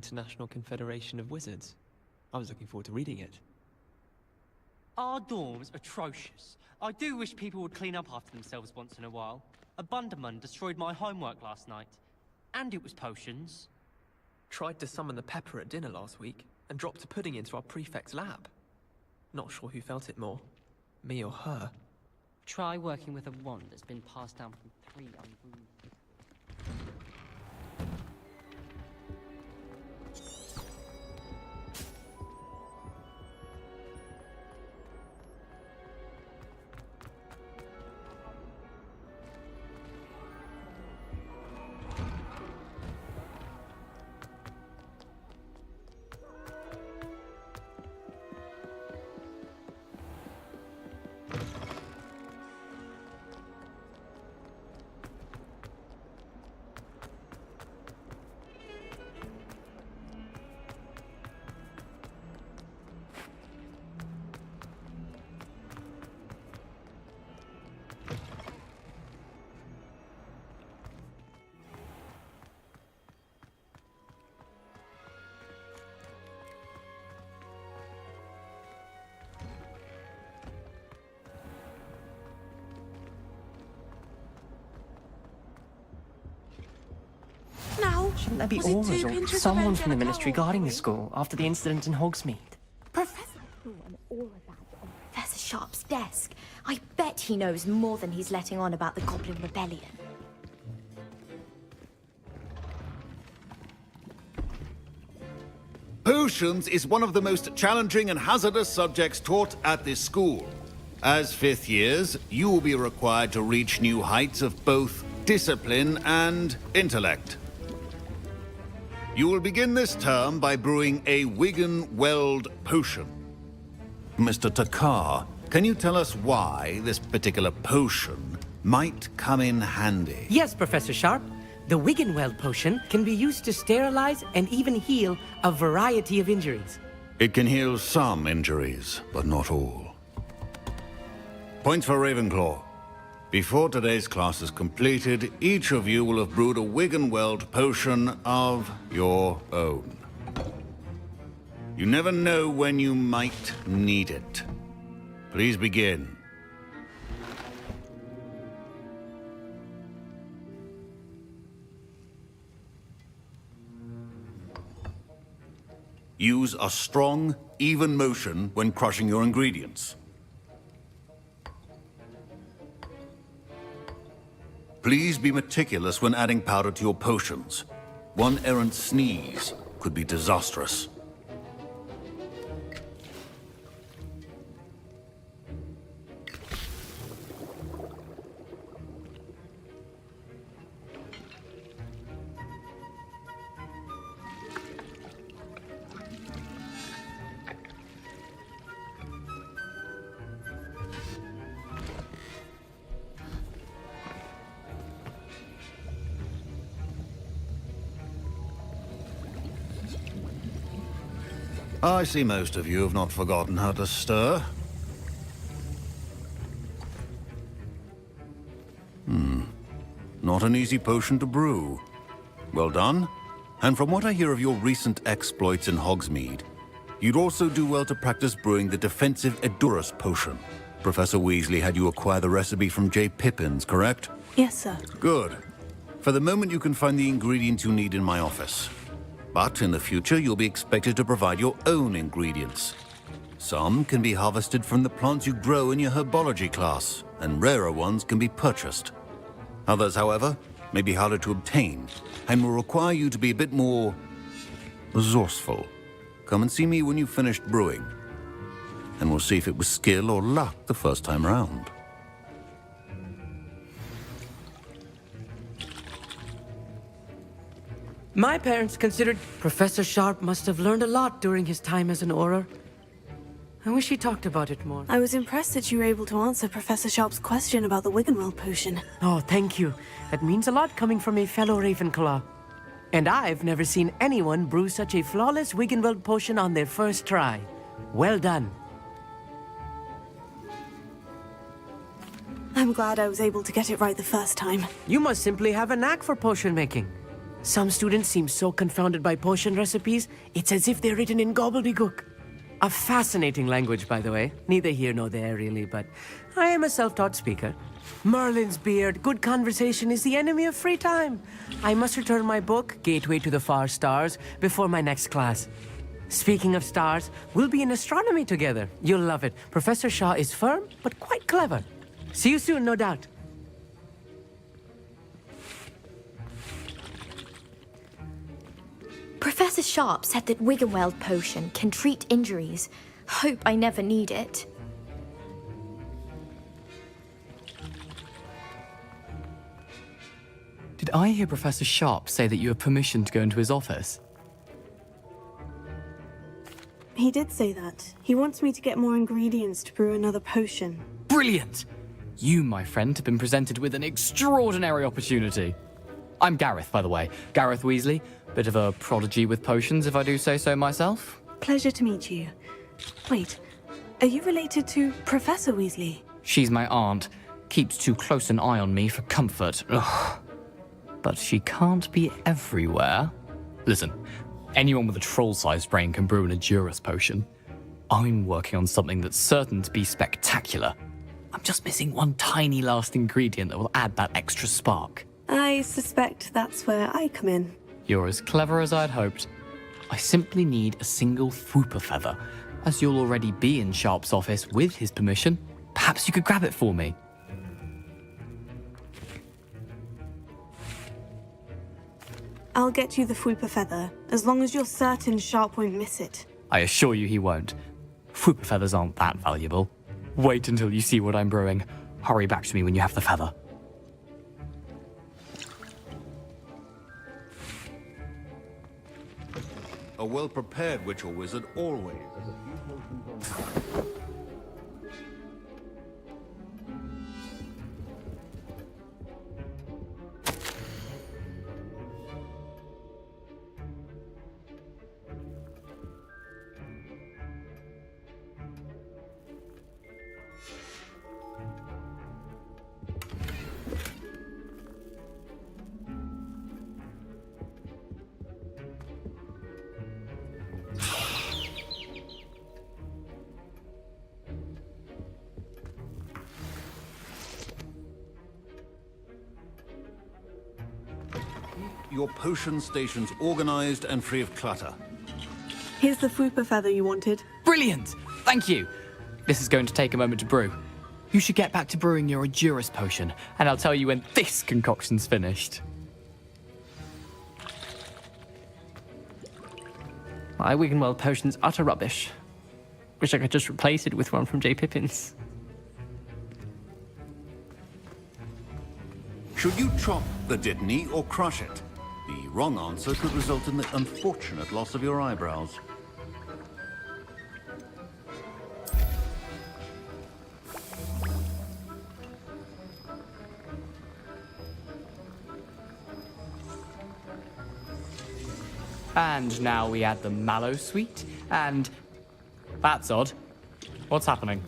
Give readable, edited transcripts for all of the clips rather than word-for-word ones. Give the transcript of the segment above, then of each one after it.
International Confederation of Wizards. I was looking forward to reading it. Our dorm's atrocious. I do wish people would clean up after themselves once in a while. A Bunderman destroyed my homework last night. And it was potions. Tried to summon the pepper at dinner last week, and dropped a pudding into our prefect's lab. Not sure who felt it more, me or her. Try working with a wand that's been passed down from 3 unbrewed. Shouldn't there be orders or someone from the ministry guarding the school after the incident in Hogsmeade? Professor Sharp's desk. I bet he knows more than he's letting on about the Goblin Rebellion. Potions is one of the most challenging and hazardous subjects taught at this school. As 5th years, you will be required to reach new heights of both discipline and intellect. You will begin this term by brewing a Wigan-Weld potion. Mr. Takar, can you tell us why this particular potion might come in handy? Yes, Professor Sharp. The Wiggenweld potion can be used to sterilize and even heal a variety of injuries. It can heal some injuries, but not all. Points for Ravenclaw. Before today's class is completed, each of you will have brewed a Wiggenweld potion of your own. You never know when you might need it. Please begin. Use a strong, even motion when crushing your ingredients. Please be meticulous when adding powder to your potions. One errant sneeze could be disastrous. I see most of you have not forgotten how to stir. Not an easy potion to brew. Well done. And from what I hear of your recent exploits in Hogsmeade, you'd also do well to practice brewing the defensive Edurus potion. Professor Weasley had you acquire the recipe from J. Pippin's, correct? Yes, sir. Good. For the moment, you can find the ingredients you need in my office. But in the future, you'll be expected to provide your own ingredients. Some can be harvested from the plants you grow in your herbology class, and rarer ones can be purchased. Others, however, may be harder to obtain, and will require you to be a bit more resourceful. Come and see me when you've finished brewing, and we'll see if it was skill or luck the first time round. My parents considered Professor Sharp must have learned a lot during his time as an Auror. I wish he talked about it more. I was impressed that you were able to answer Professor Sharp's question about the Wiggenweld potion. Oh, thank you. That means a lot coming from a fellow Ravenclaw. And I've never seen anyone brew such a flawless Wiggenweld potion on their first try. Well done. I'm glad I was able to get it right the first time. You must simply have a knack for potion making. Some students seem so confounded by potion recipes, it's as if they're written in gobbledygook. A fascinating language, by the way. Neither here nor there, really, but I am a self-taught speaker. Merlin's beard, good conversation is the enemy of free time. I must return my book, Gateway to the Far Stars, before my next class. Speaking of stars, we'll be in astronomy together. You'll love it. Professor Shaw is firm, but quite clever. See you soon, no doubt. Professor Sharp said that Wiggenweld potion can treat injuries. Hope I never need it. Did I hear Professor Sharp say that you have permission to go into his office? He did say that. He wants me to get more ingredients to brew another potion. Brilliant! You, my friend, have been presented with an extraordinary opportunity. I'm Gareth, by the way. Gareth Weasley. Bit of a prodigy with potions, if I do say so myself. Pleasure to meet you. Wait, are you related to Professor Weasley? She's my aunt. Keeps too close an eye on me for comfort. Ugh. But she can't be everywhere. Listen, anyone with a troll-sized brain can brew an Edurus potion. I'm working on something that's certain to be spectacular. I'm just missing one tiny last ingredient that will add that extra spark. I suspect that's where I come in. You're as clever as I'd hoped. I simply need a single Fwooper feather. As you'll already be in Sharp's office with his permission, perhaps you could grab it for me. I'll get you the Fwooper feather, as long as you're certain Sharp won't miss it. I assure you he won't. Fwooper feathers aren't that valuable. Wait until you see what I'm brewing. Hurry back to me when you have the feather. A well-prepared witch or wizard always. Your potion station's organized and free of clutter. Here's the Fwooper feather you wanted. Brilliant! Thank you! This is going to take a moment to brew. You should get back to brewing your Edurus potion, and I'll tell you when this concoction's finished. My Wiggenweld potion's utter rubbish. Wish I could just replace it with one from J. Pippin's. Should you chop the Dittany or crush it? The wrong answer could result in the unfortunate loss of your eyebrows. And now we add the mallow sweet, and... That's odd. What's happening?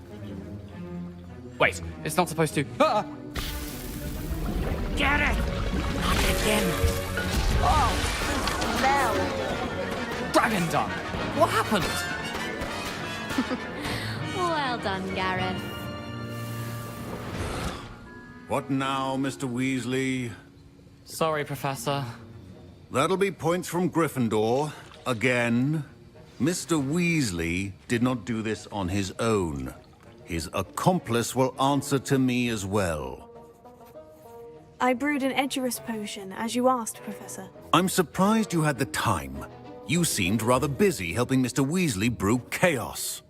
Wait, it's not supposed to... Ah! Get it! Not again. Oh, smell! Dragon dung! What happened? Well done, Gareth. What now, Mr. Weasley? Sorry, Professor. That'll be points from Gryffindor. Again. Mr. Weasley did not do this on his own. His accomplice will answer to me as well. I brewed an Edurus potion, as you asked, Professor. I'm surprised you had the time. You seemed rather busy helping Mr. Weasley brew chaos.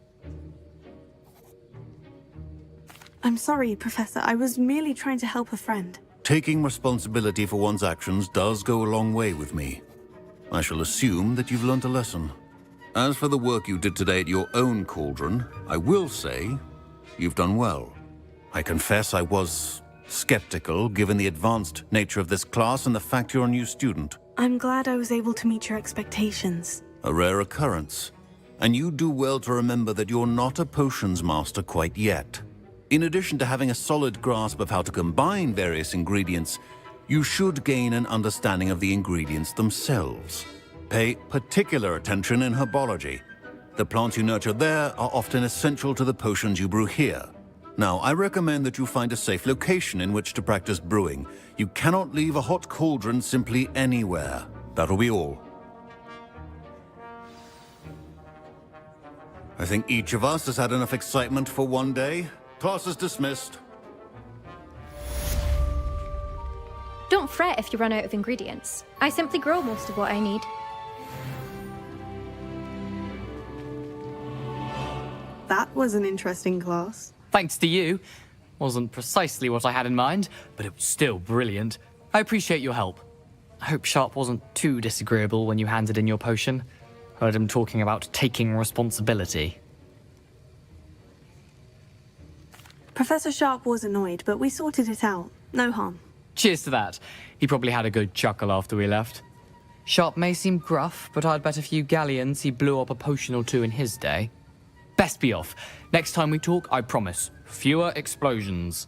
I'm sorry, Professor. I was merely trying to help a friend. Taking responsibility for one's actions does go a long way with me. I shall assume that you've learnt a lesson. As for the work you did today at your own cauldron, I will say you've done well. I confess I was skeptical, given the advanced nature of this class and the fact you're a new student. I'm glad I was able to meet your expectations. A rare occurrence. And you do well to remember that you're not a potions master quite yet. In addition to having a solid grasp of how to combine various ingredients, you should gain an understanding of the ingredients themselves. Pay particular attention in herbology. The plants you nurture there are often essential to the potions you brew here. Now, I recommend that you find a safe location in which to practice brewing. You cannot leave a hot cauldron simply anywhere. That'll be all. I think each of us has had enough excitement for one day. Class is dismissed. Don't fret if you run out of ingredients. I simply grow most of what I need. That was an interesting class. Thanks to you. Wasn't precisely what I had in mind, but it was still brilliant. I appreciate your help. I hope Sharp wasn't too disagreeable when you handed in your potion. Heard him talking about taking responsibility. Professor Sharp was annoyed, but we sorted it out. No harm. Cheers to that. He probably had a good chuckle after we left. Sharp may seem gruff, but I'd bet a few galleons he blew up a potion or two in his day. Best be off. Next time we talk, I promise, fewer explosions.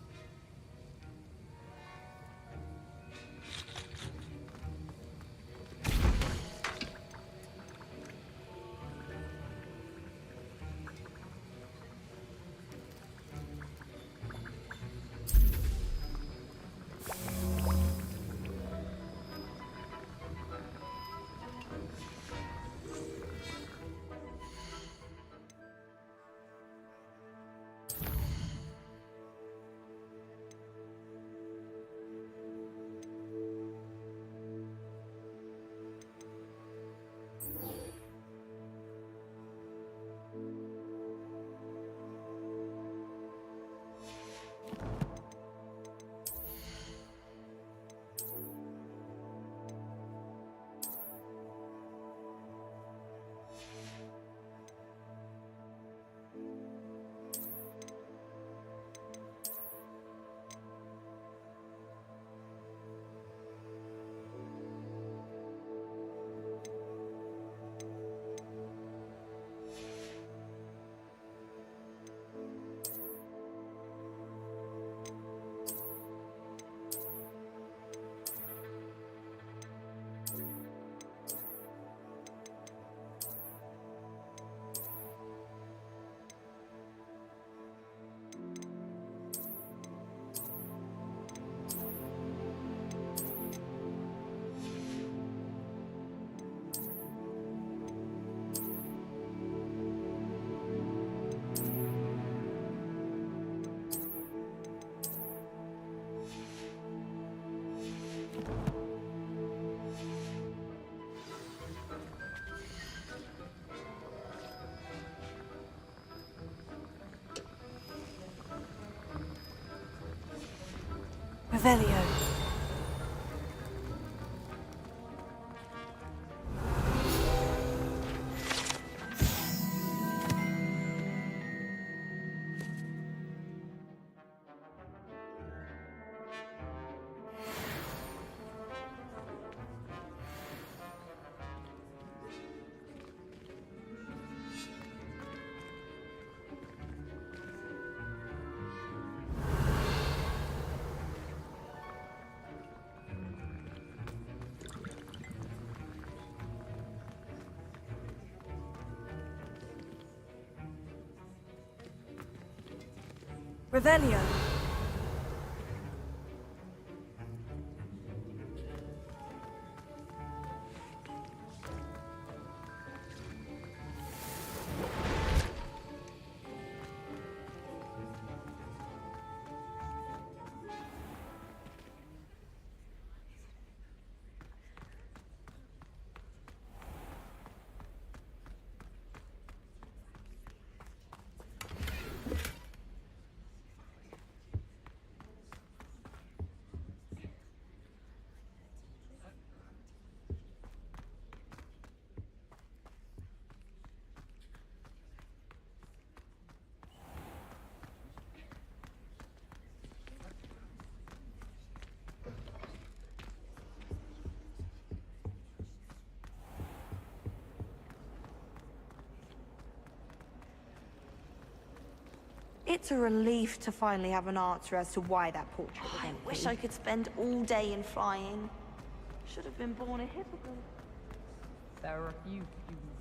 Revelio. Revelio. It's a relief to finally have an answer as to why that portrait was empty. I wish I could spend all day in flying. Should have been born a hippogriff. There are a few students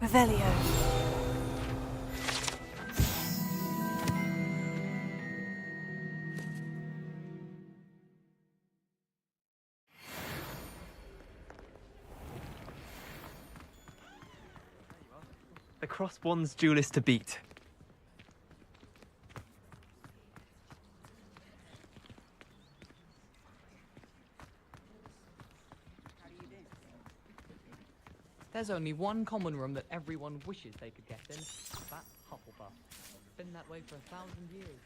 Revelio. The Crossbond's duelist to beat. There's only one common room that everyone wishes they could get in. That Hufflepuff. Been that way for 1,000 years.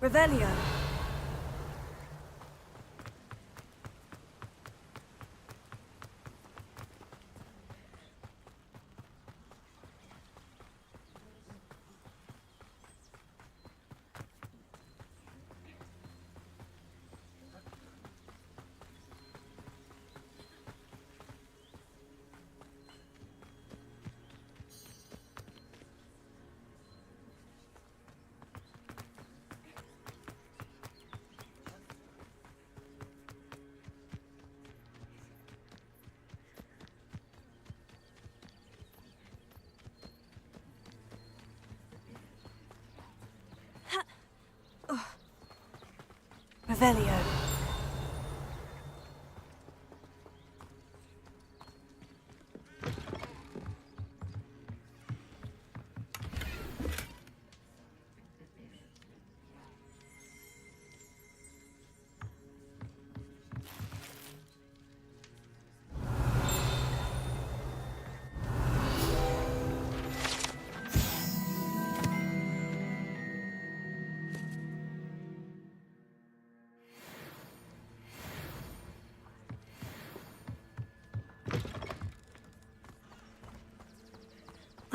Revelio. Revelio.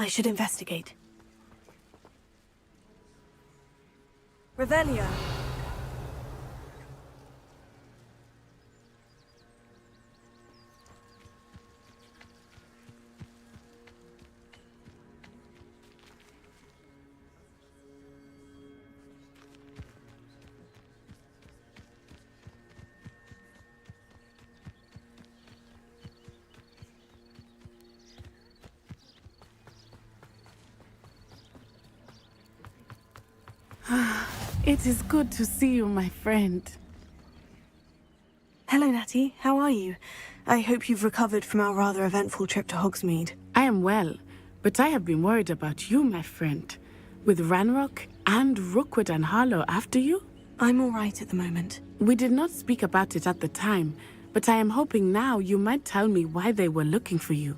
I should investigate. Revelio. It is good to see you, my friend. Hello, Natty. How are you? I hope you've recovered from our rather eventful trip to Hogsmeade. I am well, but I have been worried about you, my friend. With Ranrock and Rookwood and Harlow after you? I'm all right at the moment. We did not speak about it at the time, but I am hoping now you might tell me why they were looking for you.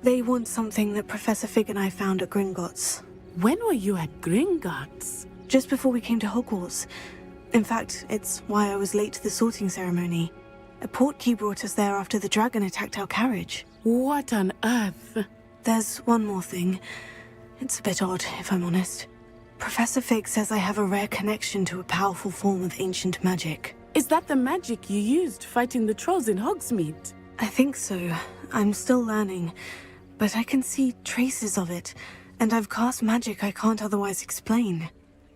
They want something that Professor Fig and I found at Gringotts. When were you at Gringotts? Just before we came to Hogwarts. In fact, it's why I was late to the sorting ceremony. A portkey brought us there after the dragon attacked our carriage. What on earth? There's one more thing. It's a bit odd, if I'm honest. Professor Fig says I have a rare connection to a powerful form of ancient magic. Is that the magic you used fighting the trolls in Hogsmeade? I think so. I'm still learning, but I can see traces of it, and I've cast magic I can't otherwise explain.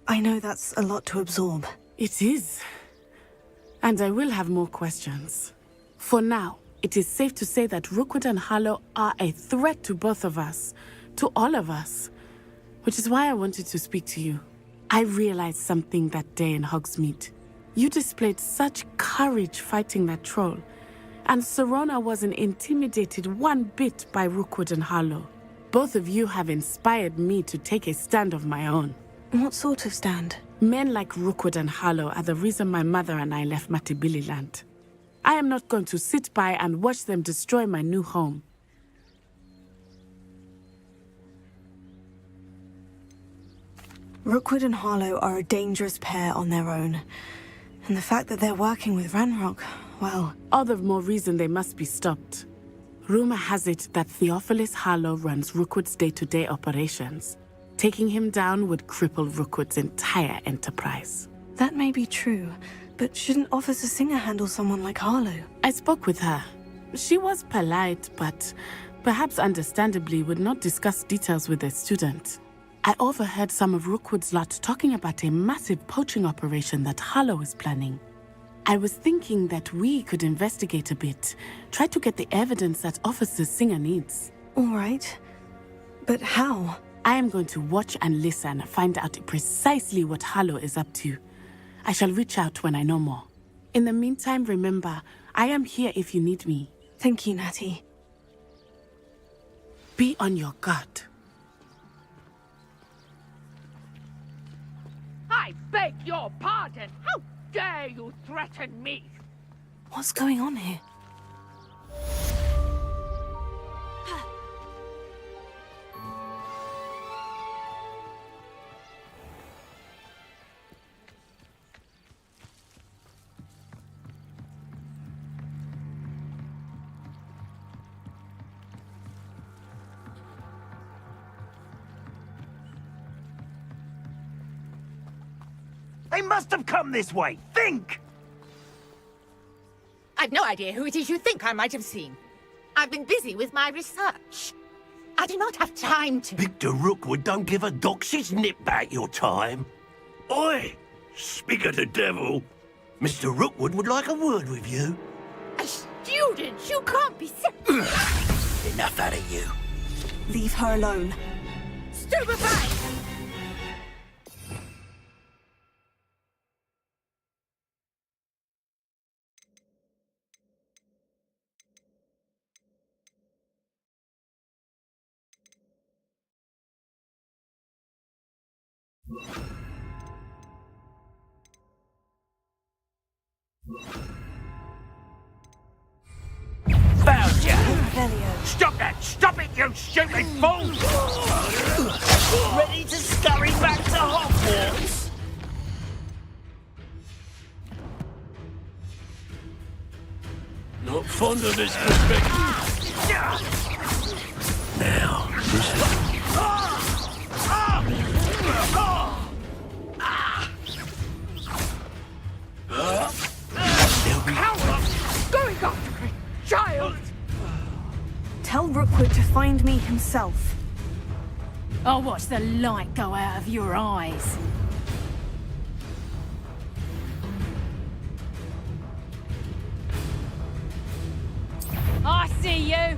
I know that's a lot to absorb. It is. And I will have more questions. For now, it is safe to say that Rookwood and Harlow are a threat to both of us, to all of us. Which is why I wanted to speak to you. I realized something that day in Hogsmeade. You displayed such courage fighting that troll, and Serona wasn't intimidated one bit by Rookwood and Harlow. Both of you have inspired me to take a stand of my own. What sort of stand? Men like Rookwood and Harlow are the reason my mother and I left Matibililand. I am not going to sit by and watch them destroy my new home. Rookwood and Harlow are a dangerous pair on their own. And the fact that they're working with Ranrock, well... all the more reason they must be stopped. Rumor has it that Theophilus Harlow runs Rookwood's day-to-day operations. Taking him down would cripple Rookwood's entire enterprise. That may be true, but shouldn't Officer Singer handle someone like Harlow? I spoke with her. She was polite, but perhaps understandably would not discuss details with a student. I overheard some of Rookwood's lot talking about a massive poaching operation that Harlow is planning. I was thinking that we could investigate a bit, try to get the evidence that Officer Singer needs. All right. But how? I am going to watch and listen, find out precisely what Harlow is up to. I shall reach out when I know more. In the meantime, remember, I am here if you need me. Thank you, Natty. Be on your guard. I beg your pardon! How dare you threaten me? What's going on here? They must have come this way. Think! I've no idea who it is you think I might have seen. I've been busy with my research. I do not have time to... Victor Rookwood don't give a doxy's nip back your time. Oi! Speak of the devil. Mr. Rookwood would like a word with you. A student? You can't be serious. Enough out of you. Leave her alone. Stupefy! Found ya! Stop that! Stop it, you stupid fool! Ready to scurry back to Hogwarts? Not fond of this perspective. Now, Going after a child! Tell Rookwood to find me himself. I'll watch the light go out of your eyes. I see you!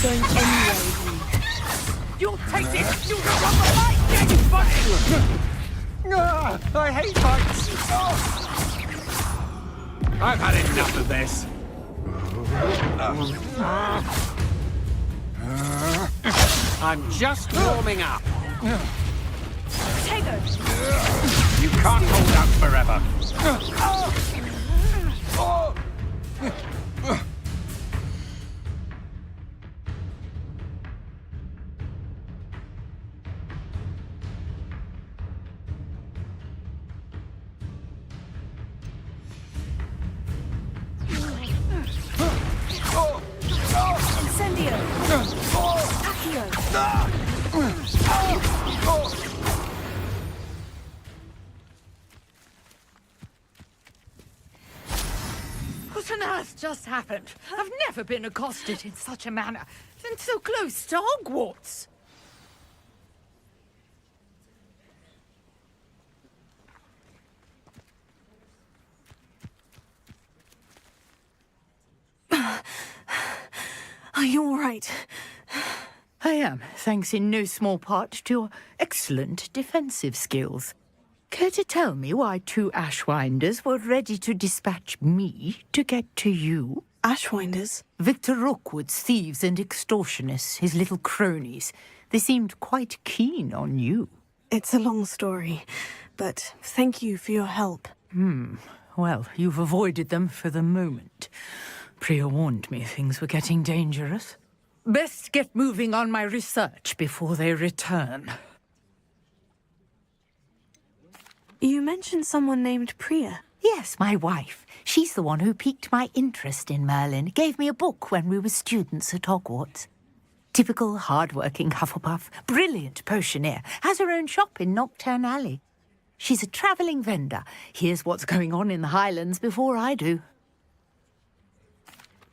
going anywhere with me. You'll take this! You'll run the light! I hate fights! I've had enough of this. I'm just warming up. Tego! You can't hold out forever. Incendio! Accio! What on earth just happened? I've never been accosted in such a manner, and so close to Hogwarts. Are you all right? I am, thanks in no small part to your excellent defensive skills. Care to tell me why 2 Ashwinders were ready to dispatch me to get to you? Ashwinders? Victor Rookwood's thieves and extortionists, his little cronies. They seemed quite keen on you. It's a long story, but thank you for your help. Well, you've avoided them for the moment. Priya warned me things were getting dangerous. Best get moving on my research before they return. You mentioned someone named Priya. Yes, my wife. She's the one who piqued my interest in Merlin. Gave me a book when we were students at Hogwarts. Typical hard-working Hufflepuff, brilliant potioneer, has her own shop in Nocturne Alley. She's a travelling vendor. Hears what's going on in the Highlands before I do.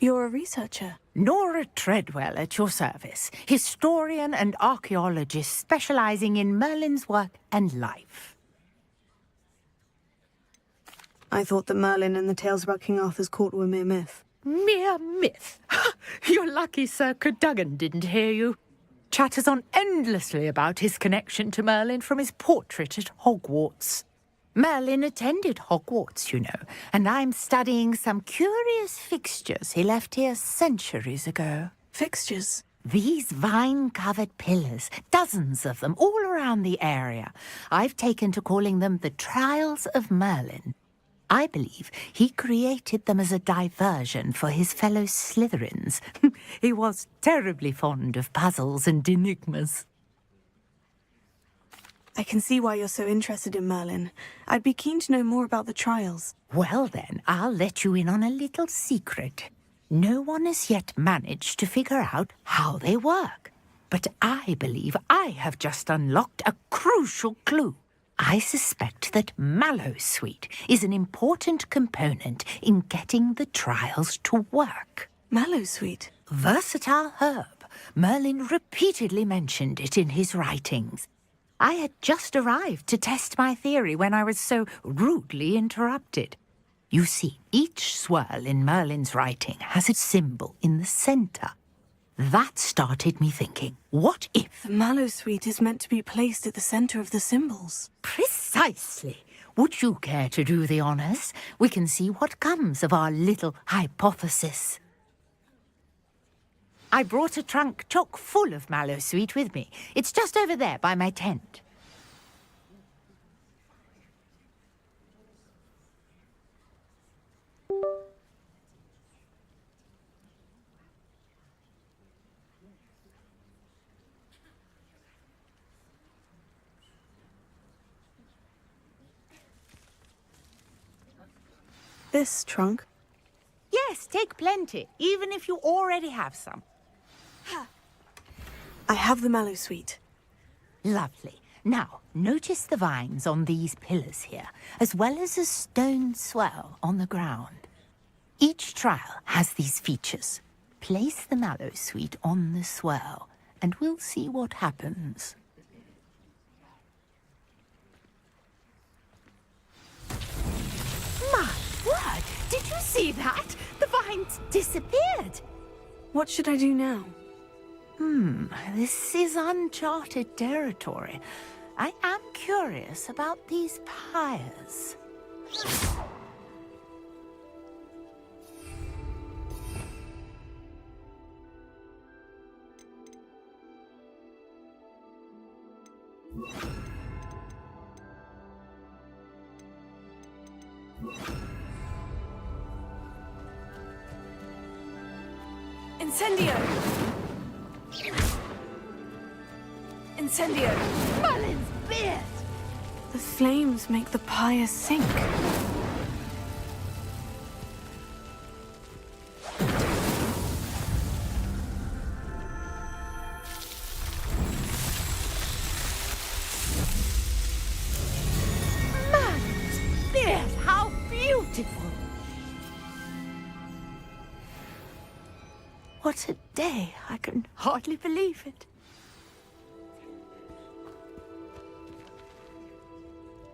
You're a researcher. Nora Treadwell at your service. Historian and archaeologist specialising in Merlin's work and life. I thought that Merlin and the tales about King Arthur's court were mere myth. Mere myth? You're lucky Sir Cadogan didn't hear you. Chatters on endlessly about his connection to Merlin from his portrait at Hogwarts. Merlin attended Hogwarts, you know, and I'm studying some curious fixtures he left here centuries ago. Fixtures? These vine-covered pillars, dozens of them, all around the area. I've taken to calling them the Trials of Merlin. I believe he created them as a diversion for his fellow Slytherins. He was terribly fond of puzzles and enigmas. I can see why you're so interested in Merlin. I'd be keen to know more about the trials. Well then, I'll let you in on a little secret. No one has yet managed to figure out how they work. But I believe I have just unlocked a crucial clue. I suspect that Mallowsweet is an important component in getting the trials to work. Mallowsweet? Versatile herb. Merlin repeatedly mentioned it in his writings. I had just arrived to test my theory when I was so rudely interrupted. You see, each swirl in Merlin's writing has a symbol in the centre. That started me thinking, what if... The Mallowsweet is meant to be placed at the centre of the symbols. Precisely. Would you care to do the honours? We can see what comes of our little hypothesis. I brought a trunk chock full of Mallowsweet with me. It's just over there by my tent. This trunk? Yes, take plenty, even if you already have some. I have the Mallowsweet. Lovely. Now, notice the vines on these pillars here, as well as a stone swell on the ground. Each trial has these features. Place the Mallowsweet on the swell, and we'll see what happens. My word! Did you see that? The vines disappeared! What should I do now? This is uncharted territory. I am curious about these pyres. Incendio! Incendio! Merlin's beard! The flames make the pyre sink. Merlin's beard! How beautiful! What a day! I can hardly believe it.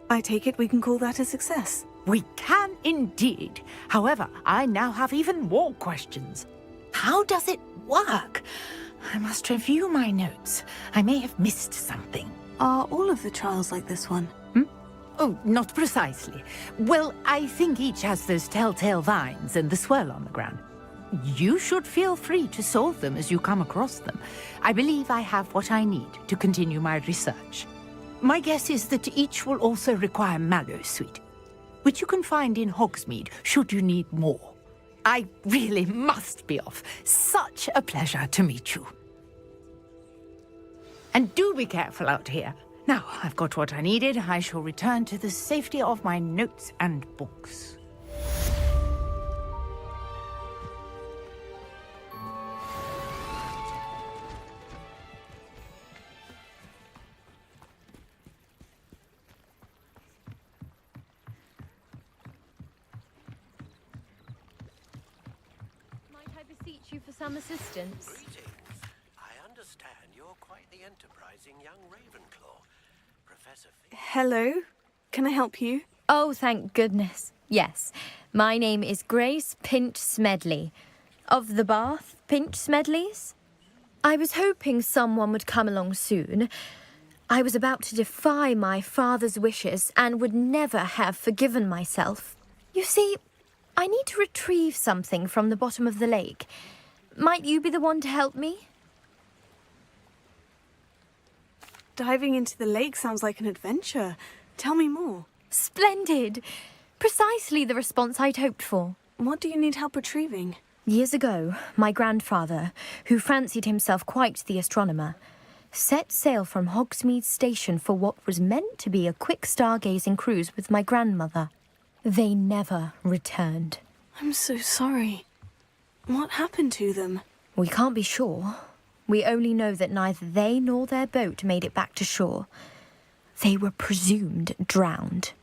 I take it we can call that a success. We can indeed. However, I now have even more questions. How does it work? I must review my notes. I may have missed something. Are all of the trials like this one? Oh, not precisely. Well, I think each has those telltale vines and the swirl on the ground. You should feel free to solve them as you come across them. I believe I have what I need to continue my research. My guess is that each will also require mallow sweet, which you can find in Hogsmeade should you need more. I really must be off. Such a pleasure to meet you. And do be careful out here. Now, I've got what I needed. I shall return to the safety of my notes and books. You for some assistance. Greetings. I understand you're quite the enterprising young Ravenclaw. Professor Hello. Can I help you? Oh, thank goodness. Yes. My name is Grace Pinch Smedley. Of the Bath Pinch Smedleys. I was hoping someone would come along soon. I was about to defy my father's wishes and would never have forgiven myself. You see, I need to retrieve something from the bottom of the lake. Might you be the one to help me? Diving into the lake sounds like an adventure. Tell me more. Splendid! Precisely the response I'd hoped for. What do you need help retrieving? Years ago, my grandfather, who fancied himself quite the astronomer, set sail from Hogsmeade Station for what was meant to be a quick stargazing cruise with my grandmother. They never returned. I'm so sorry. What happened to them? We can't be sure. We only know that neither they nor their boat made it back to shore. They were presumed drowned.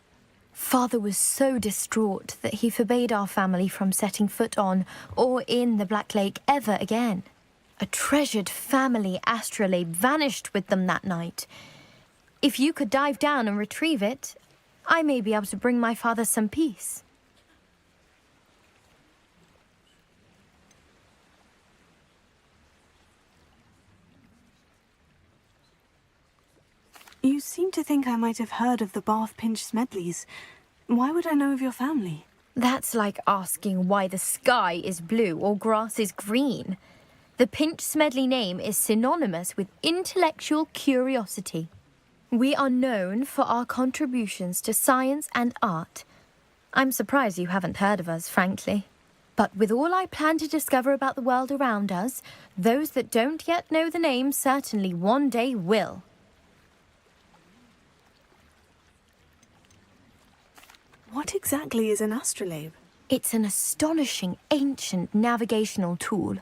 Father was so distraught that he forbade our family from setting foot on or in the Black Lake ever again. A treasured family astrolabe vanished with them that night. If you could dive down and retrieve it, I may be able to bring my father some peace. You seem to think I might have heard of the Bath Pinch Smedleys. Why would I know of your family? That's like asking why the sky is blue or grass is green. The Pinch Smedley name is synonymous with intellectual curiosity. We are known for our contributions to science and art. I'm surprised you haven't heard of us, frankly. But with all I plan to discover about the world around us, those that don't yet know the name certainly one day will. What exactly is an astrolabe? It's an astonishing ancient navigational tool.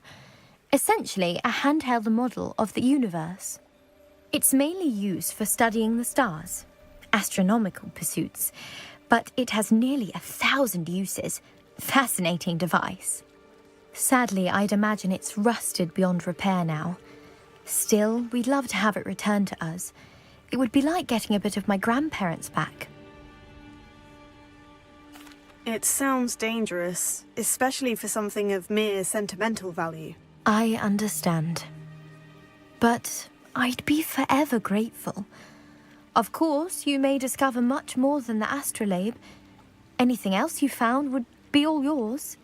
Essentially a handheld model of the universe. It's mainly used for studying the stars, astronomical pursuits, but it has nearly 1,000 uses. Fascinating device. Sadly, I'd imagine it's rusted beyond repair now. Still, we'd love to have it returned to us. It would be like getting a bit of my grandparents back. It sounds dangerous, especially for something of mere sentimental value. I understand. but I'd be forever grateful. Of course, you may discover much more than the astrolabe. Anything else you found would be all yours.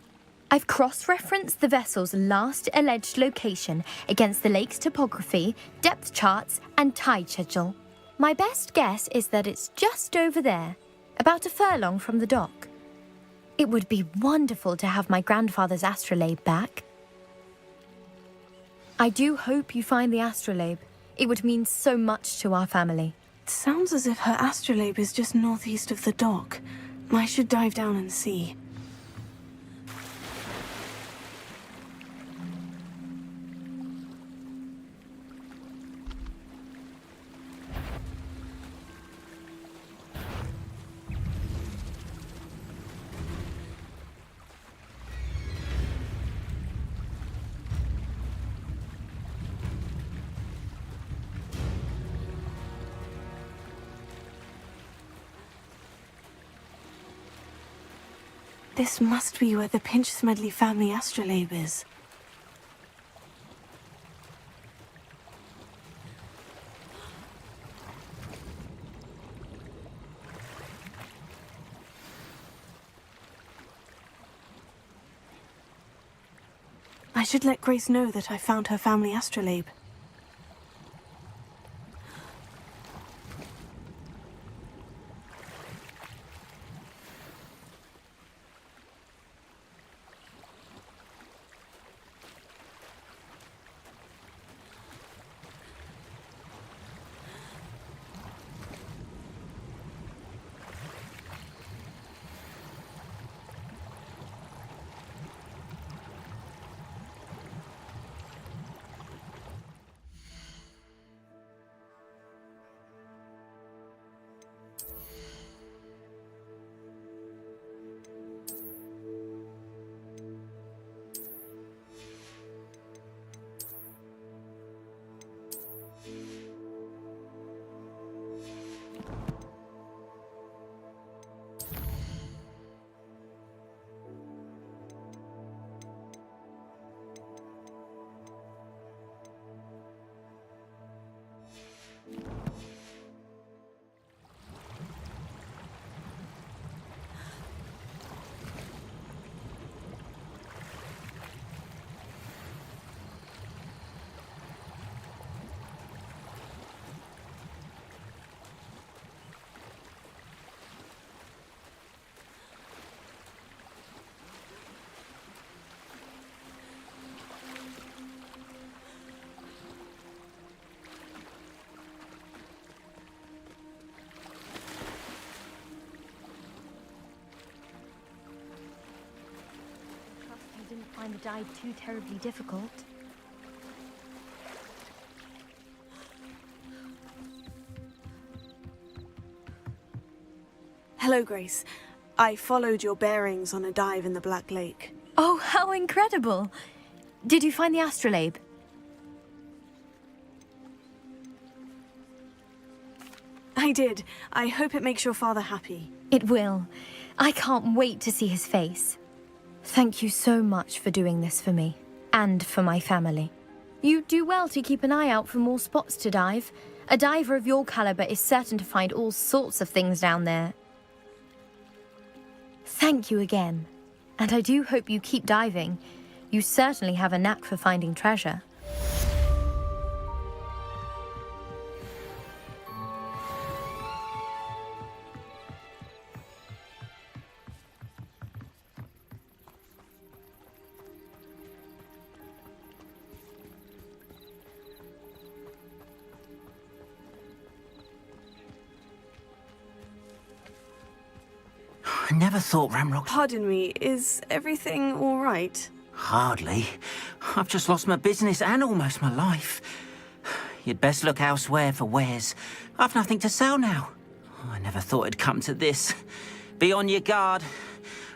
I've cross-referenced the vessel's last alleged location against the lake's topography, depth charts, and tide schedule. My best guess is that it's just over there, about a furlong from the dock. It would be wonderful to have my grandfather's astrolabe back. I do hope you find the astrolabe. It would mean so much to our family. It sounds as if her astrolabe is just northeast of the dock. I should dive down and see. This must be where the Pinch-Smedley family astrolabe is. I should let Grace know that I found her family astrolabe. Didn't find the dive too terribly difficult. Hello, Grace. I followed your bearings on a dive in the Black Lake. Oh, how incredible! Did you find the astrolabe? I did. I hope it makes your father happy. It will. I can't wait to see his face. Thank you so much for doing this for me, and for my family. You do well to keep an eye out for more spots to dive. A diver of your caliber is certain to find all sorts of things down there. Thank you again, and I do hope you keep diving. You certainly have a knack for finding treasure. I never thought Ramrock... Pardon me, is everything all right? Hardly. I've just lost my business and almost my life. You'd best look elsewhere for wares. I've nothing to sell now. I never thought it'd come to this. Be on your guard.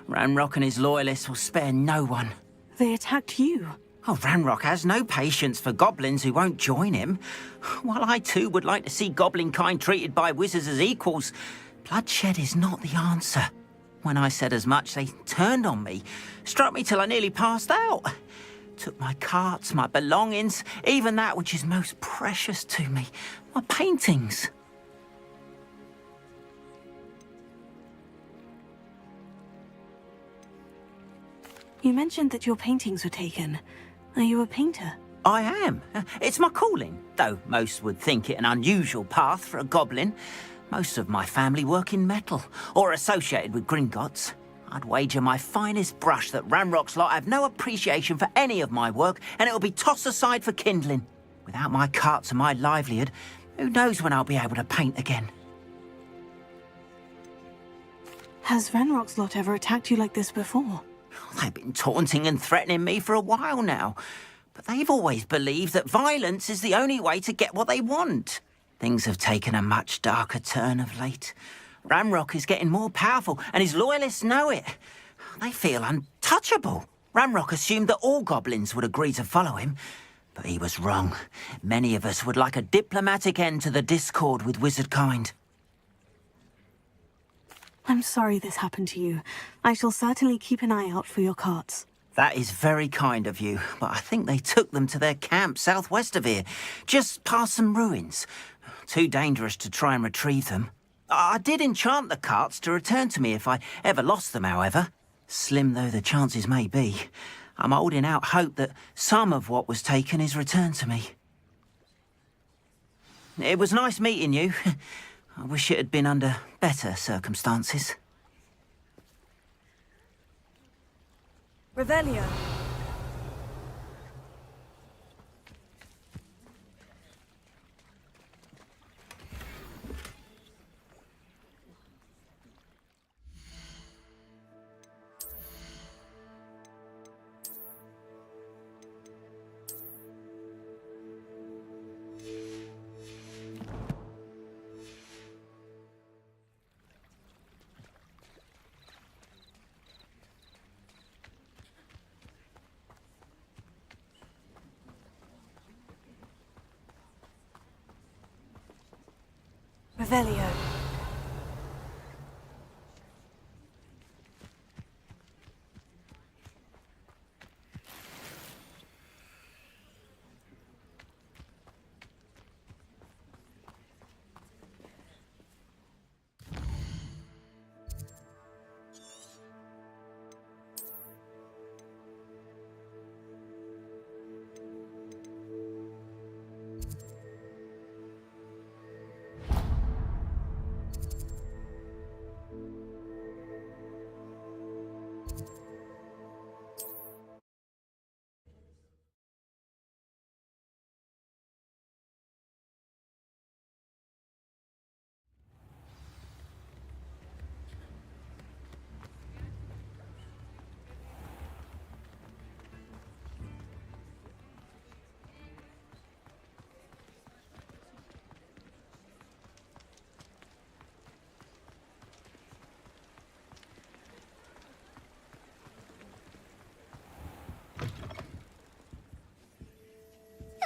Ranrock and his loyalists will spare no one. They attacked you? Oh, Ranrock has no patience for goblins who won't join him. While I too would like to see goblin kind treated by wizards as equals, bloodshed is not the answer. When I said as much, they turned on me, struck me till I nearly passed out. Took my carts, my belongings, even that which is most precious to me, my paintings. You mentioned that your paintings were taken. Are you a painter? I am. It's my calling, though most would think it an unusual path for a goblin. Most of my family work in metal, or associated with Gringotts. I'd wager my finest brush that Ranrock's lot have no appreciation for any of my work, and it'll be tossed aside for kindling. Without my carts and my livelihood, who knows when I'll be able to paint again? Has Ranrock's lot ever attacked you like this before? They've been taunting and threatening me for a while now, but they've always believed that violence is the only way to get what they want. Things have taken a much darker turn of late. Ranrock is getting more powerful, and his loyalists know it. They feel untouchable. Ranrock assumed that all goblins would agree to follow him, but he was wrong. Many of us would like a diplomatic end to the discord with wizardkind. I'm sorry this happened to you. I shall certainly keep an eye out for your carts. That is very kind of you, but I think they took them to their camp southwest of here, just past some ruins. Too dangerous to try and retrieve them. I did enchant the carts to return to me if I ever lost them, however. Slim though the chances may be, I'm holding out hope that some of what was taken is returned to me. It was nice meeting you. I wish it had been under better circumstances. Revelio. Revelio.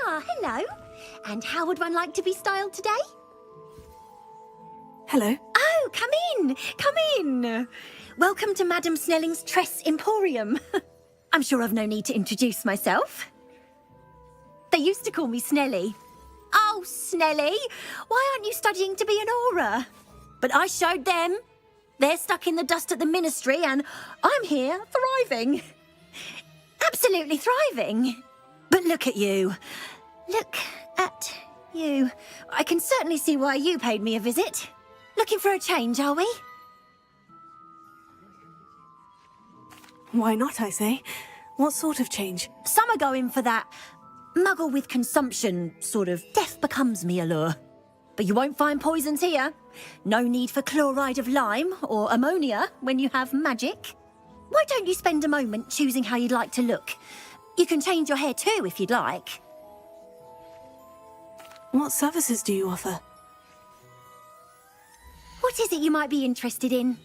Ah, hello. And how would one like to be styled today? Hello. Oh, come in. Come in. Welcome to Madame Snelling's Tress Emporium. I'm sure I've no need to introduce myself. They used to call me Snelly. Oh, Snelly, why aren't you studying to be an aura? But I showed them. They're stuck in the dust at the ministry and I'm here thriving. Absolutely thriving. But look at you. Look at you. I can certainly see why you paid me a visit. Looking for a change, are we? Why not, I say? What sort of change? Some are going for that muggle with consumption, sort of death becomes me allure. But you won't find poisons here. No need for chloride of lime or ammonia when you have magic. Why don't you spend a moment choosing how you'd like to look? You can change your hair too if you'd like. What services do you offer? What is it you might be interested in?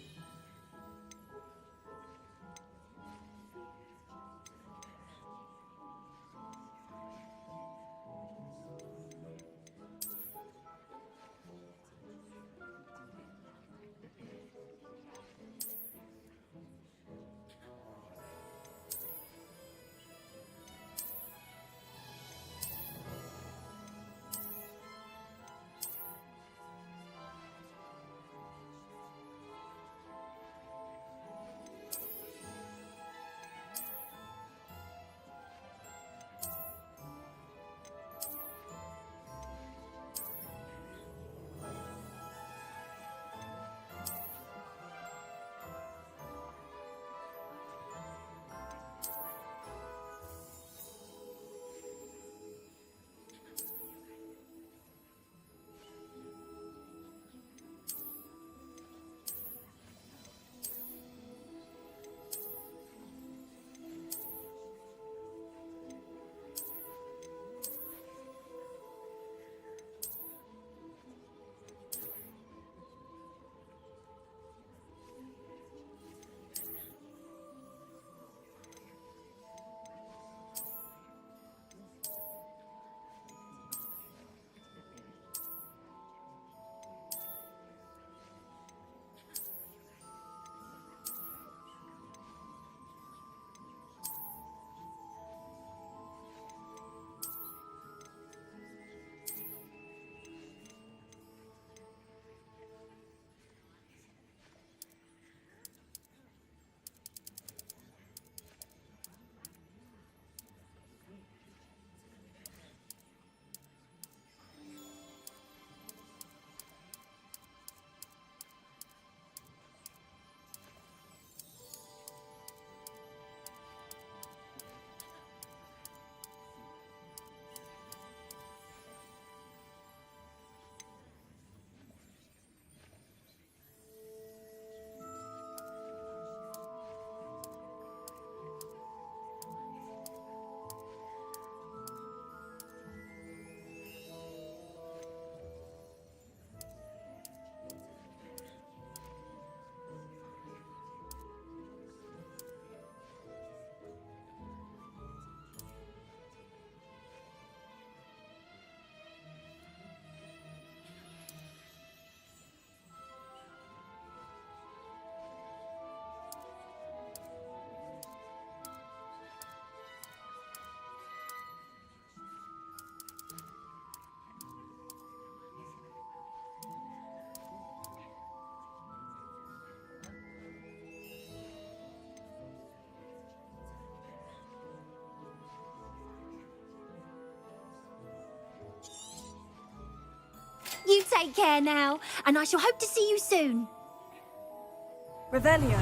Take care now, and I shall hope to see you soon. Revelio.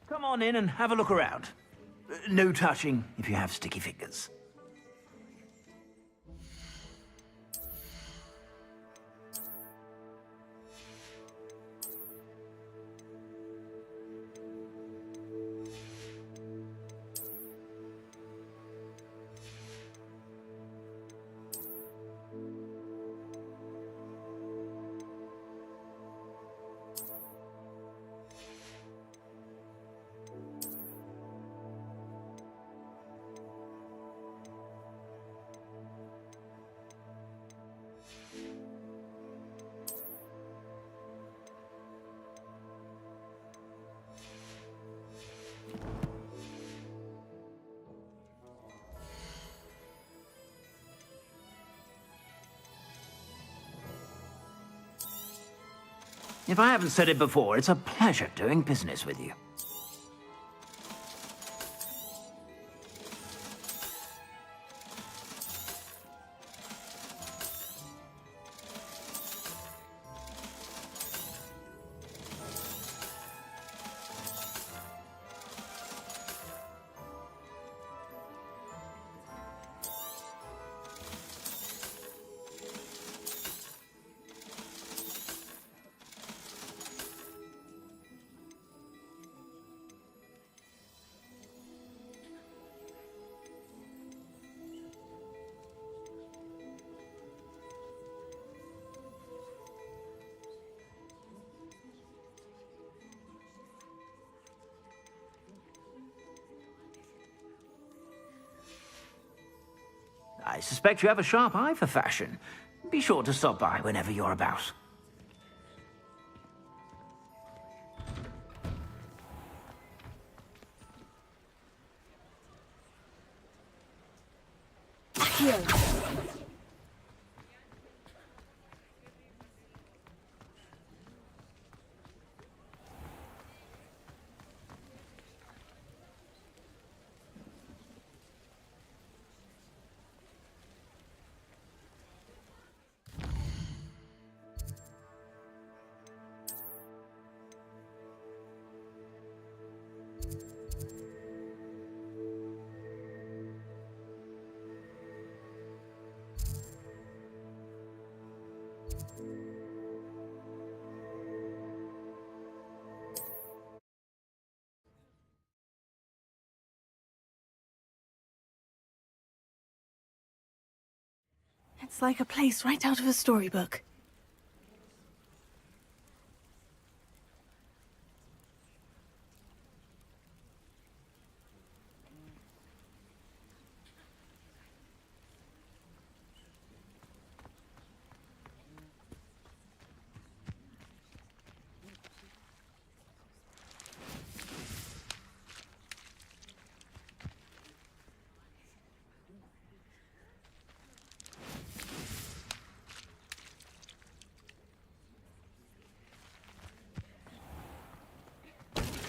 Come on in and have a look around. No touching if you have sticky fingers. If I haven't said it before, it's a pleasure doing business with you. I suspect you have a sharp eye for fashion. Be sure to stop by whenever you're about. Here. It's like a place right out of a storybook.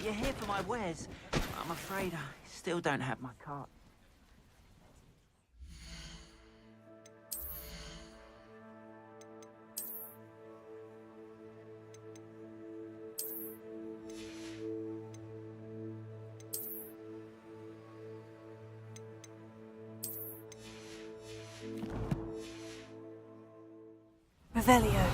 You're here for my wares. I'm afraid I still don't have my cart. Revelio.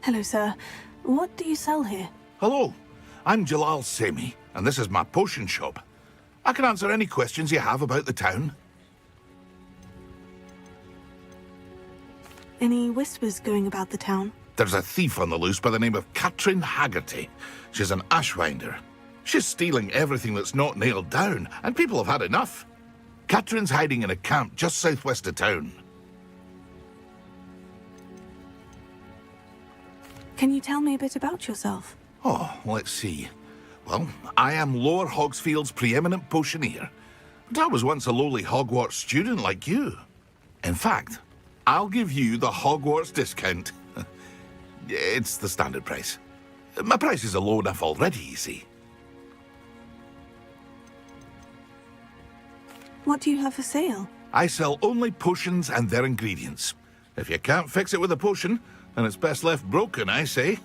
Hello, sir. What do you sell here? Hello, I'm Jalal Semi, and this is my potion shop. I can answer any questions you have about the town. Any whispers going about the town? There's a thief on the loose by the name of Katrin Haggerty. She's an ashwinder. She's stealing everything that's not nailed down, and people have had enough. Katrin's hiding in a camp just southwest of town. Can you tell me a bit about yourself? Oh, let's see. Well, I am Lower Hogsfield's preeminent potioneer. But I was once a lowly Hogwarts student like you. In fact, I'll give you the Hogwarts discount. It's the standard price. My prices are low enough already, you see. What do you have for sale? I sell only potions and their ingredients. If you can't fix it with a potion, then it's best left broken, I say.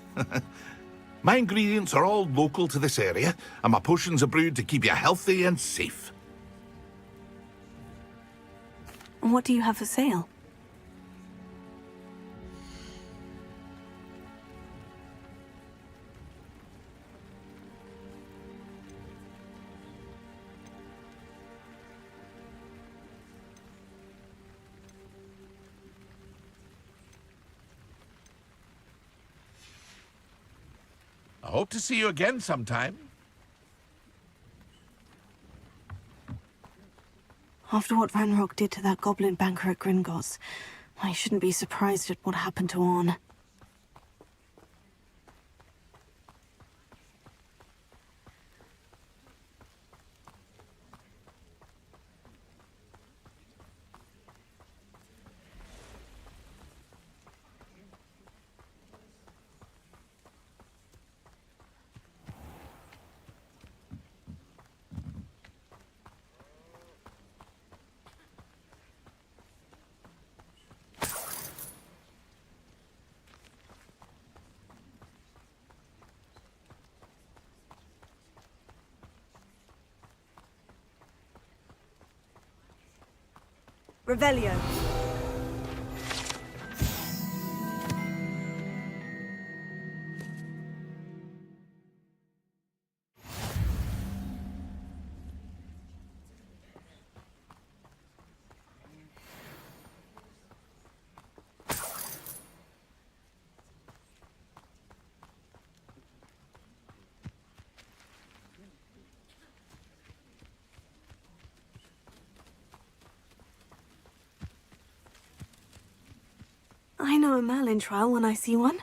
My ingredients are all local to this area, and my potions are brewed to keep you healthy and safe. What do you have for sale? I hope to see you again sometime. After what Ranrock did to that goblin banker at Gringotts, I shouldn't be surprised at what happened to Orn. Revelio. I know a Merlin trial when I see one.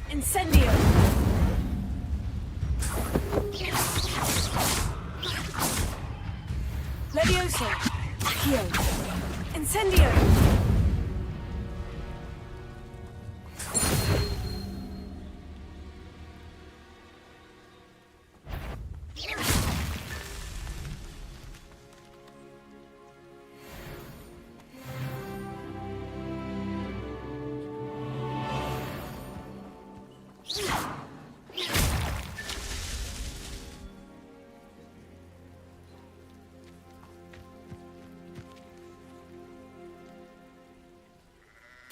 Incendio! Levioso! Accio! Incendio!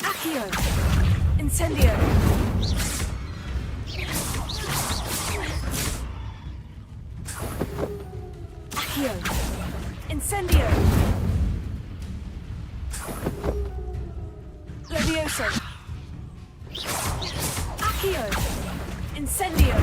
Accio! Incendio! Accio! Incendio! Levioso! Accio! Incendio!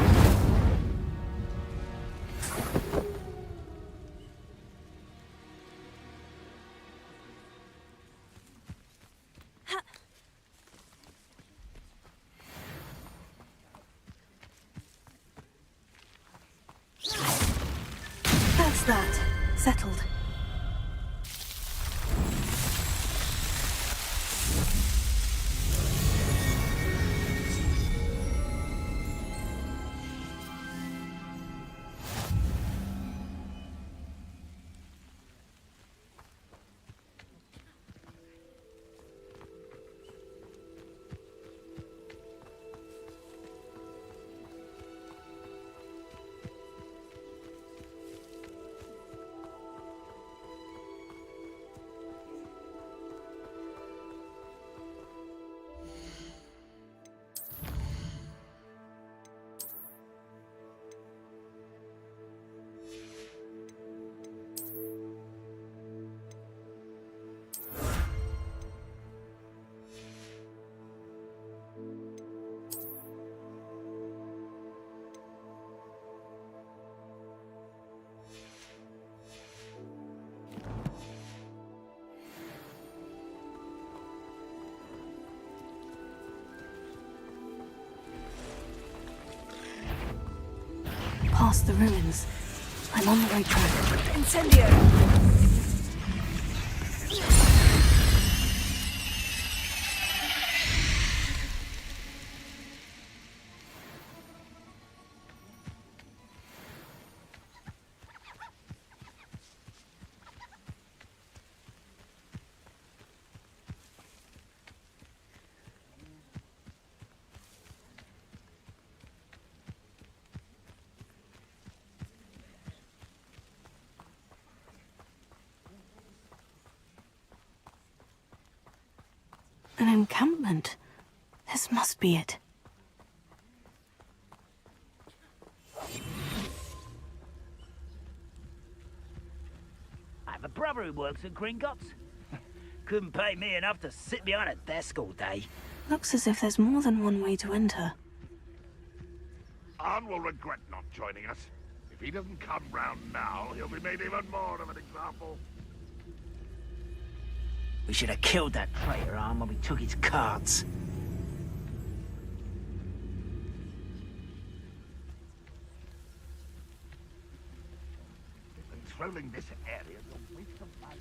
What's that? Settled. Past the ruins. I'm on the right track. Incendio! An encampment. This must be it. I have a brother who works at Gringotts. Couldn't pay me enough to sit behind a desk all day. Looks as if there's more than one way to enter. Arn will regret not joining us. If he doesn't come round now, he'll be made even more of an example. We should have killed that traitor Arn when we took his cards. Controlling this area is a waste of my time.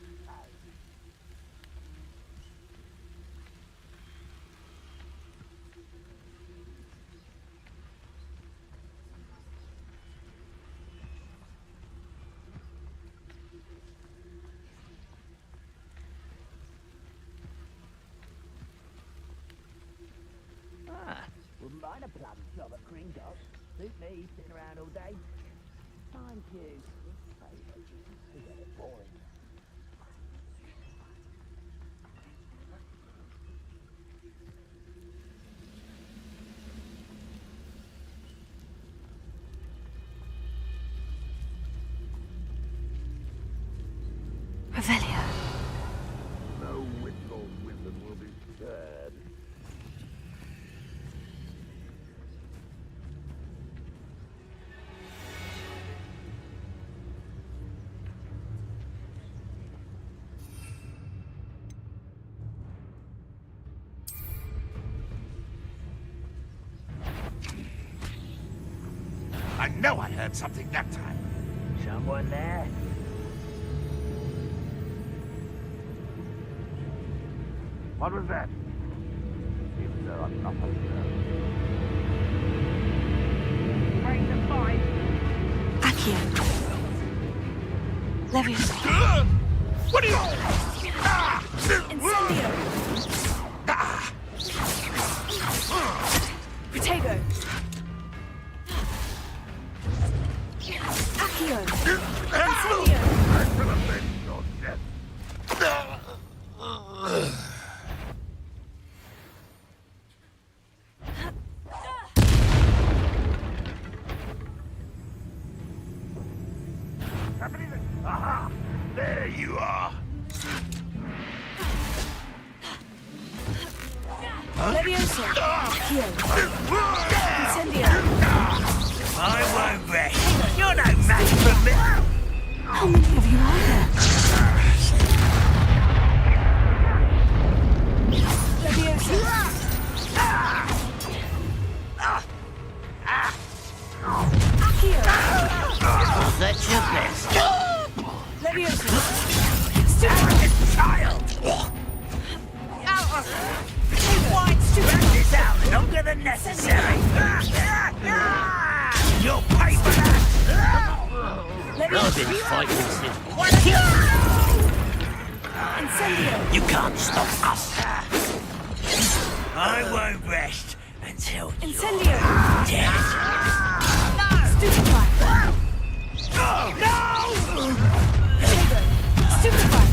Wouldn't mind a plum job at Gringotts. Suit me, sitting around all day. Thank you. We get it boring. Revelio. No whistle wizard will be scared. I know I heard something that time. Someone there? What was that? Seems there are nothing Break the fight! Accio. there. What are you? Incendio! Protego! Accio! Incendio! I should have been your death. Aha! There you are. Levioso! Accio! Incendio! I won't rest. You're no match for me. How many of you are there? Levioso! Accio! That's your best. Child! Drag this out longer than necessary. You'll pay for that! I've been fighting since. You can't stop us. I won't rest until Incendio! you're dead. Stupefy! No! Stupefy!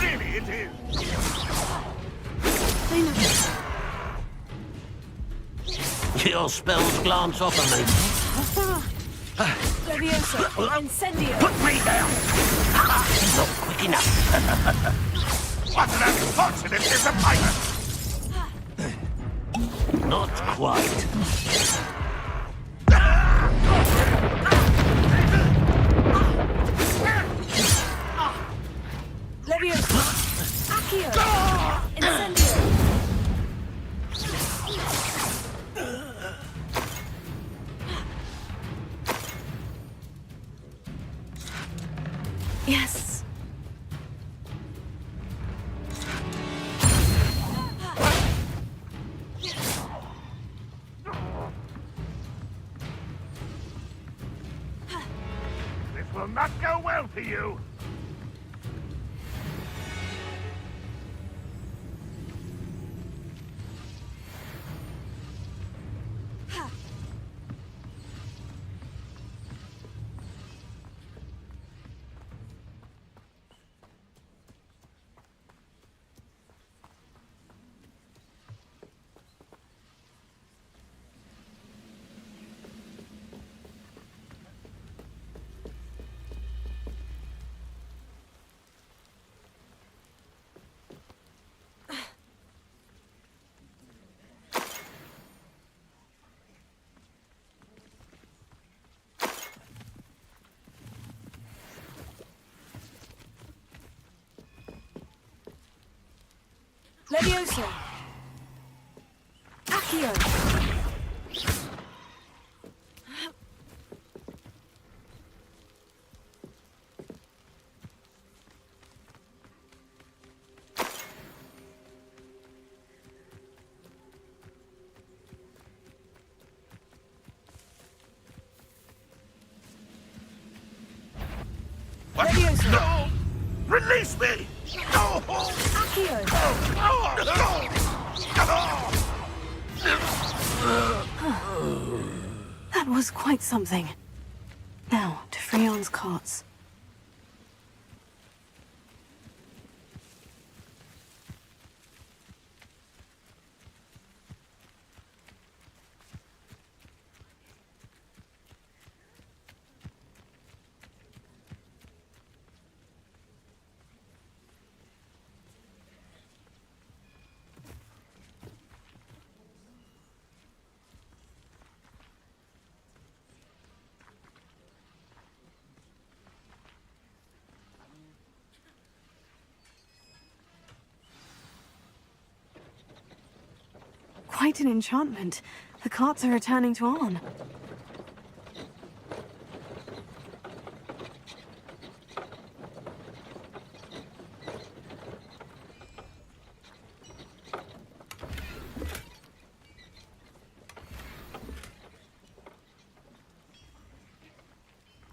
Really, it is. Your spells glance off of me. Levioso! Incendio! Put me down! Not quick enough. What an unfortunate disappointment! Not quite. Levioso! Accio! Incendio! Yes. This will not go well for you. Levioso! Accio! What? Levioso! No! Release me! No! Accio! That was quite something. Now, to Freon's carts. Quite an enchantment. The carts are returning to Arn.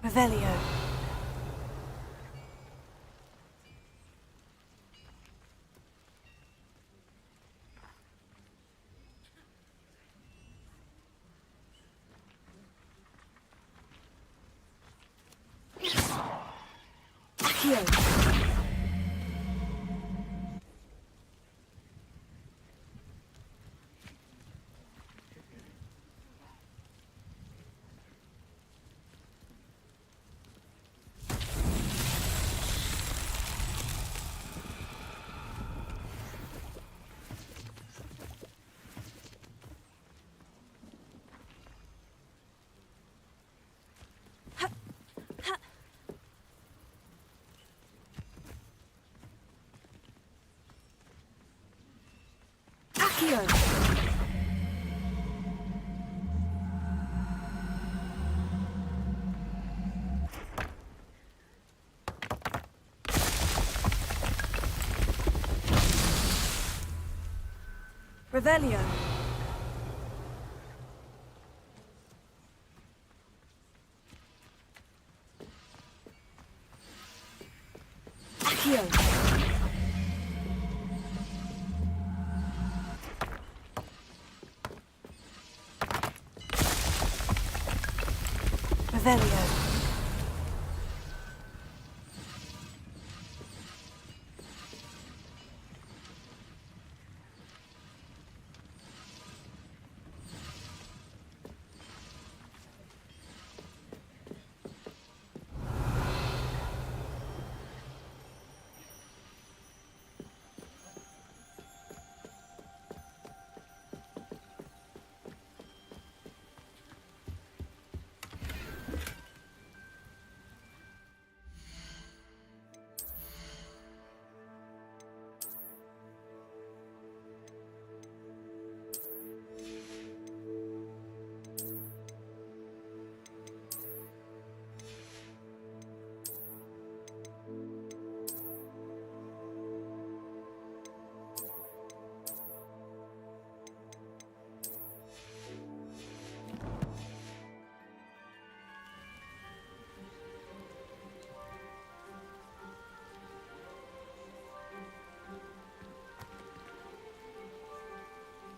Revelio. Revelio. Accio. Revelio.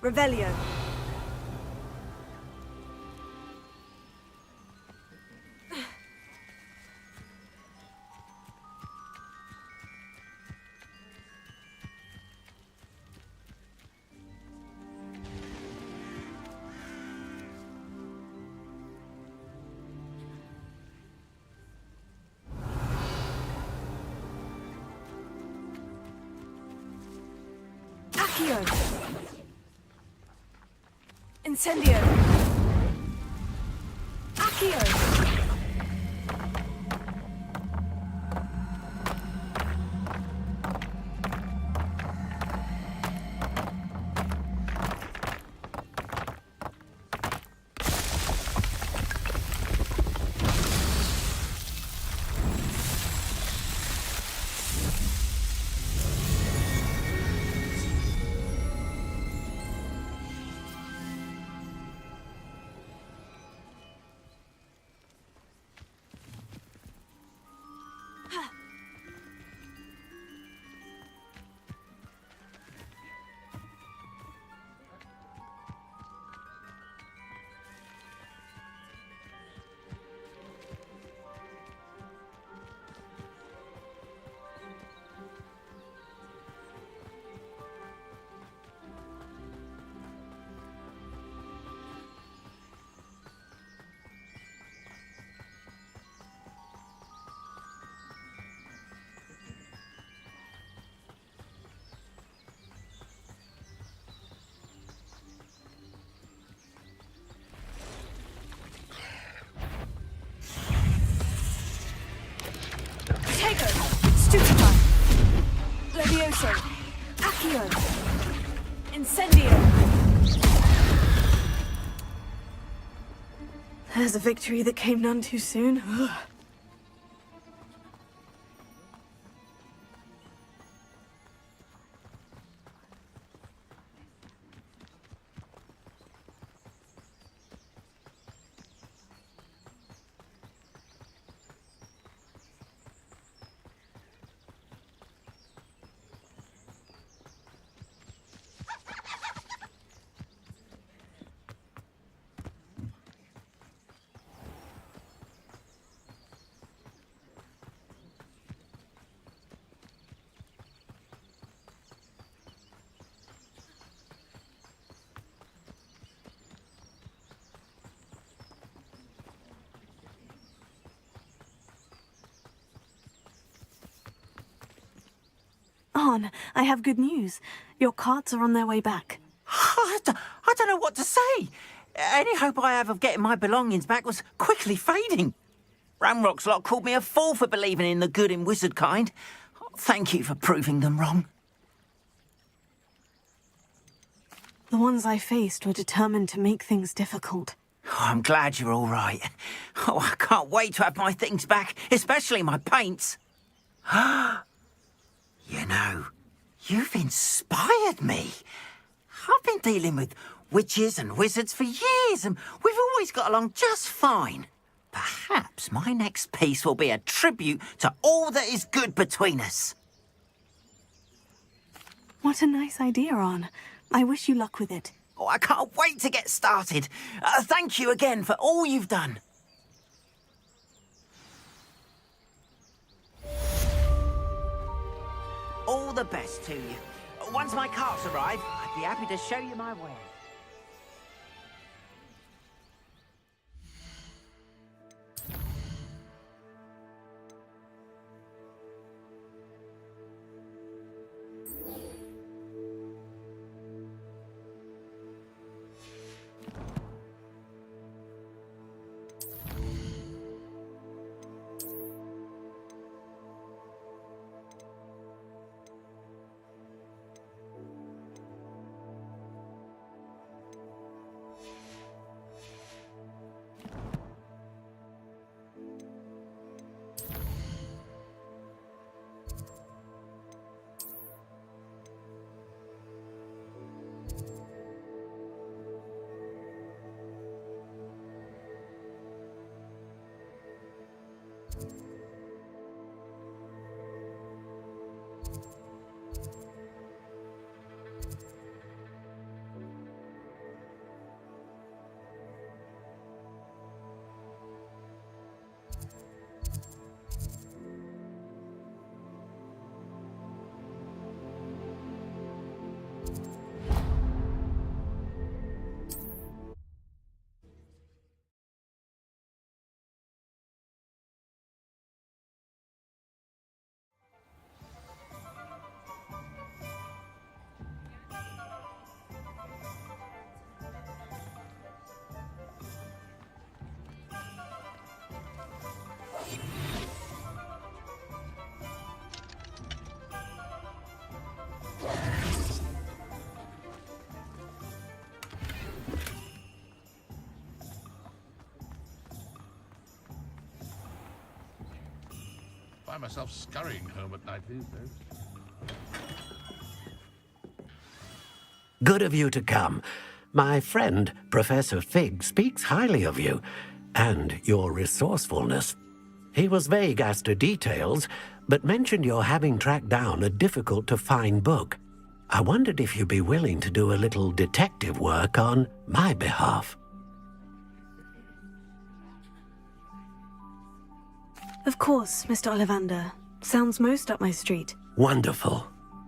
Revelio. Accio. Incendio. Accio. Stupefy. Levioso. Accio. Incendio. There's a victory that came none too soon. On, I have good news. Your carts are on their way back. I don't know what to say. Any hope I have of getting my belongings back was quickly fading. Ramrock's lot called me a fool for believing in the good in wizard kind. Thank you for proving them wrong. The ones I faced were determined to make things difficult. Oh, I'm glad you're all right. Oh, I can't wait to have my things back, especially my paints. You know, you've inspired me. I've been dealing with witches and wizards for years, and we've always got along just fine. Perhaps my next piece will be a tribute to all that is good between us. What a nice idea, Ron. I wish you luck with it. Oh, I can't wait to get started. Thank you again for all you've done. All the best to you. Once my carts arrive, I'd be happy to show you my wares. Find myself scurrying home at night these days. Good of you to come. My friend, Professor Fig, speaks highly of you and your resourcefulness. He was vague as to details, but mentioned your having tracked down a difficult-to-find book. I wondered if you'd be willing to do a little detective work on my behalf. Of course, Mr. Ollivander. Sounds most up my street. Wonderful.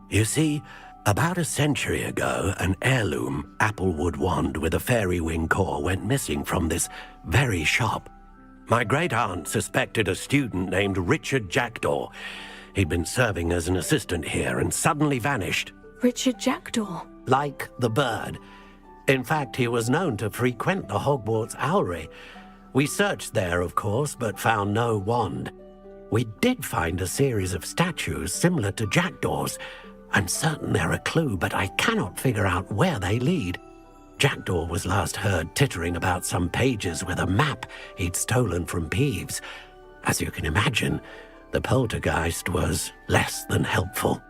You see, about a century ago, an heirloom applewood wand with a fairy wing core went missing from this very shop. My great-aunt suspected a student named Richard Jackdaw. He'd been serving as an assistant here and suddenly vanished. Richard Jackdaw? Like the bird. In fact, he was known to frequent the Hogwarts Owlery. We searched there, of course, but found no wand. We did find a series of statues similar to Jackdaw's. I'm certain they're a clue, but I cannot figure out where they lead. Jackdaw was last heard tittering about some pages with a map he'd stolen from Peeves. As you can imagine, the poltergeist was less than helpful.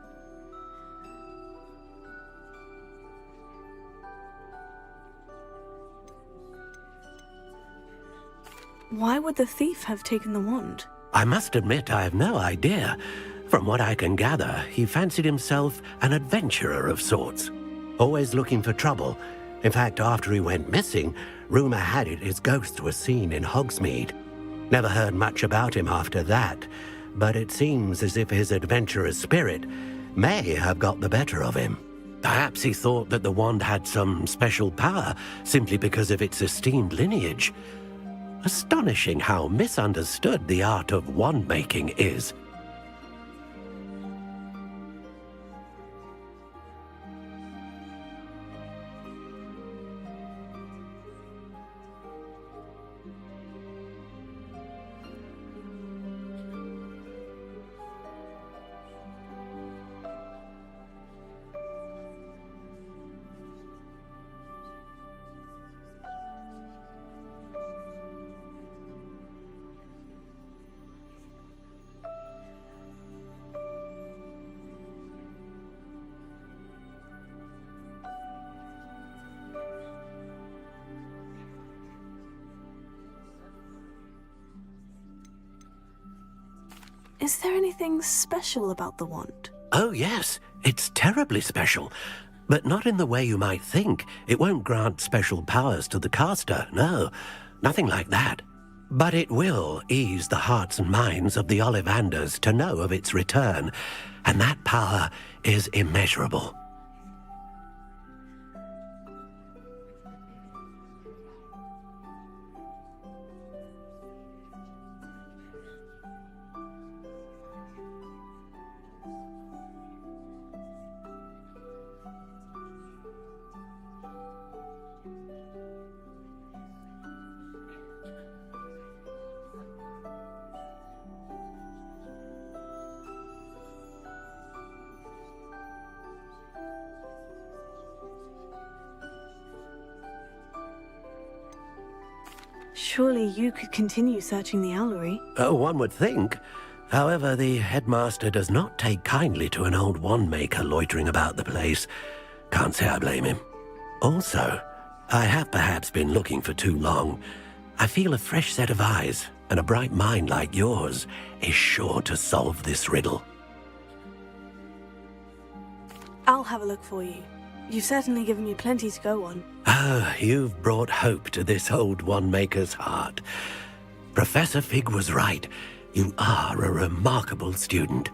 Why would the thief have taken the wand? I must admit I have no idea. From what I can gather, he fancied himself an adventurer of sorts, always looking for trouble. In fact, after he went missing, rumor had it his ghost was seen in Hogsmeade. Never heard much about him after that, but it seems as if his adventurous spirit may have got the better of him. Perhaps he thought that the wand had some special power simply because of its esteemed lineage. Astonishing how misunderstood the art of wand-making is. Is there anything special about the wand? Oh, yes. It's terribly special. But not in the way you might think. It won't grant special powers to the caster, no. Nothing like that. But it will ease the hearts and minds of the Ollivanders to know of its return, and that power is immeasurable. Surely you could continue searching the owlery. One would think. However, the headmaster does not take kindly to an old wand-maker loitering about the place. Can't say I blame him. Also, I have perhaps been looking for too long. I feel a fresh set of eyes, and a bright mind like yours is sure to solve this riddle. I'll have a look for you. You've certainly given me plenty to go on. Ah, you've brought hope to this old wand-maker's heart. Professor Fig was right. You are a remarkable student.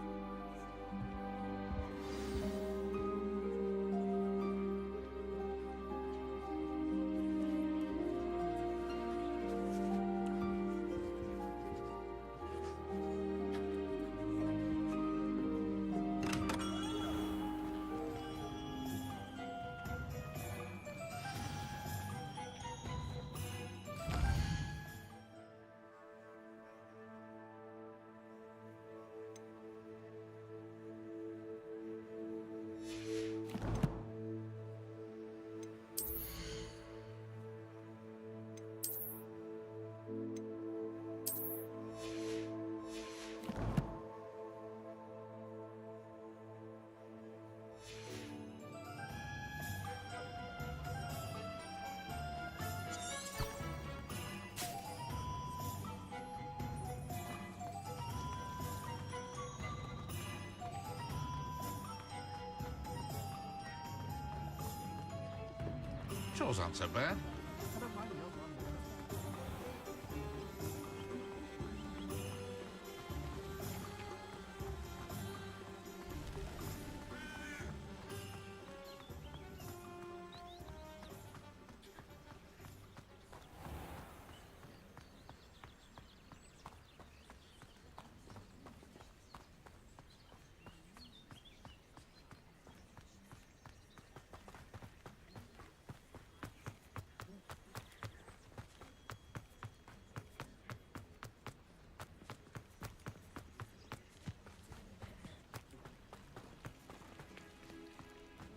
Chores aren't so bad.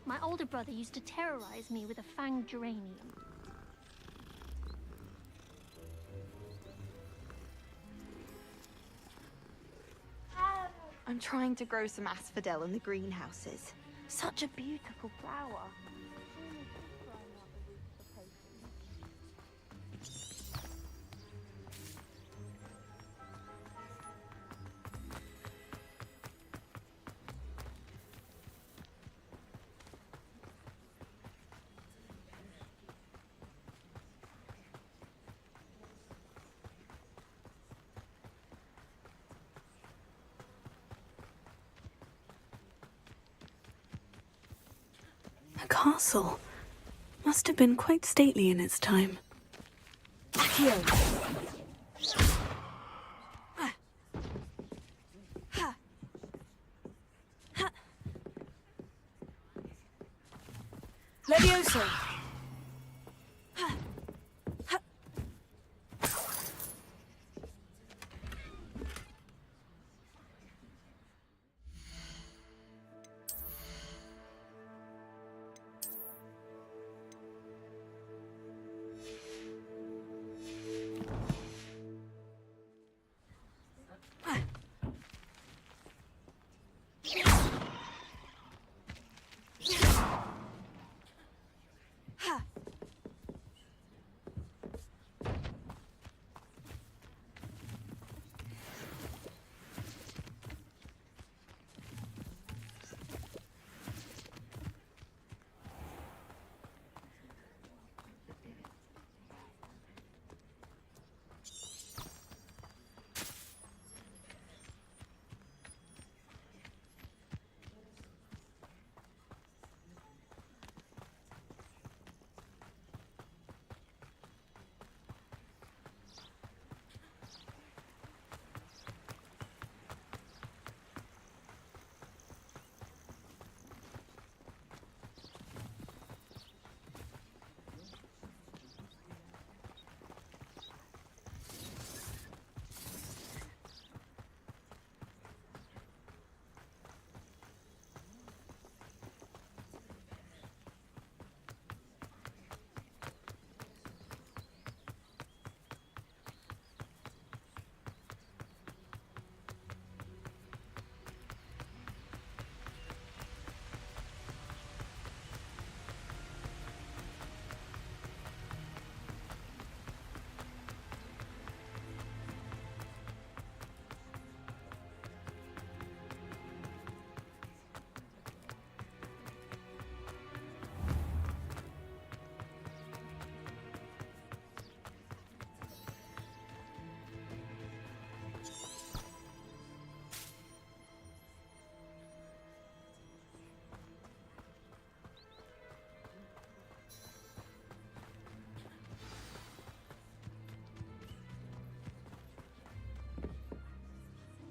My older brother used to terrorize me with a fanged geranium. I'm trying to grow some asphodel in the greenhouses. Such a beautiful flower. A castle. Must have been quite stately in its time. Accio! Levioso!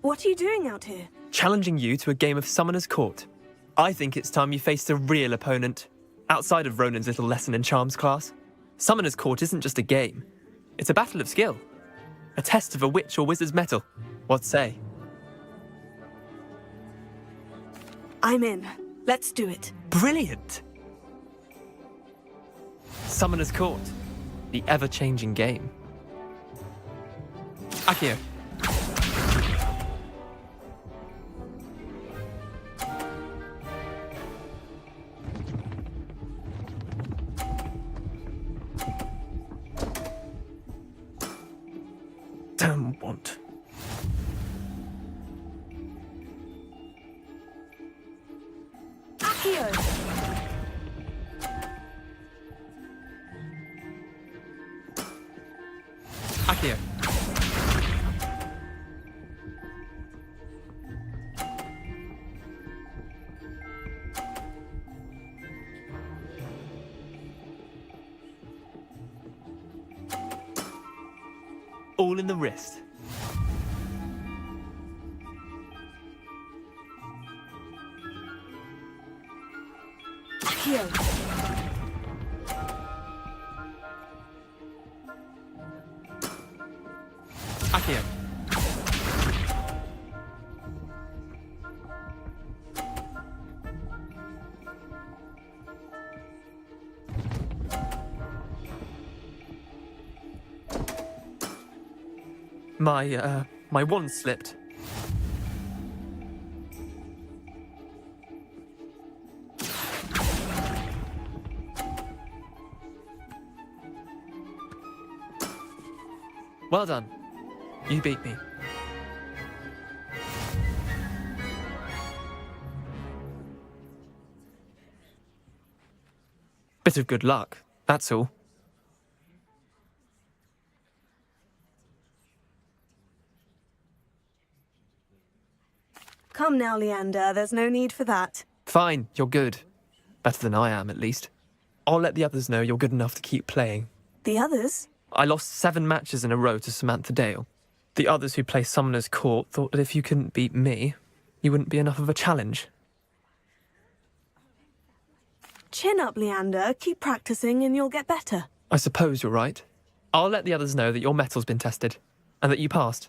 What are you doing out here? Challenging you to a game of Summoner's Court. I think it's time you faced a real opponent, outside of Ronan's little lesson in charms class. Summoner's Court isn't just a game. It's a battle of skill. A test of a witch or wizard's mettle. What say? I'm in. Let's do it. Brilliant! Summoner's Court. The ever-changing game. Akio. Damn want. Akio! Akio. All in the wrist. Akio! Akio. My wand slipped. Well done. You beat me. Bit of good luck, that's all. Come now, Leander. There's no need for that. Fine, you're good. Better than I am, at least. I'll let the others know you're good enough to keep playing. The others? I lost 7 matches in a row to Samantha Dale. The others who play Summoner's Court thought that if you couldn't beat me, you wouldn't be enough of a challenge. Chin up, Leander. Keep practicing and you'll get better. I suppose you're right. I'll let the others know that your metal's been tested, and that you passed.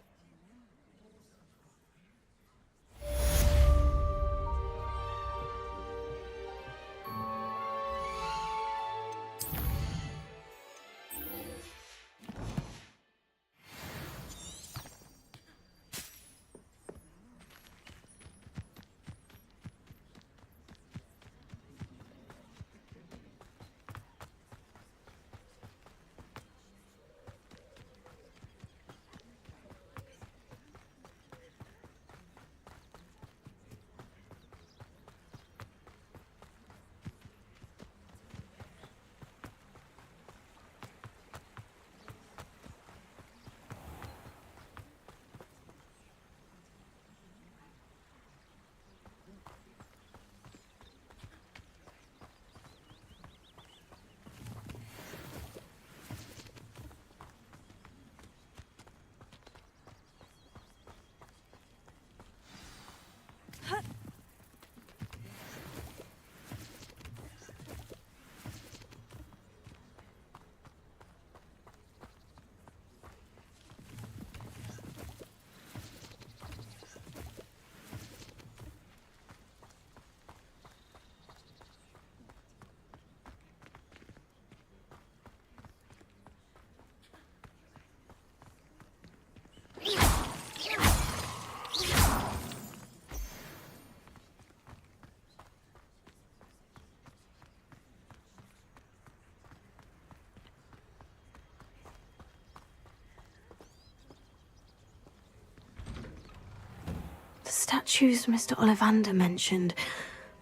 The statues Mr. Ollivander mentioned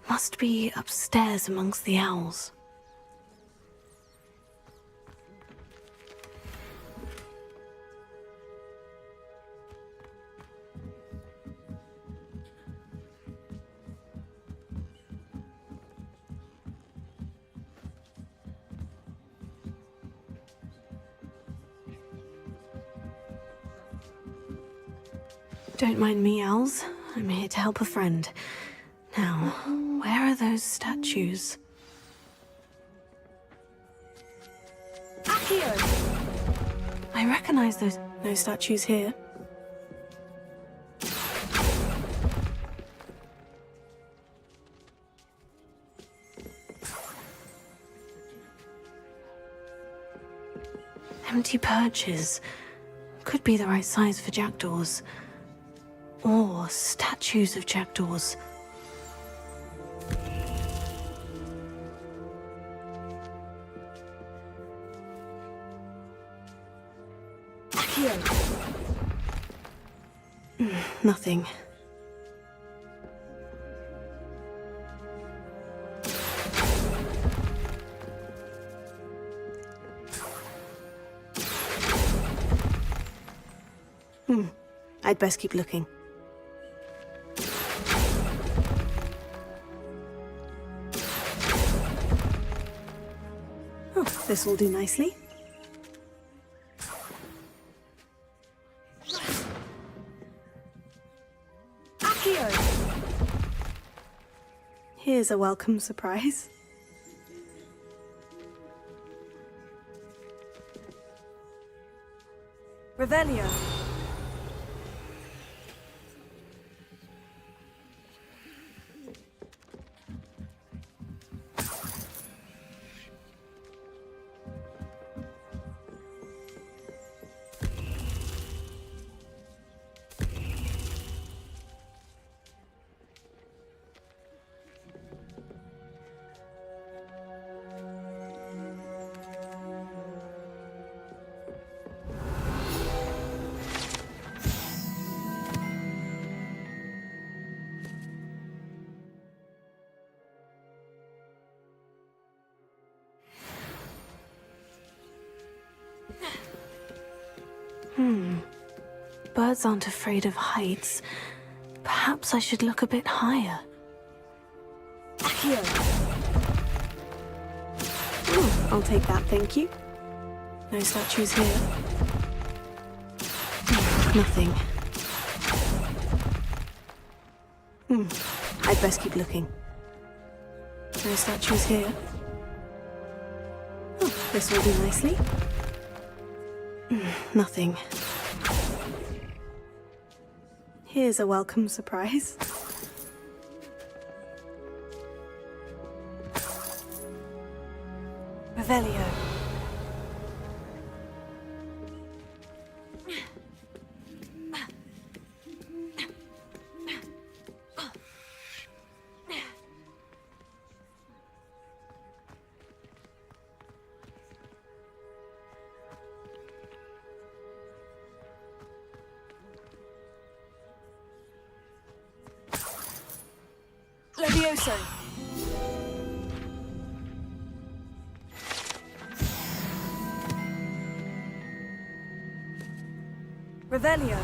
must be upstairs amongst the owls. Don't mind me, owls. I'm here to help a friend. Now, where are those statues? Accio! I recognize those statues here. Empty perches. Could be the right size for jackdaws. Or statues of jackdaws. Nothing. I'd best keep looking. Oh, this will do nicely. Here's a welcome surprise. Revelio. Birds aren't afraid of heights. Perhaps I should look a bit higher. I'll take that, thank you. No statues here. Nothing. I'd best keep looking. No statues here. Oh, this will do nicely. Nothing. Here's a welcome surprise. Revelio. Levioso. Revelio.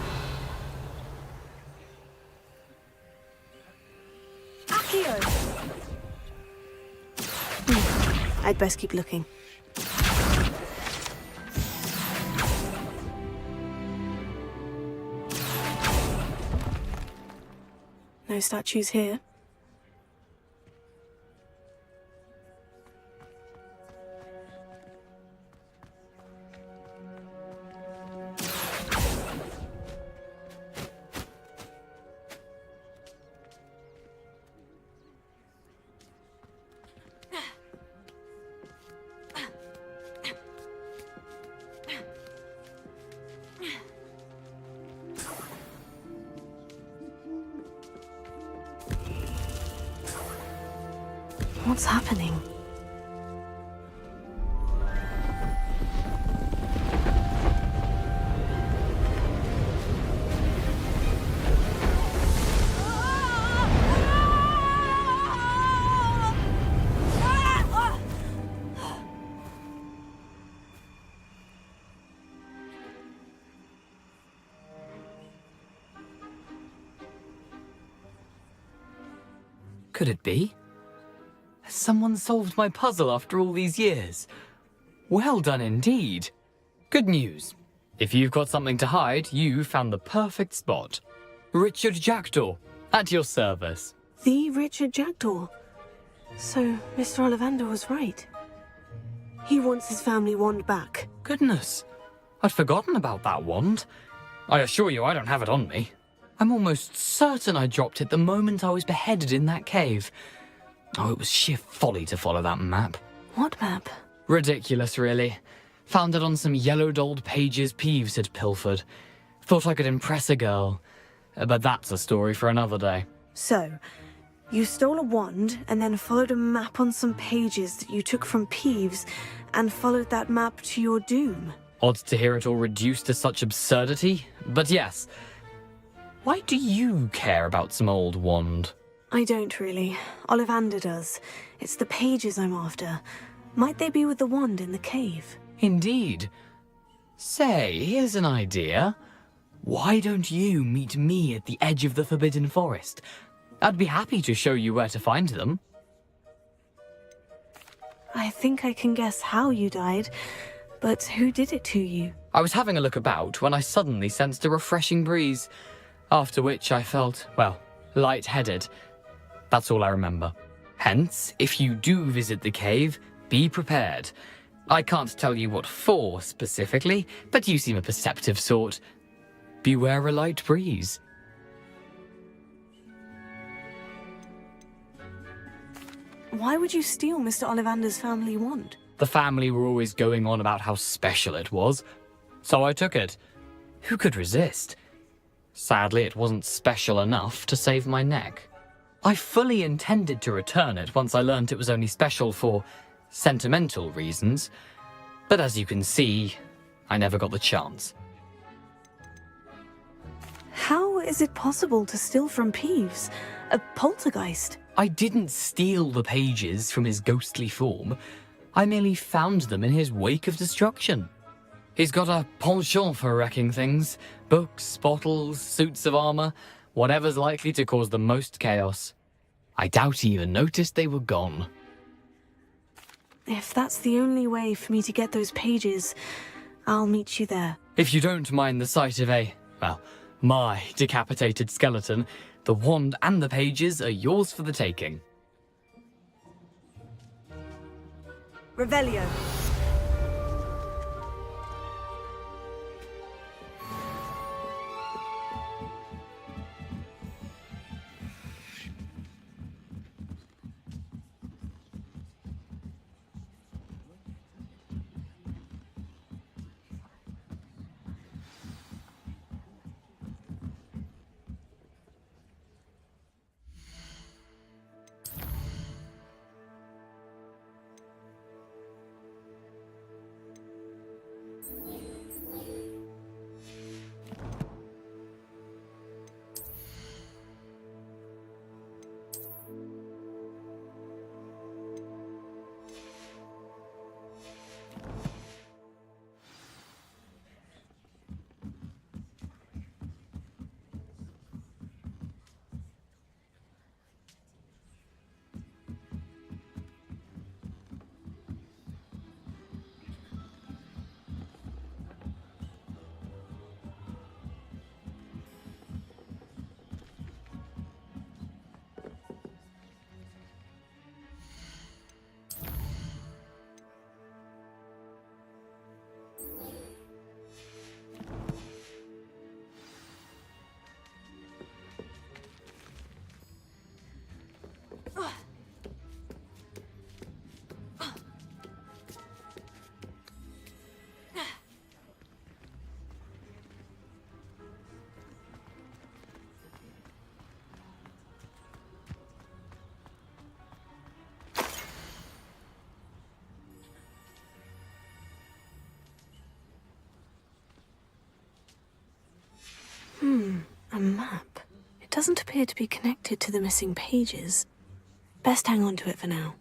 Accio. I'd best keep looking. No statues here. What's happening? Could it be? Has someone solved my puzzle after all these years? Well done indeed. Good news. If you've got something to hide, you found the perfect spot. Richard Jackdaw, at your service. The Richard Jackdaw. So, Mr. Ollivander was right. He wants his family wand back. Goodness, I'd forgotten about that wand. I assure you I don't have it on me. I'm almost certain I dropped it the moment I was beheaded in that cave. Oh, it was sheer folly to follow that map. What map? Ridiculous, really. Found it on some yellowed old pages Peeves had pilfered. Thought I could impress a girl. But that's a story for another day. So, you stole a wand and then followed a map on some pages that you took from Peeves and followed that map to your doom. Odd to hear it all reduced to such absurdity, but yes. Why do you care about some old wand? I don't really. Ollivander does. It's the pages I'm after. Might they be with the wand in the cave? Indeed. Say, here's an idea. Why don't you meet me at the edge of the Forbidden Forest? I'd be happy to show you where to find them. I think I can guess how you died, but who did it to you? I was having a look about when I suddenly sensed a refreshing breeze, after which I felt, well, lightheaded. That's all I remember. Hence, if you do visit the cave, be prepared. I can't tell you what for specifically, but you seem a perceptive sort. Beware a light breeze. Why would you steal Mr. Ollivander's family wand? The family were always going on about how special it was, so I took it. Who could resist? Sadly, it wasn't special enough to save my neck. I fully intended to return it once I learned it was only special for sentimental reasons, but as you can see, I never got the chance. How is it possible to steal from Peeves? A poltergeist? I didn't steal the pages from his ghostly form. I merely found them in his wake of destruction. He's got a penchant for wrecking things. Books, bottles, suits of armor, whatever's likely to cause the most chaos. I doubt he even noticed they were gone. If that's the only way for me to get those pages, I'll meet you there. If you don't mind the sight of my decapitated skeleton, the wand and the pages are yours for the taking. Revelio. A map. It doesn't appear to be connected to the missing pages. Best hang on to it for now.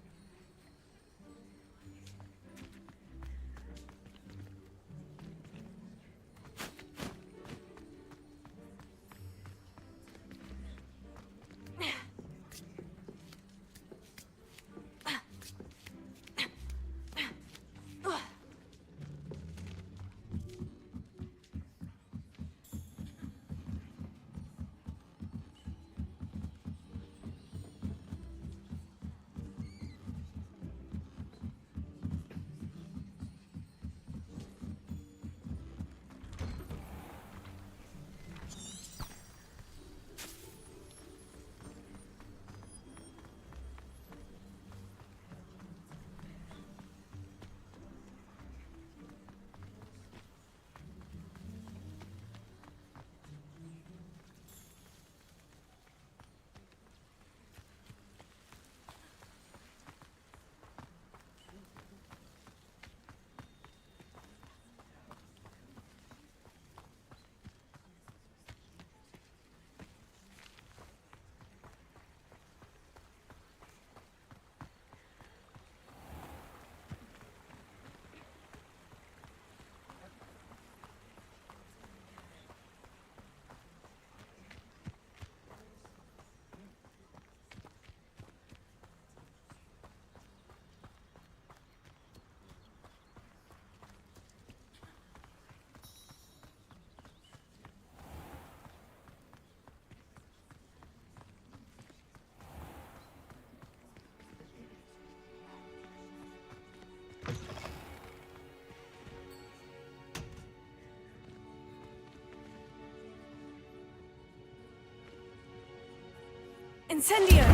Incendio!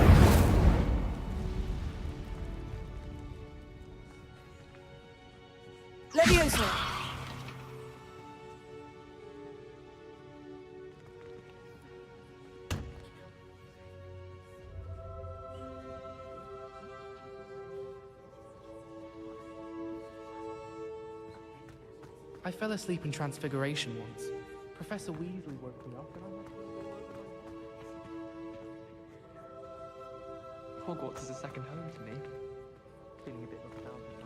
Levioso! I fell asleep in Transfiguration once. Professor Weasley woke me up and Hogwarts is a second home to me. feeling a bit nostalgic.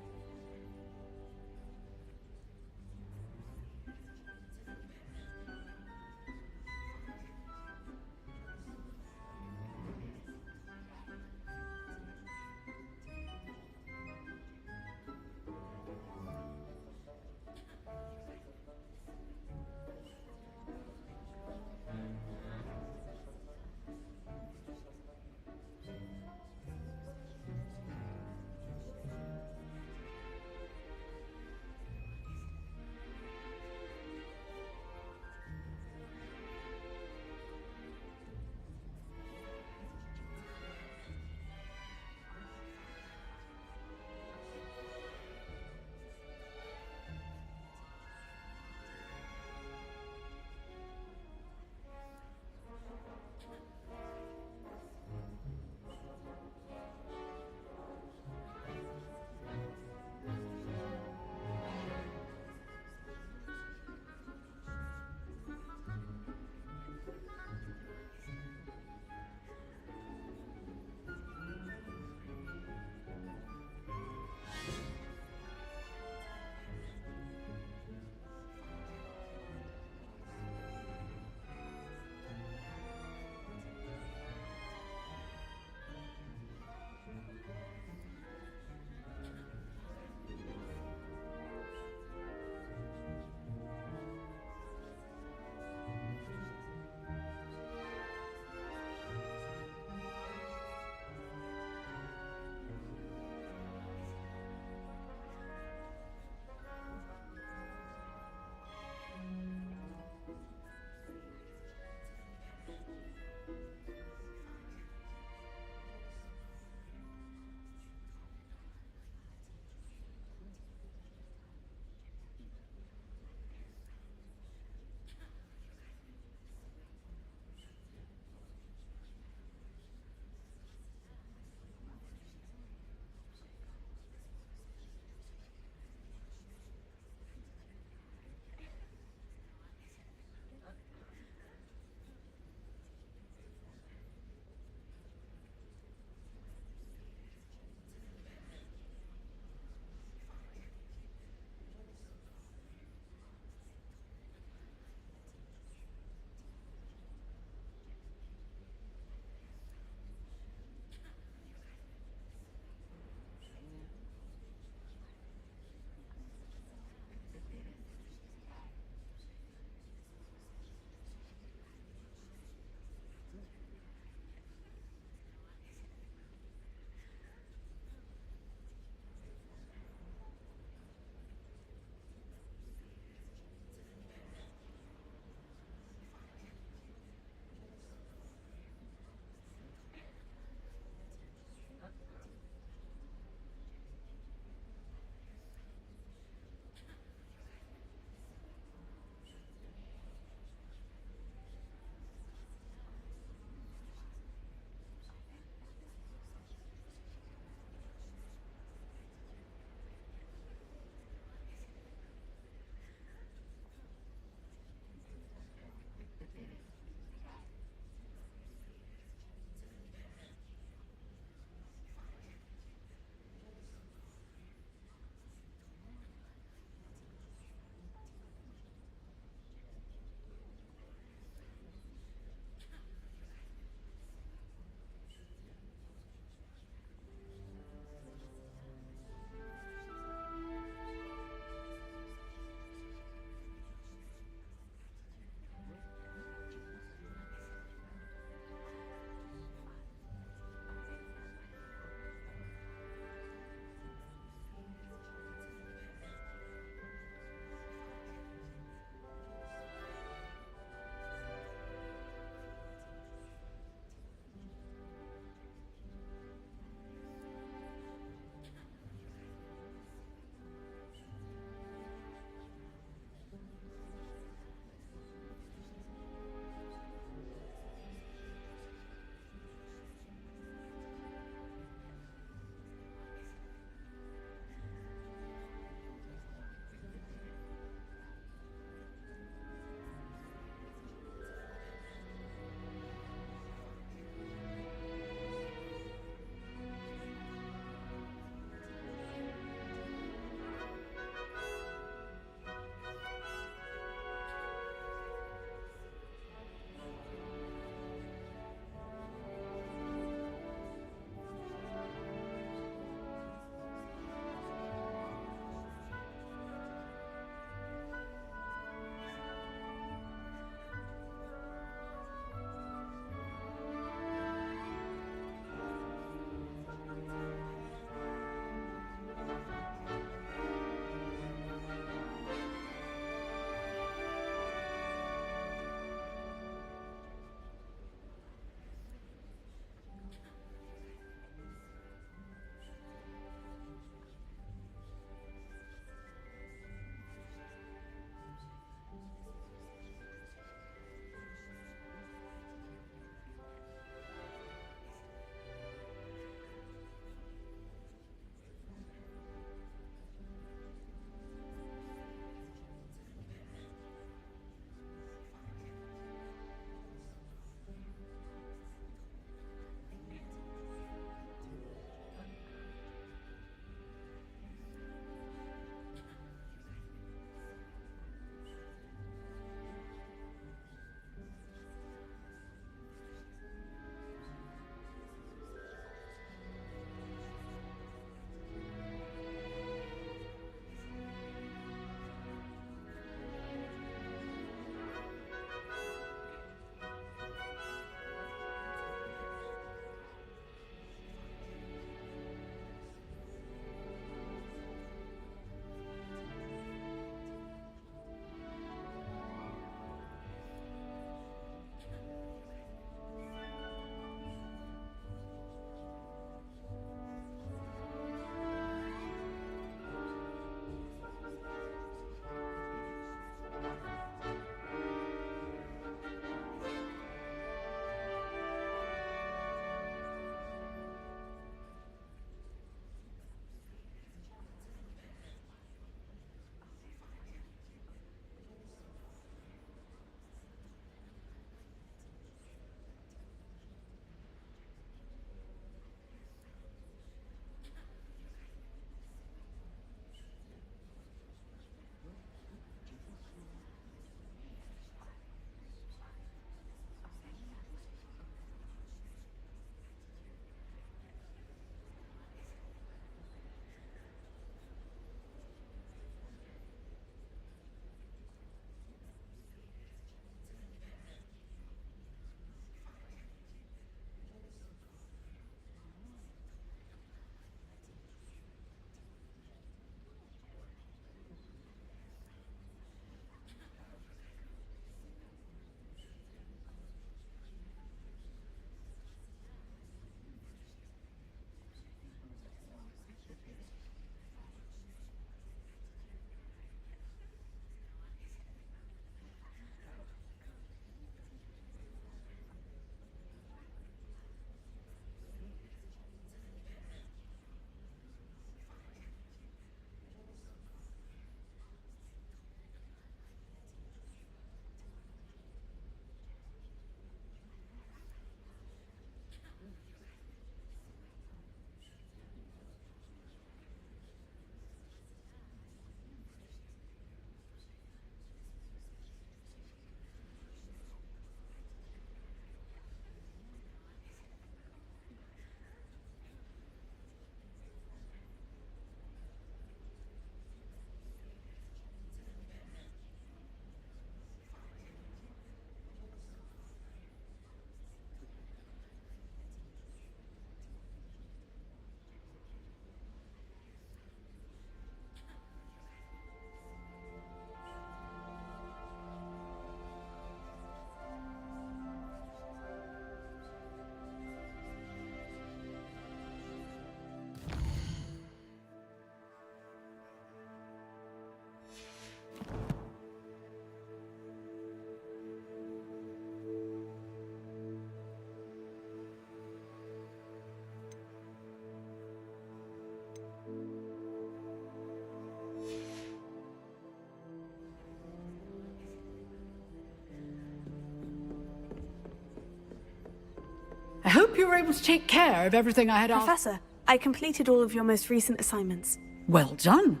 hope you were able to take care of everything I had asked. Professor, I completed all of your most recent assignments. Well done.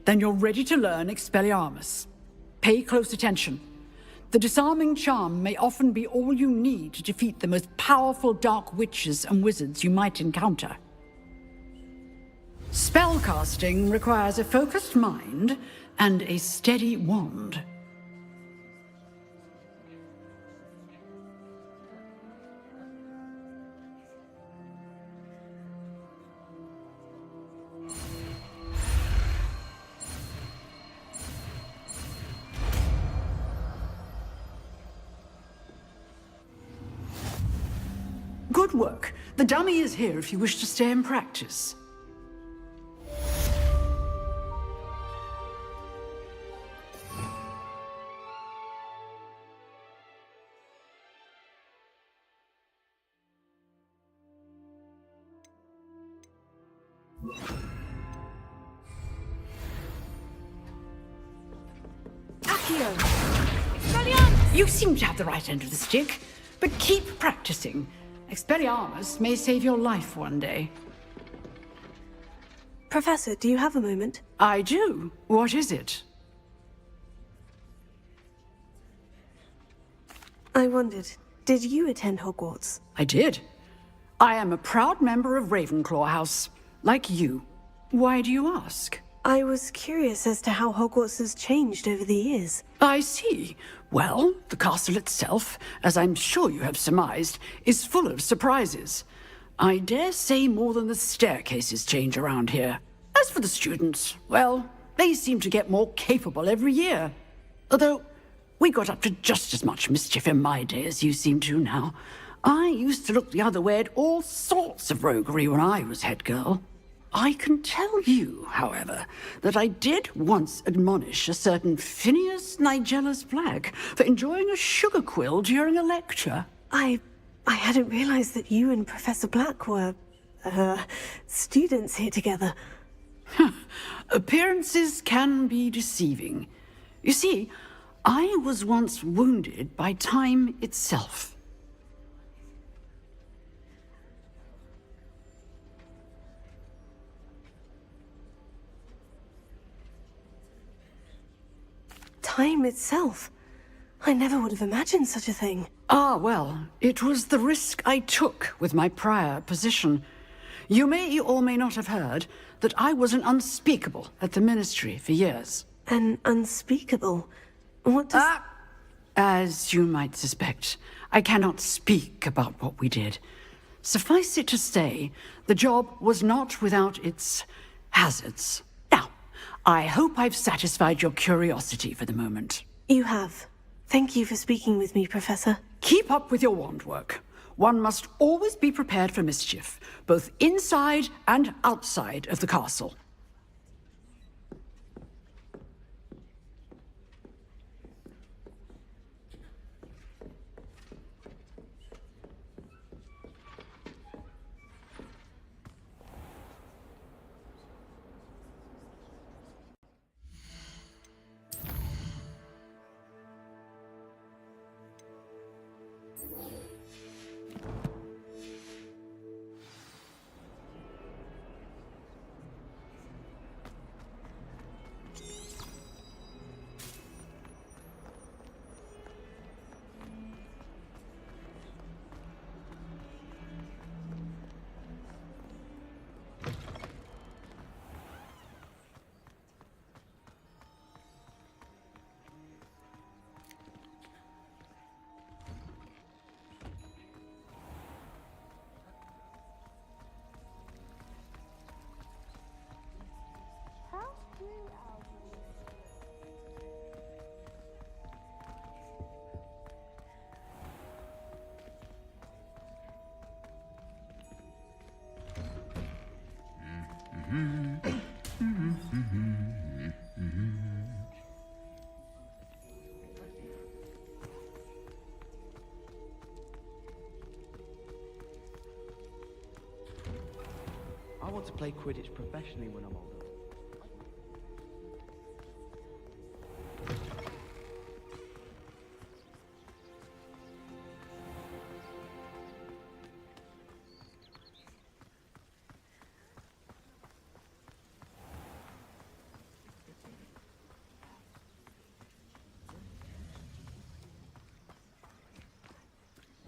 Then you're ready to learn Expelliarmus. Pay close attention. The disarming charm may often be all you need to defeat the most powerful dark witches and wizards you might encounter. Spellcasting requires a focused mind and a steady wand. Good work. The dummy is here if you wish to stay and practice. You seem to have the right end of the stick, but keep practicing. Expelliarmus may save your life one day. Professor, do you have a moment? I do. What is it? I wondered, did you attend Hogwarts? I did. I am a proud member of Ravenclaw House, like you. Why do you ask? I was curious as to how Hogwarts has changed over the years. I see. Well, the castle itself, as I'm sure you have surmised, is full of surprises. I dare say more than the staircases change around here. As for the students, well, they seem to get more capable every year. Although, we got up to just as much mischief in my day as you seem to now. I used to look the other way at all sorts of roguery when I was head girl. I can tell you, however, that I did once admonish a certain Phineas Nigellus Black for enjoying a sugar quill during a lecture. I hadn't realized that you and Professor Black were, students here together. Appearances can be deceiving. You see, I was once wounded by time itself. Time itself? I never would have imagined such a thing. Ah, well, it was the risk I took with my prior position. You may or may not have heard that I was an unspeakable at the Ministry for years. An unspeakable? What does... As you might suspect, I cannot speak about what we did. Suffice it to say, the job was not without its hazards. Now, I hope I've satisfied your curiosity for the moment. You have. Thank you for speaking with me, Professor. Keep up with your wand work. One must always be prepared for mischief, both inside and outside of the castle. I want to play Quidditch professionally when I'm older.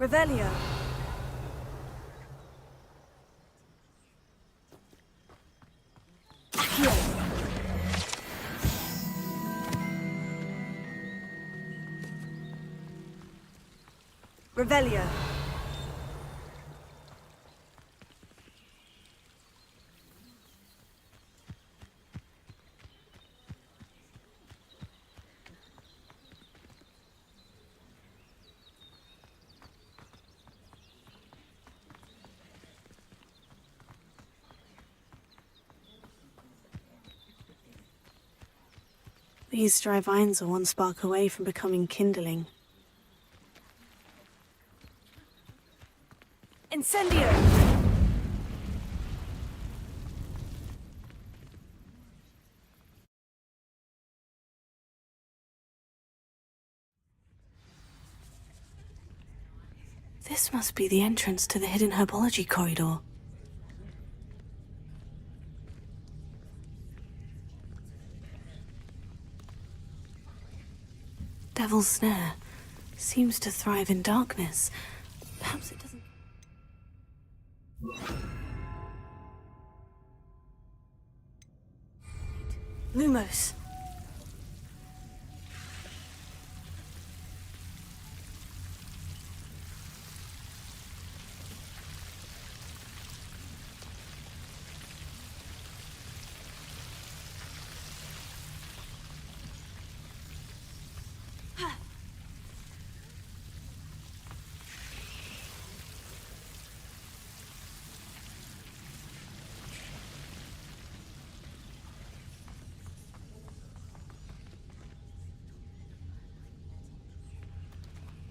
Revelio. Revelio. These dry vines are one spark away from becoming kindling. Incendio! This must be the entrance to the hidden herbology corridor. Devil's Snare seems to thrive in darkness. Perhaps it doesn't... Lumos.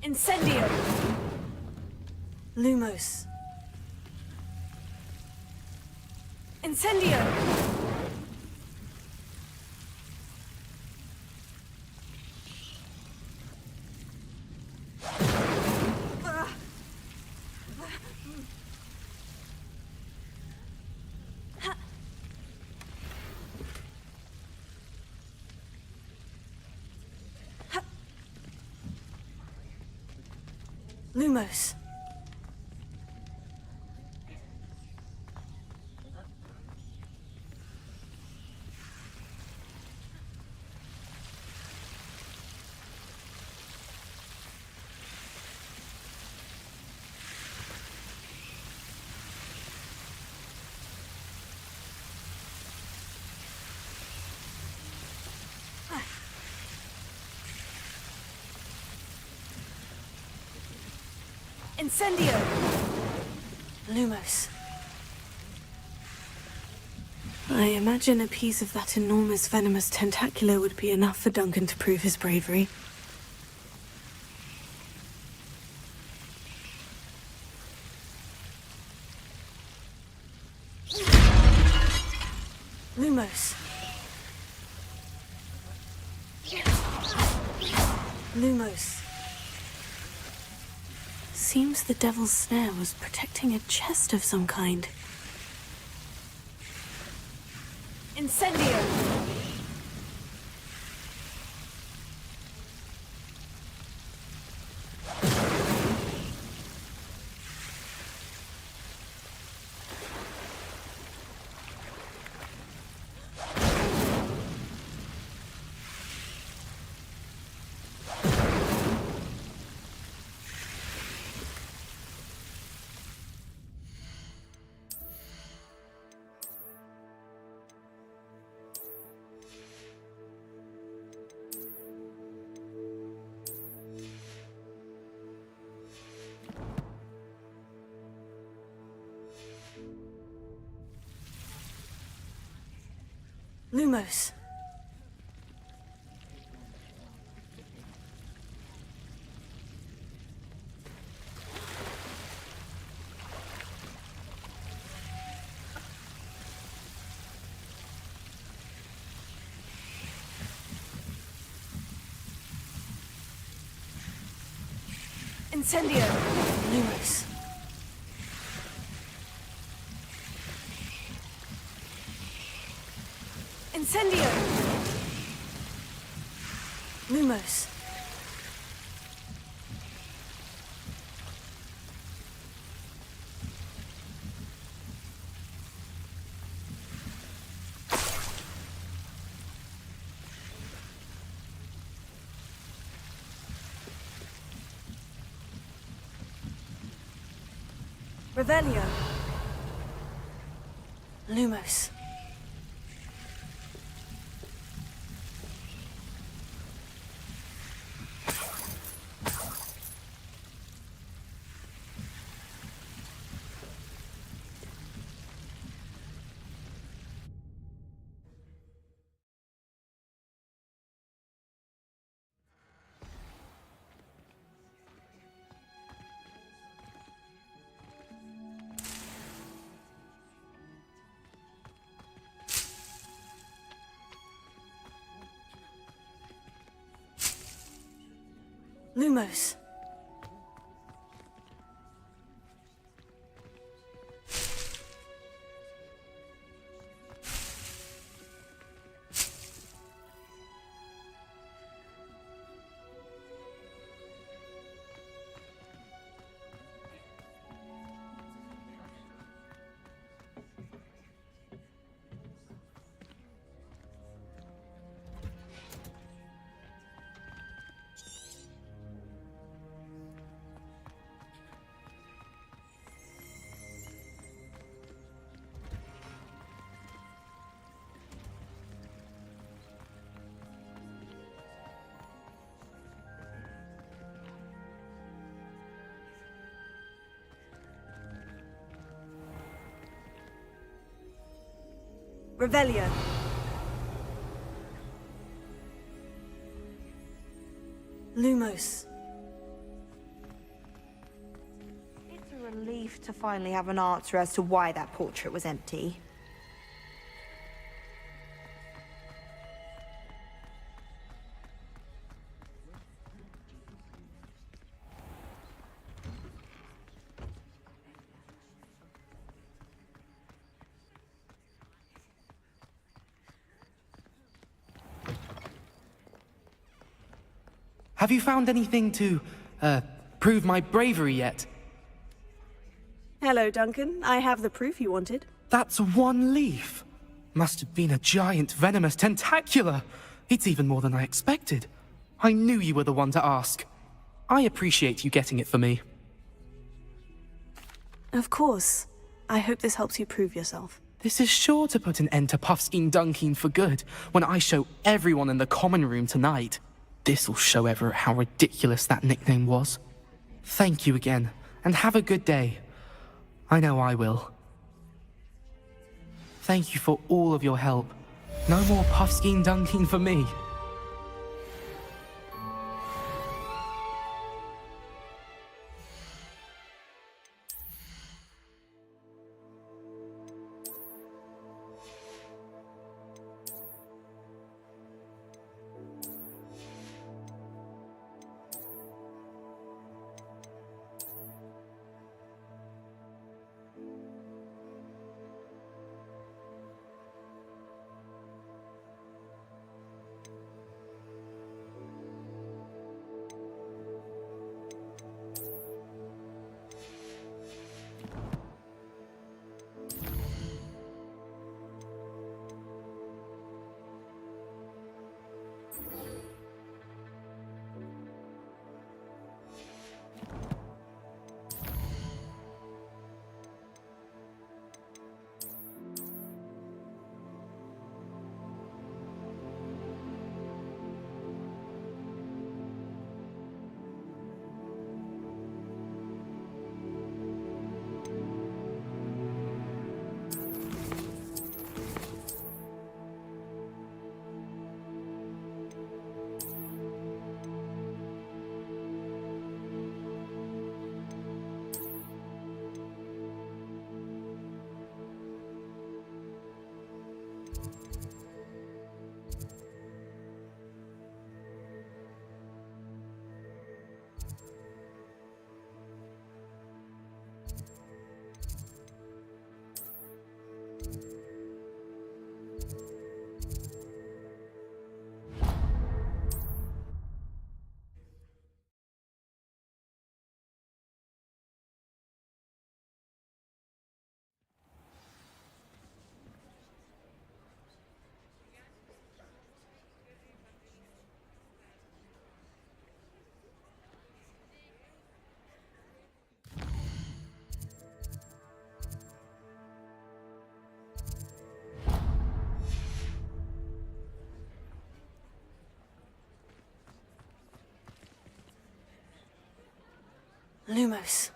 Incendio! Lumos. Incendio! Lumos. Incendio! Lumos. I imagine a piece of that enormous venomous tentacular would be enough for Duncan to prove his bravery. Lumos. Lumos. Seems the Devil's Snare was protecting a chest of some kind. Incendio! Lumos. Incendio! Lumos. Incendio! Lumos. Revelio. Lumos. Lumos. Revelio. Lumos. It's a relief to finally have an answer as to why that portrait was empty. Have you found anything to, prove my bravery yet? Hello, Duncan. I have the proof you wanted. That's one leaf. Must have been a giant venomous tentacula. It's even more than I expected. I knew you were the one to ask. I appreciate you getting it for me. Of course. I hope this helps you prove yourself. This is sure to put an end to Puffskein Dunkin for good when I show everyone in the common room tonight. This'll show Everett how ridiculous that nickname was. Thank you again, and have a good day. I know I will. Thank you for all of your help. No more Puffskein Dunkin for me. Lumos.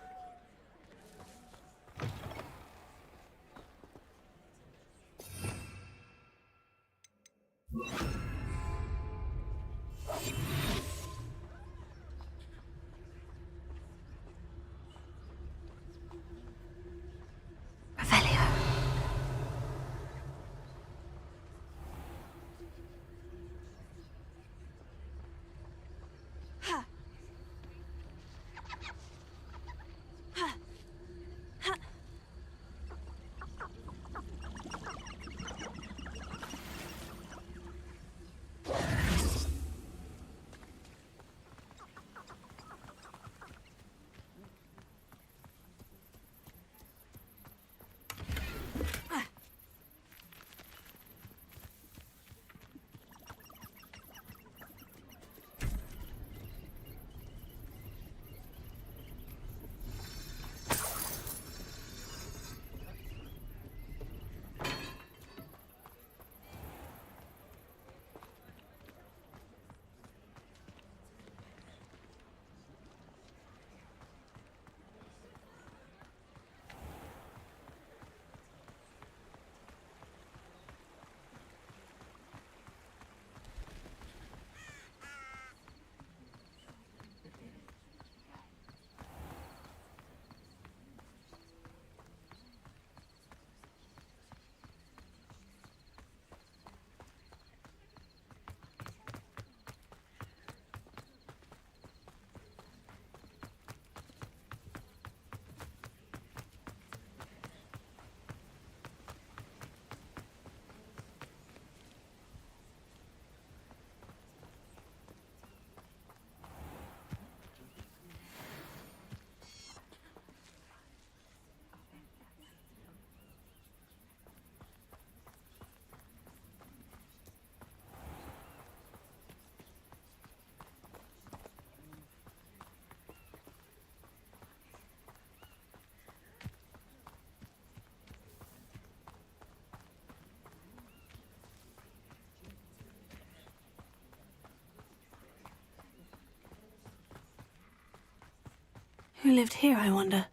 Who lived here, I wonder?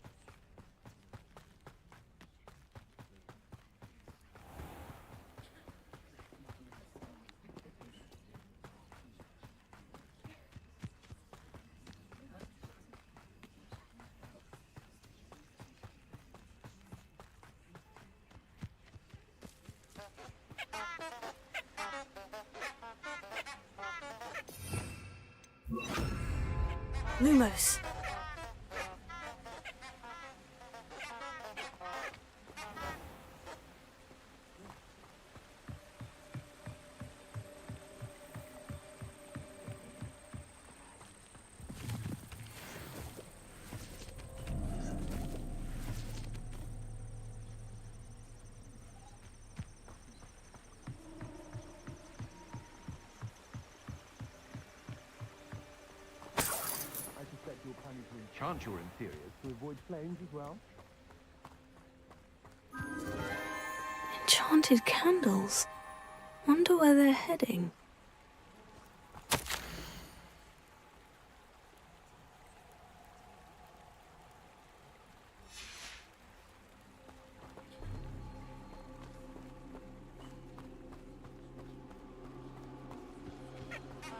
Lumos. You're planning to enchant your interiors to avoid flames as well? Enchanted candles. Wonder where they're heading.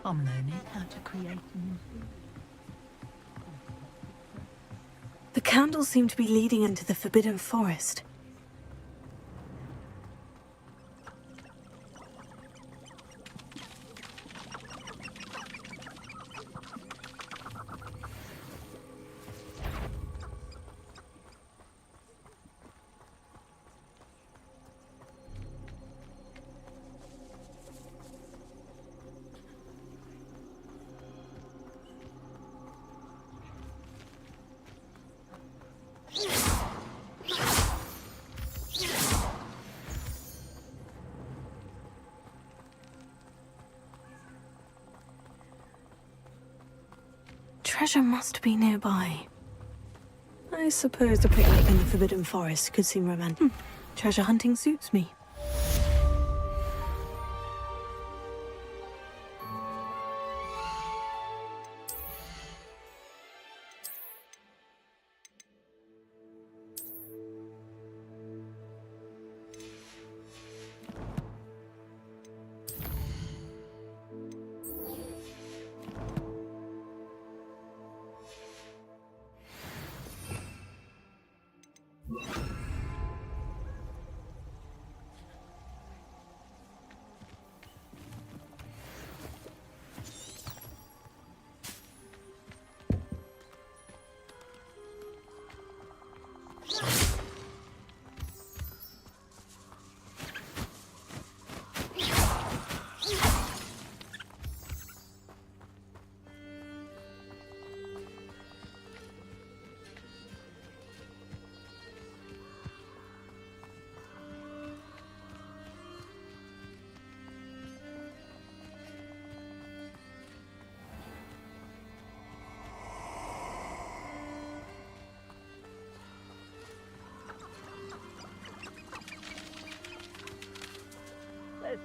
I'm learning how to create music. The candles seem to be leading into the Forbidden Forest. Treasure must be nearby. I suppose a picnic in the Forbidden Forest could seem romantic. Treasure hunting suits me.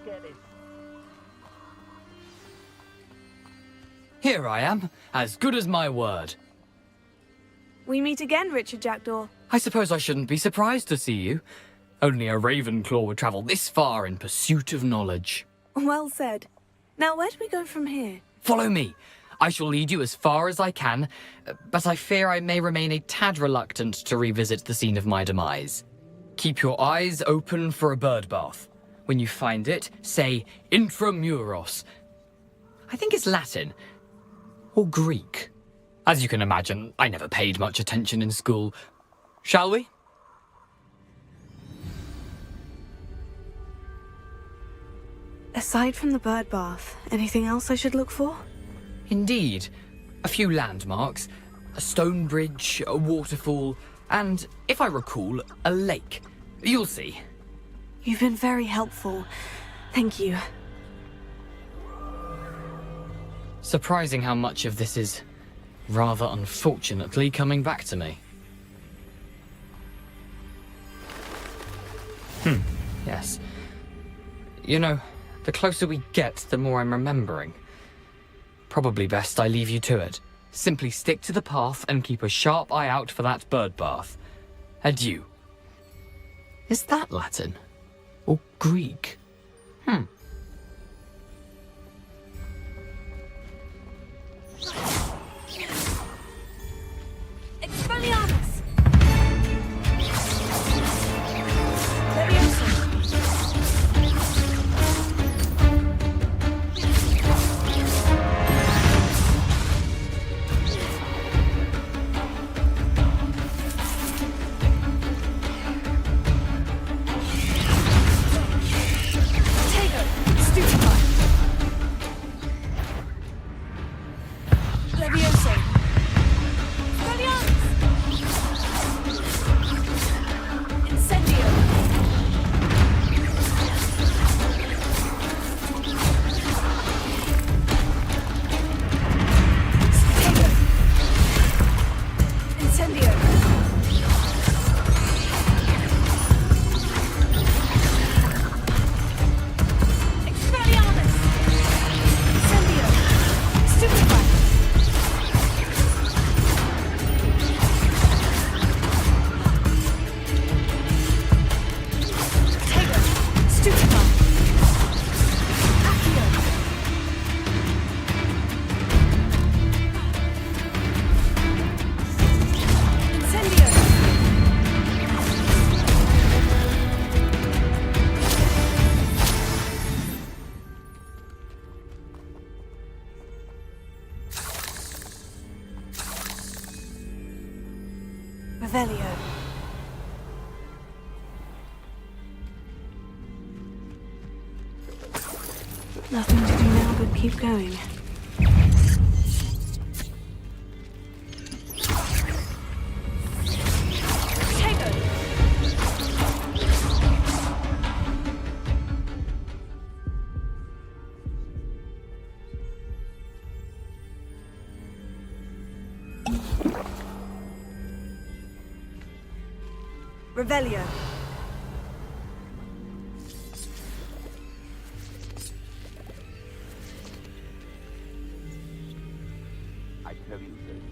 get it. Here I am, as good as my word. We meet again, Richard Jackdaw. I suppose I shouldn't be surprised to see you. Only a Ravenclaw would travel this far in pursuit of knowledge. Well said. Now, where do we go from here? Follow me. I shall lead you as far as I can, but I fear I may remain a tad reluctant to revisit the scene of my demise. Keep your eyes open for a bird bath. When you find it, say intramuros. I think it's Latin. Or Greek. As you can imagine, I never paid much attention in school. Shall we? Aside from the bird bath, anything else I should look for? Indeed. A few landmarks, a stone bridge, a waterfall, and, if I recall, a lake. You'll see. You've been very helpful. Thank you. Surprising how much of this is, rather unfortunately, coming back to me. Yes. You know, the closer we get, the more I'm remembering. Probably best I leave you to it. Simply stick to the path and keep a sharp eye out for that bird bath. Adieu. Is that Latin? Or Greek? Expelliarmus! Revelio. Nothing to do now but keep going. Revelio. I tell you this,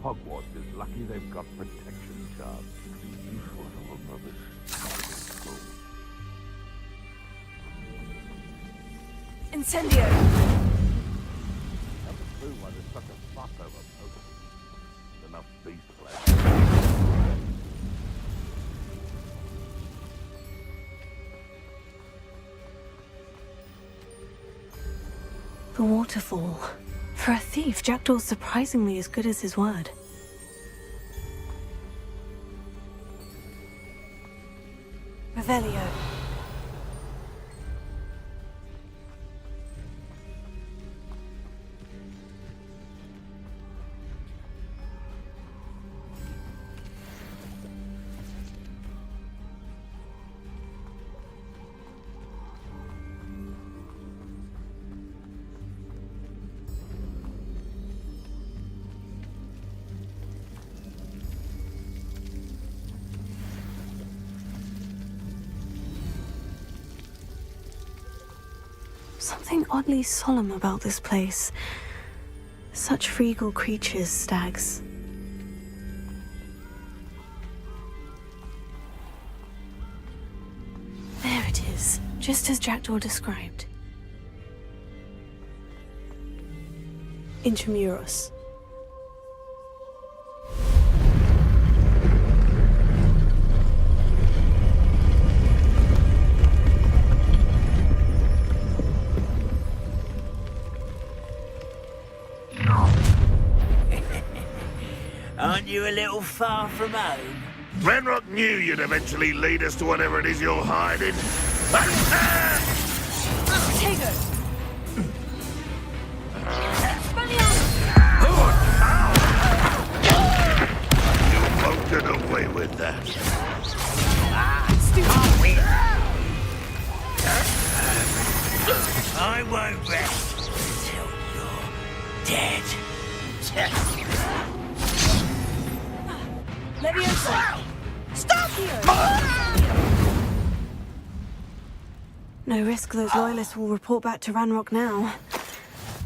Hogwarts is lucky they've got protection charms. You should have rubbish. Incendio. Number two, why there's such a fuss over potions. Enough beast flesh. The waterfall. For a thief, Jackdaw's surprisingly as good as his word. Revelio. Something oddly solemn about this place. Such regal creatures, stags. There it is, just as Jackdaw described. Intramuros. Aren't you a little far from home? Renrock knew you'd eventually lead us to whatever it is you're hiding. Tego! You won't get away with that. I won't rest until you're dead. Leviosa! Stop here! No risk those loyalists will report back to Ranrock now.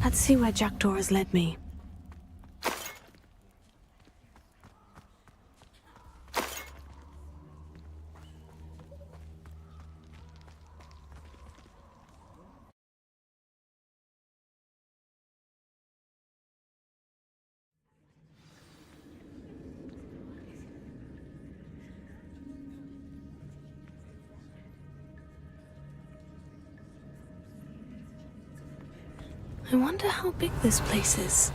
Let's see where Jackdaw has led me. I wonder how big this place is.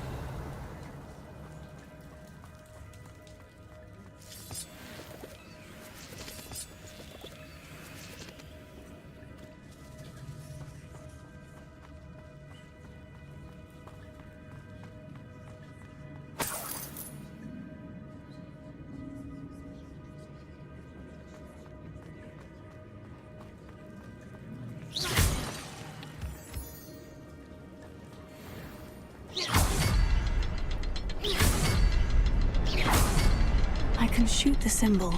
I can shoot the symbol,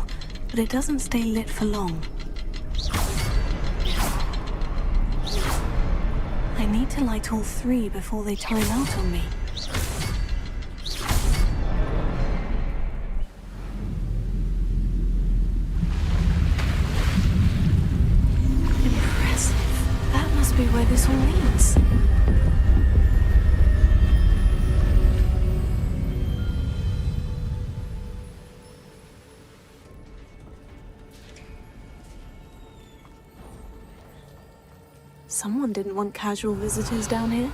but it doesn't stay lit for long. I need to light all three before they time out on me. Impressive. That must be where this all leads. Someone didn't want casual visitors down here.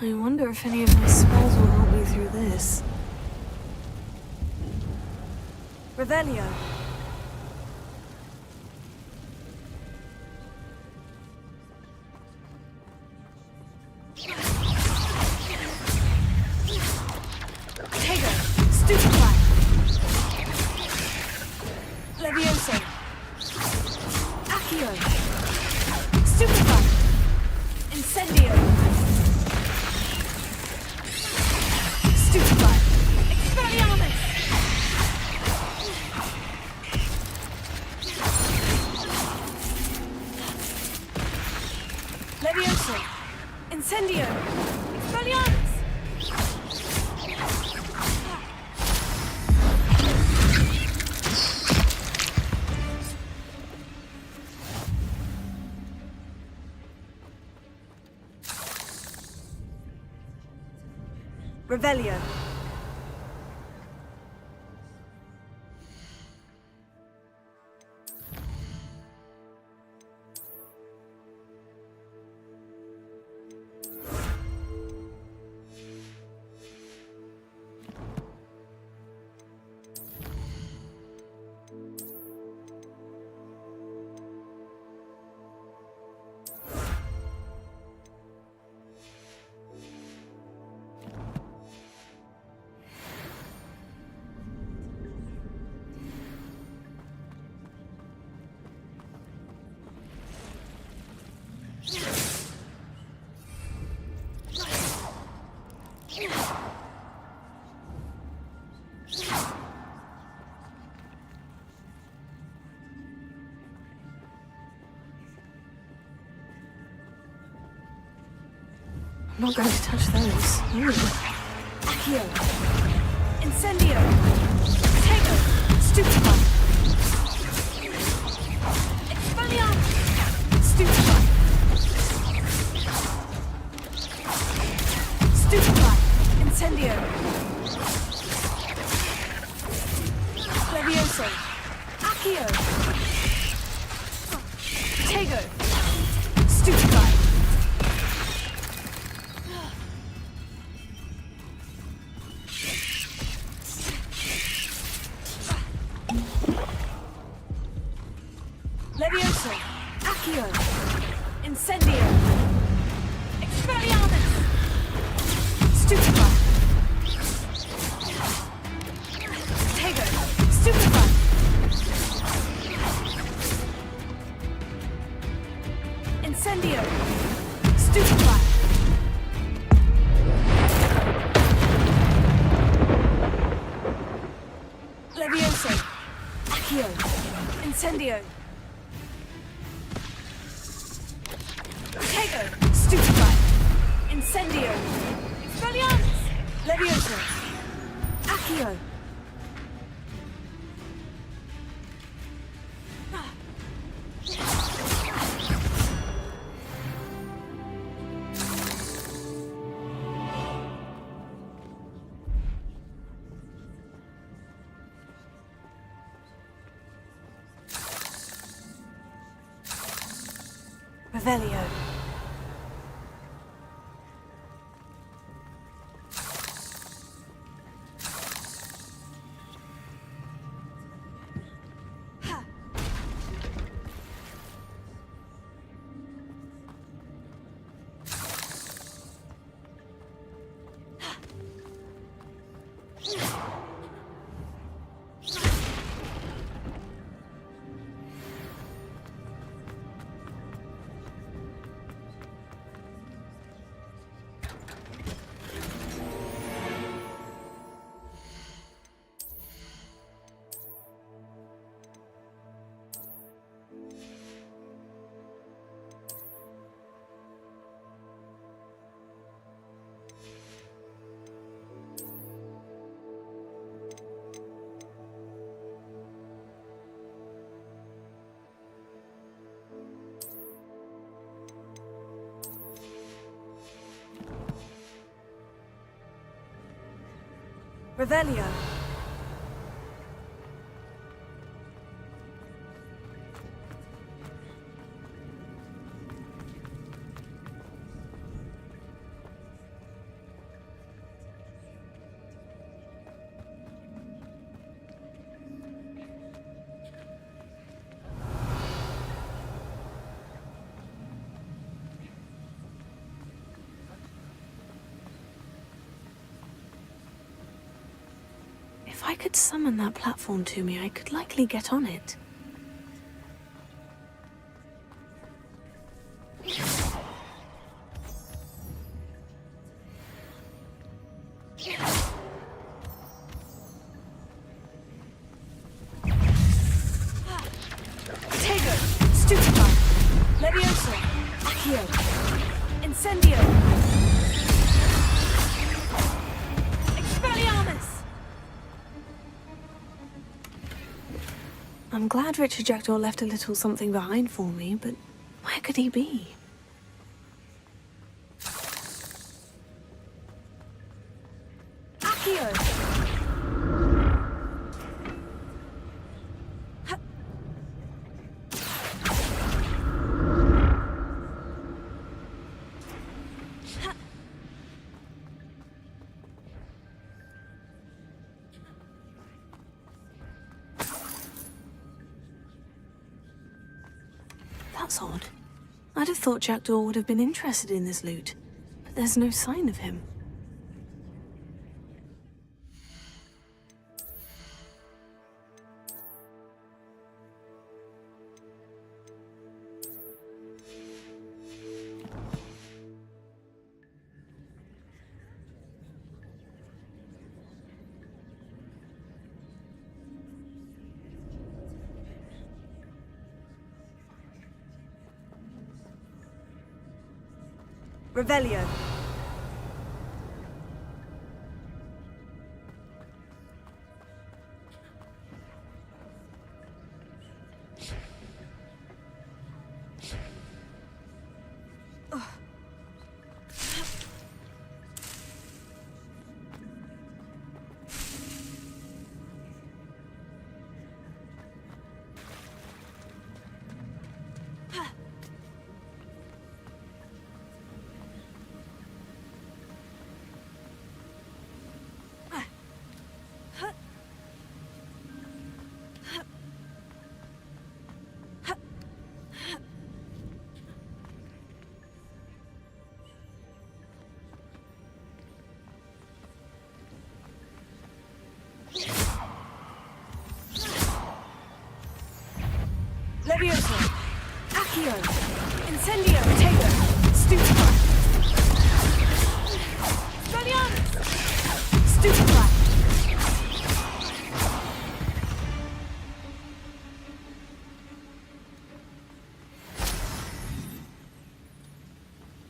I wonder if any of my spells will help me through this. Revelio. Tego. Stupefy. Levioso. Accio. Stupefy. Incendio. Stupefy. Expelliarmus. Levioso. Incendio. Expelliarmus. Revelio. I'm not going to touch those. Ooh. Accio. Incendio. Tego. Stupefy. Expelliarmus. Stupefy. Stupefy. Incendio. Levioso. Accio. Tego. Stupefy. Levioso. Accio. Incendio. Expelliarmus. Stupefy. Tego. Stupefy. Incendio. Stupefy. Levioso. Accio. Incendio. Tego. Stupefy. Incendio. Expelliarmus. Levioso. Accio. Revelio. Revelio. If I could summon that platform to me, I could likely get on it. Tego. Stupefy. Levioso. Accio. Incendio. Expelliarmus. I'm glad Richard Jackdaw left a little something behind for me, but where could he be? Accio. That's odd. I'd have thought Jackdaw would have been interested in this loot, but there's no sign of him. Revelio. Levioso! Accio! Incendio! Taylor! Stupefy! Stunianus! Stupefy!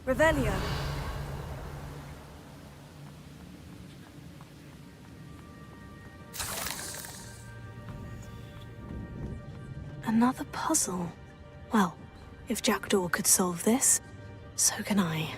Revelio! Another puzzle. Well, if Jackdaw could solve this, so can I.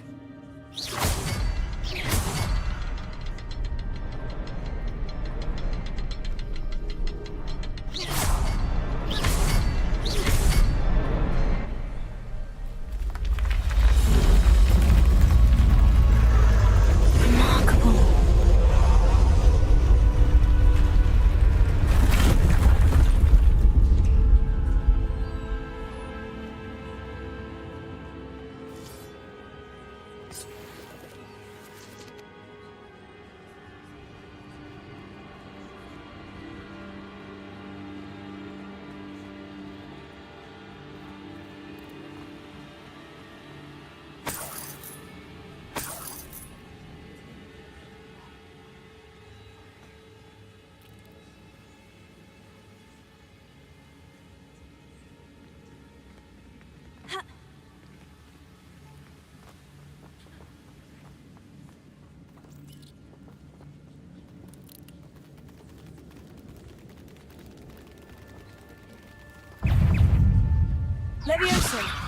Levioso!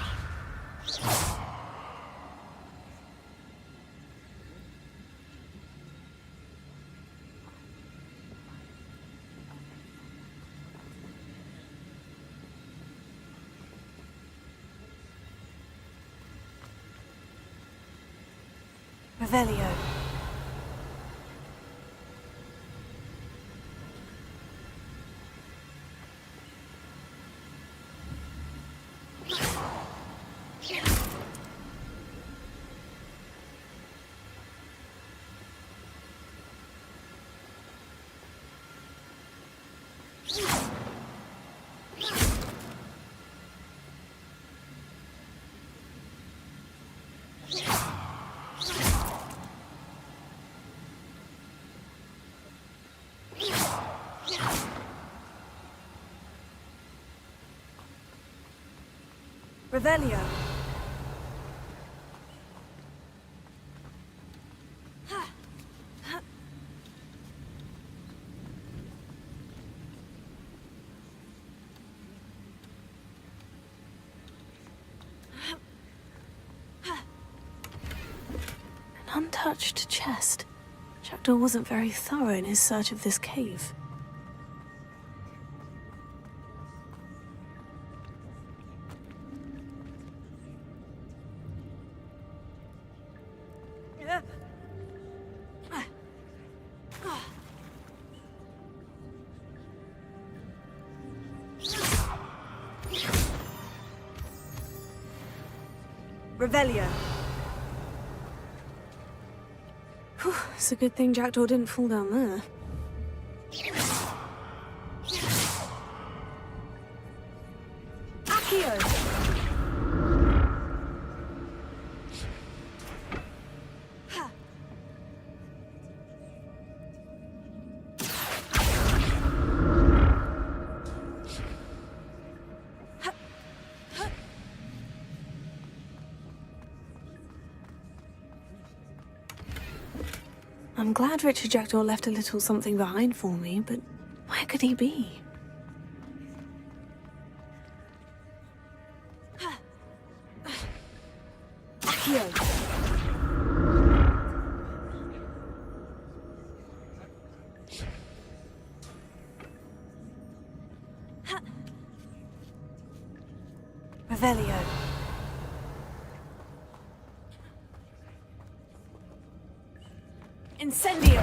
Revelio. Revelio. An untouched chest. Jackdaw wasn't very thorough in his search of this cave. Revelio. Whew, it's a good thing Jackdaw didn't fall down there. Accio! I'm glad Richard Jackdaw left a little something behind for me, but where could he be? Accio! Revelio. Incendio!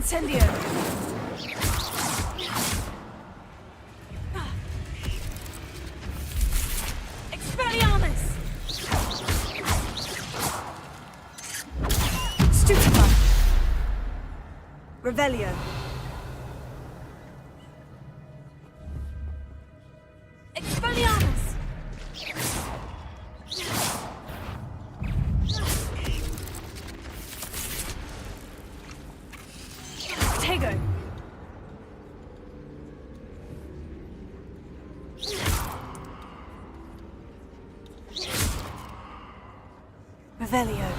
Incendio! Expelliarmus! Stupefy! Revelio! Expelliarmus! Tego! Revelio!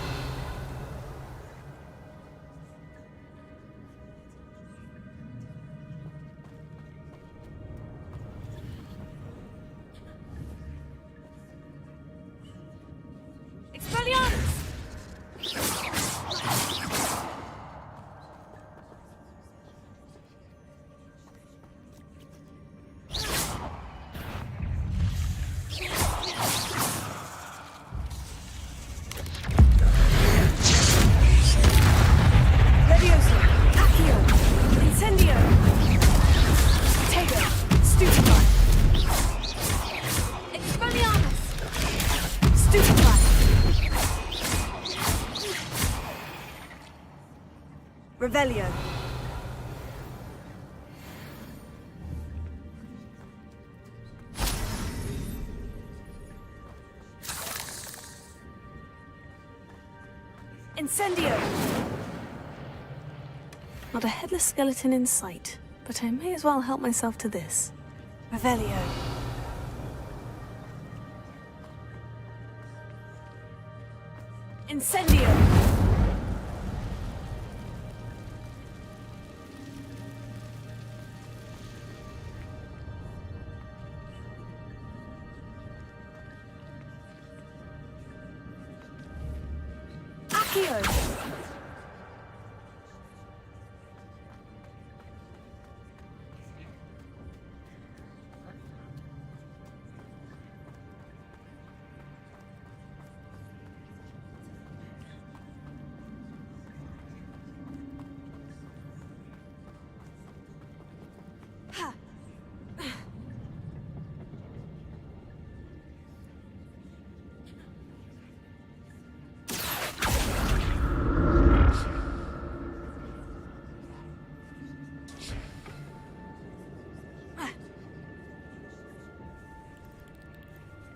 Expelliarmus! Leviosa! Accio! Incendio! Tego! Stupefy! Expelliarmus! Stupefy! Revelio! Incendio! Not a headless skeleton in sight, but I may as well help myself to this. Revelio. Incendio! Accio!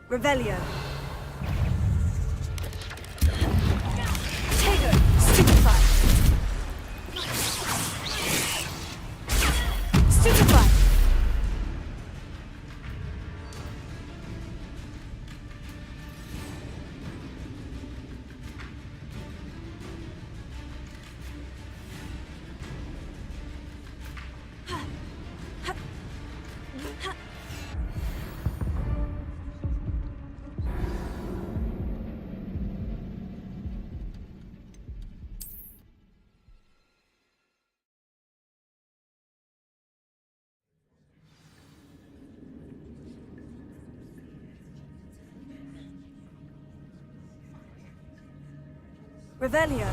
Revelio. Tego. Stupefy. Stupefy. Revelio.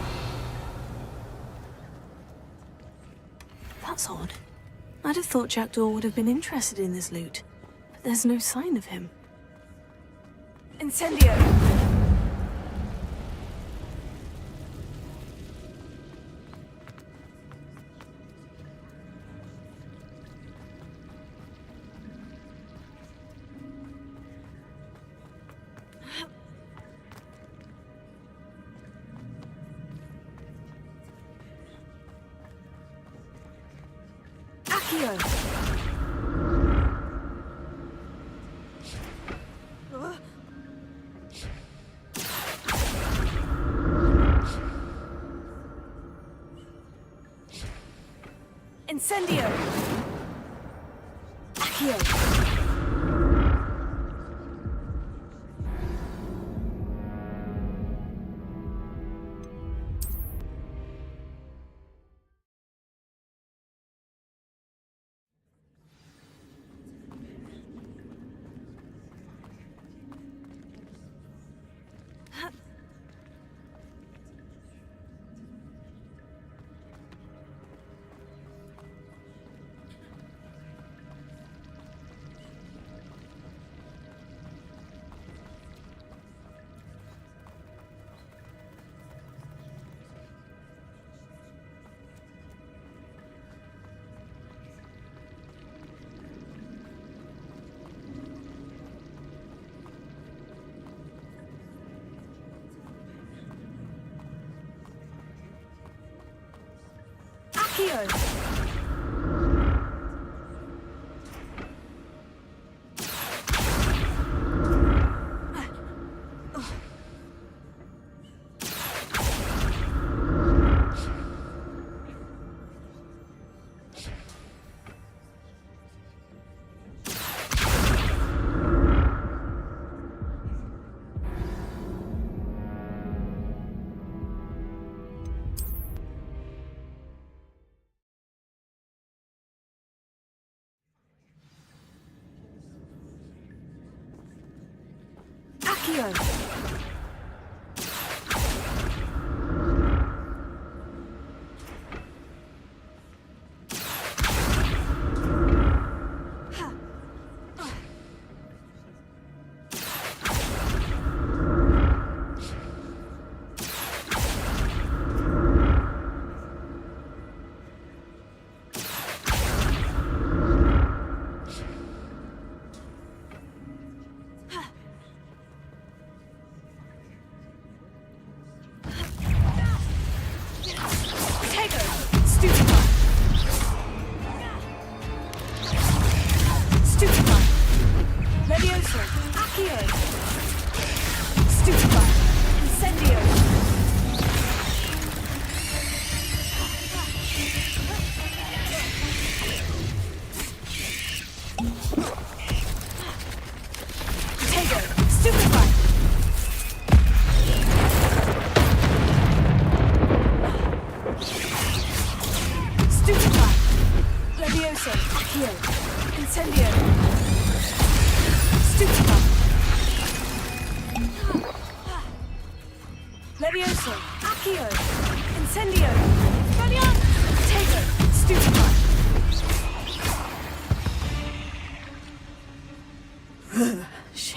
That's odd. I'd have thought Jackdaw would have been interested in this loot, but there's no sign of him. Incendio! Accio! Incendio! Accio!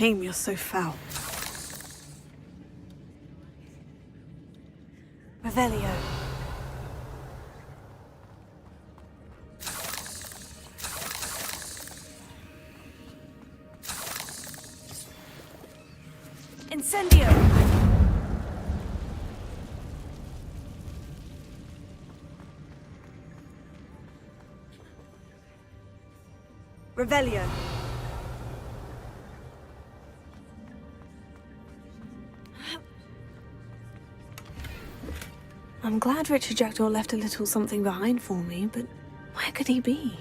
Shame you're so foul. Revelio. Incendio. Revelio. I'm glad Richard Jackdaw left a little something behind for me, but where could he be?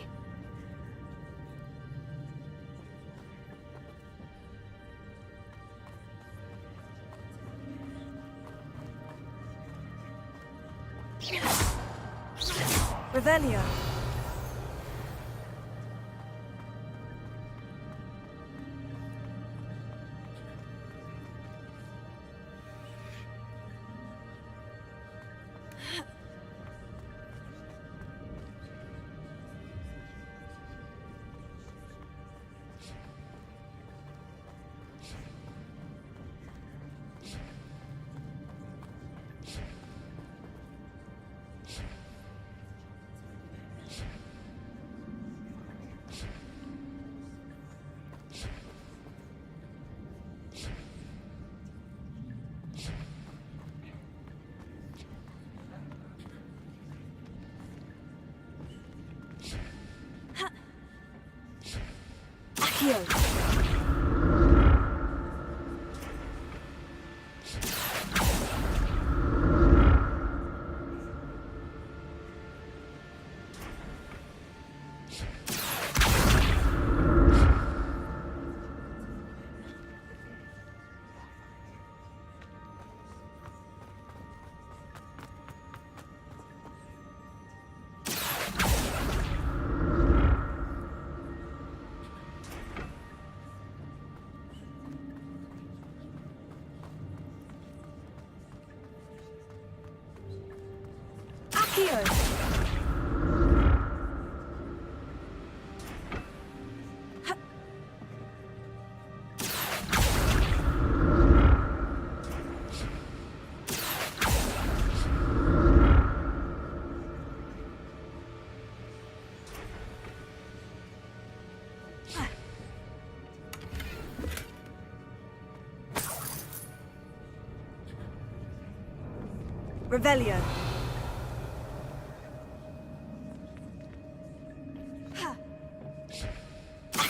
Revelio. Revelio.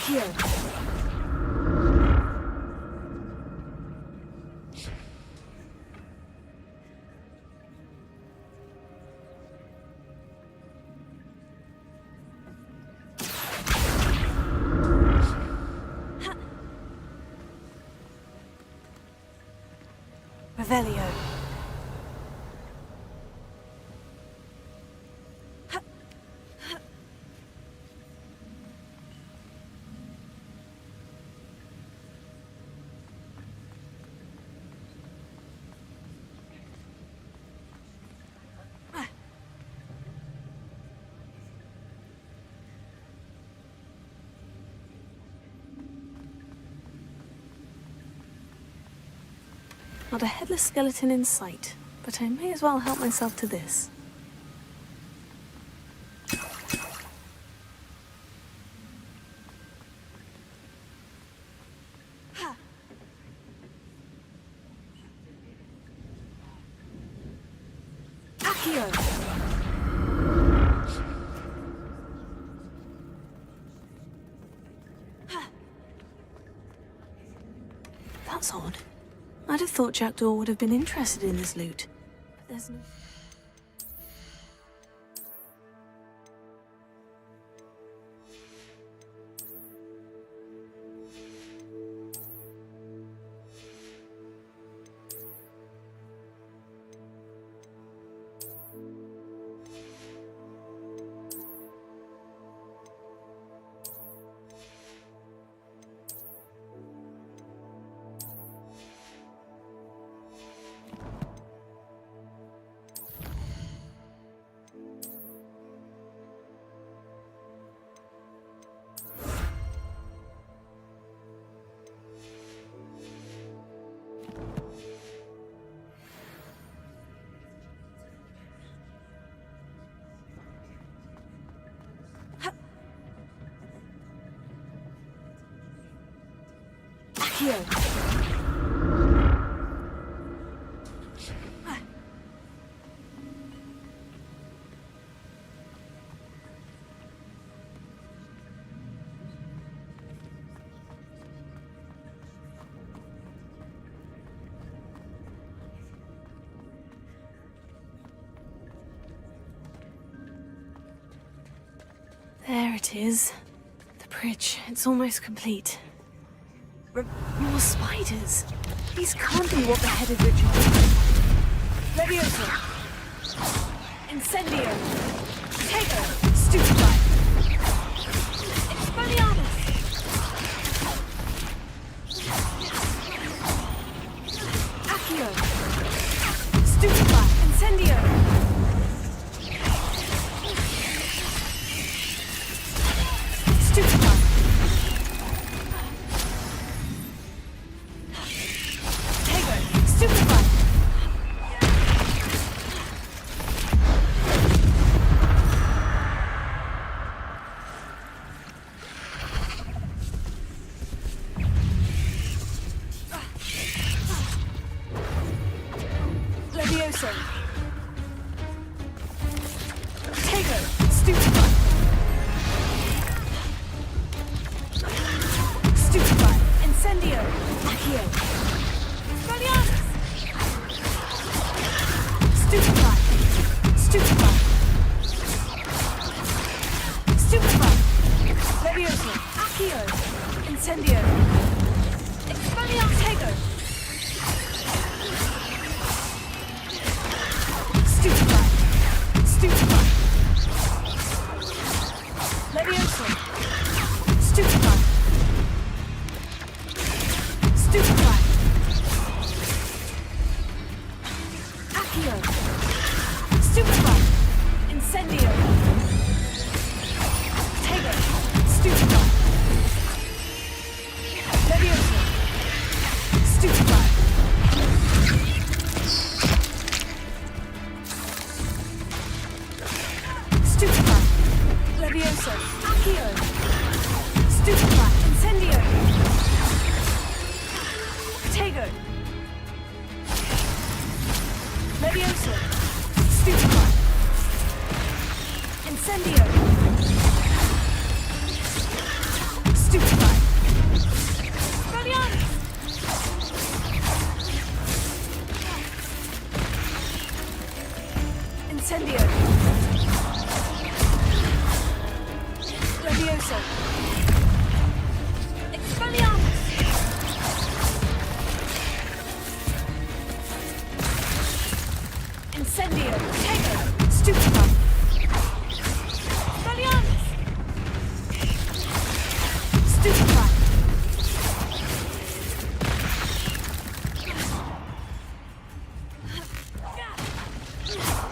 Accio. Revelio. Not a headless skeleton in sight, but I may as well help myself to this. Accio! That's odd. I'd have thought Jackdaw would have been interested in this loot. But there's no... Accio! There it is. The bridge. It's almost complete. More spiders. These can't be what the headed ritual is. Leviosa! Incendio! Tego! Stupefy! Expelliarmus! Accio! Stupefy! Incendio! Stupefy! Levioso! Tego! Stupefy! Stupefy! Incendio! Accio! Expelliarmus! Stupefy! Stupefy! Stupefy! Levioso! Accio! Incendio! Expelliarmus! Tego! Stupefy! Stupefy! Levioso! Stupefy! Stupefy! Accio! Stupefy! Incendio! Tego! Stupefy! Levioso! Stupefy! Stupefy! Levioso! Accio! Stupefy! Incendio! Tego! Levioso! Stupefy! Incendio! Stupefy! Levioso! Expelliarmus! Incendio! Tego! Stupefy! Expelliarmus! Stupefy!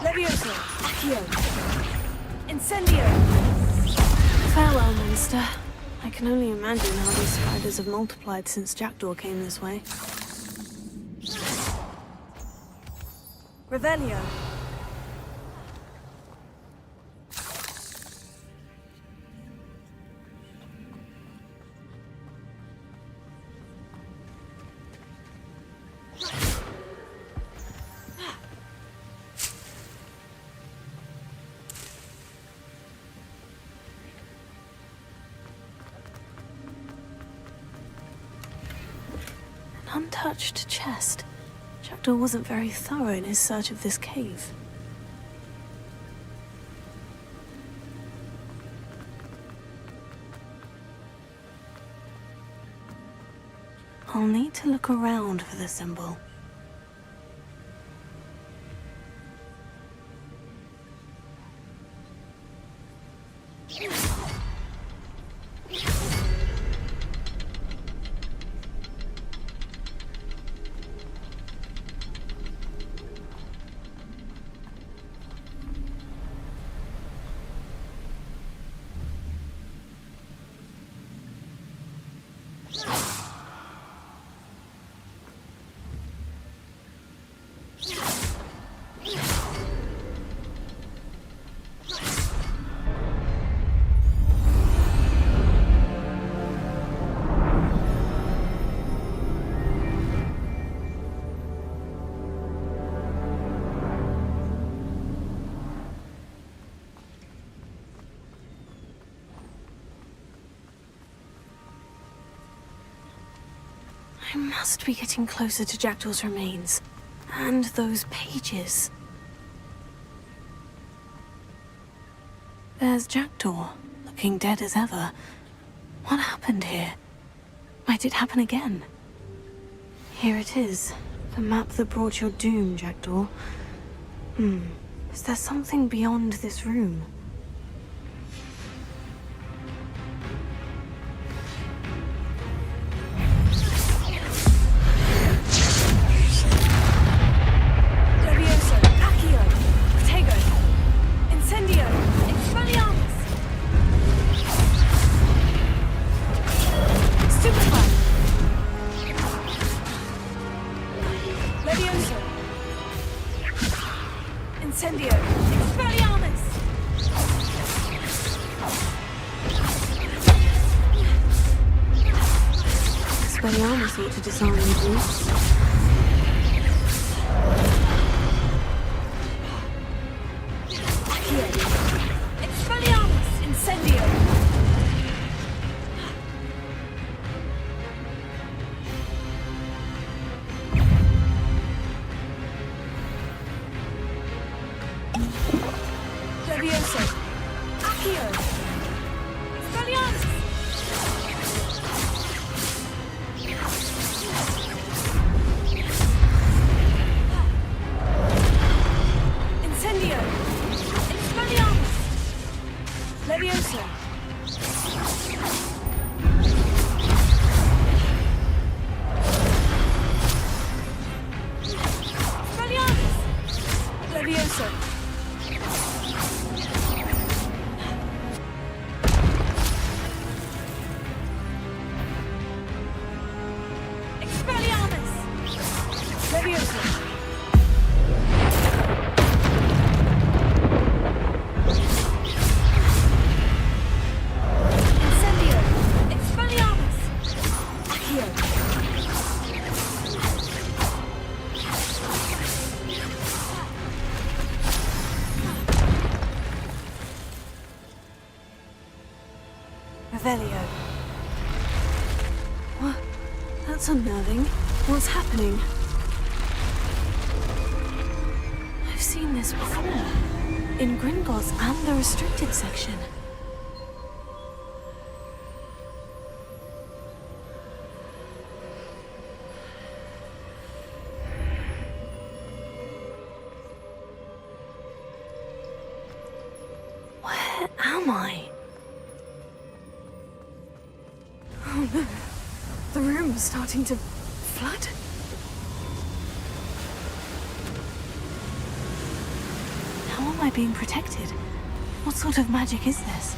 Levioso! Accio! Incendio! Farewell, monster. I can only imagine how these spiders have multiplied since Jackdaw came this way. Revelio. Untouched chest. Jackdaw wasn't very thorough in his search of this cave. I'll need to look around for the symbol. I must be getting closer to Jackdaw's remains. And those pages. There's Jackdaw, looking dead as ever. What happened here? Might it happen again? Here it is. The map that brought your doom, Jackdaw. Is there something beyond this room? Expelliarmus ought to disarm the groups. Expelliarmus! Incendio! Levioso! Accio! Expelliarmus! Incendio! Expelliarmus! Levioso! Expelliarmus! Levioso! Expelliarmus! Levioso! Incendio! Expelliarmus! Accio! Revelio. What? That's unnerving. What's happening? I've seen this before. In Gringotts and the restricted section. Where am I? Oh no. The room's starting to flood. How am I being protected? What sort of magic is this?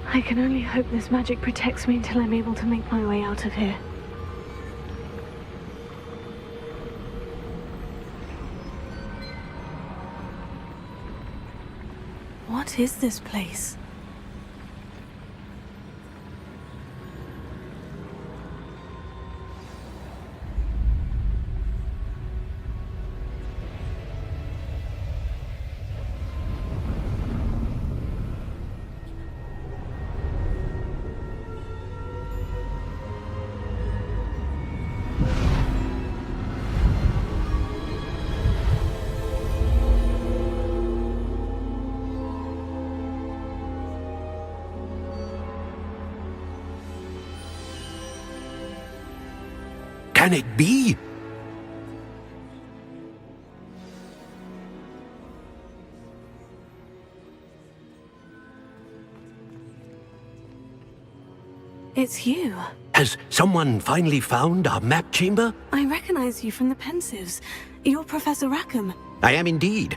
I can only hope this magic protects me until I'm able to make my way out of here. What is this place? Can it be? It's you. Has someone finally found our map chamber? I recognize you from the Pensives. You're Professor Rackham. I am indeed.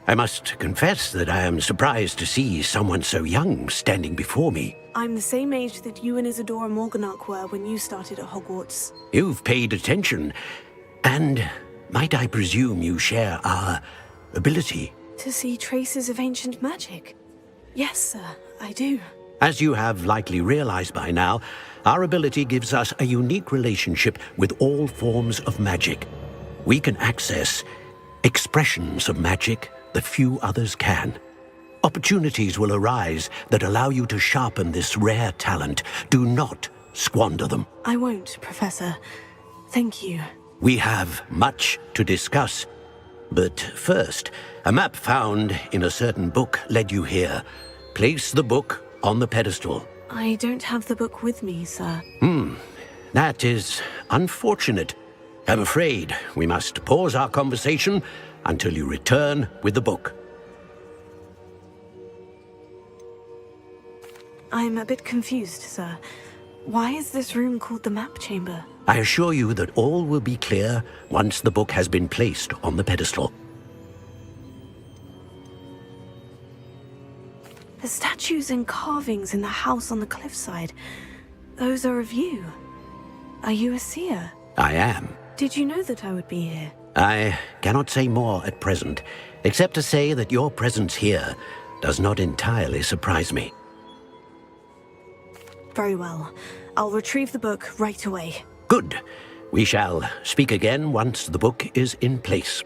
I must confess that I am surprised to see someone so young standing before me. I'm the same age that you and Isadora Morganach were when you started at Hogwarts. You've paid attention. And might I presume you share our ability? To see traces of ancient magic? Yes, sir, I do. As you have likely realized by now, our ability gives us a unique relationship with all forms of magic. We can access expressions of magic that few others can. Opportunities will arise that allow you to sharpen this rare talent. Do not squander them. I won't, Professor. Thank you. We have much to discuss. But first, a map found in a certain book led you here. Place the book on the pedestal. I don't have the book with me, sir. That is unfortunate. I'm afraid we must pause our conversation until you return with the book. I'm a bit confused, sir. Why is this room called the map chamber? I assure you that all will be clear once the book has been placed on the pedestal. The statues and carvings in the house on the cliffside, those are of you. Are you a seer? I am. Did you know that I would be here? I cannot say more at present, except to say that your presence here does not entirely surprise me. Very well. I'll retrieve the book right away. Good. We shall speak again once the book is in place.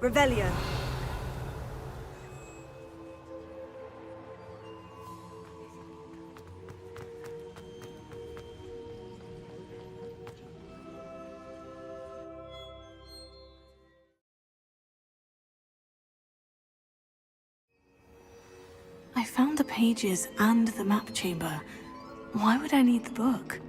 Revelio. I found the pages and the map chamber. Why would I need the book?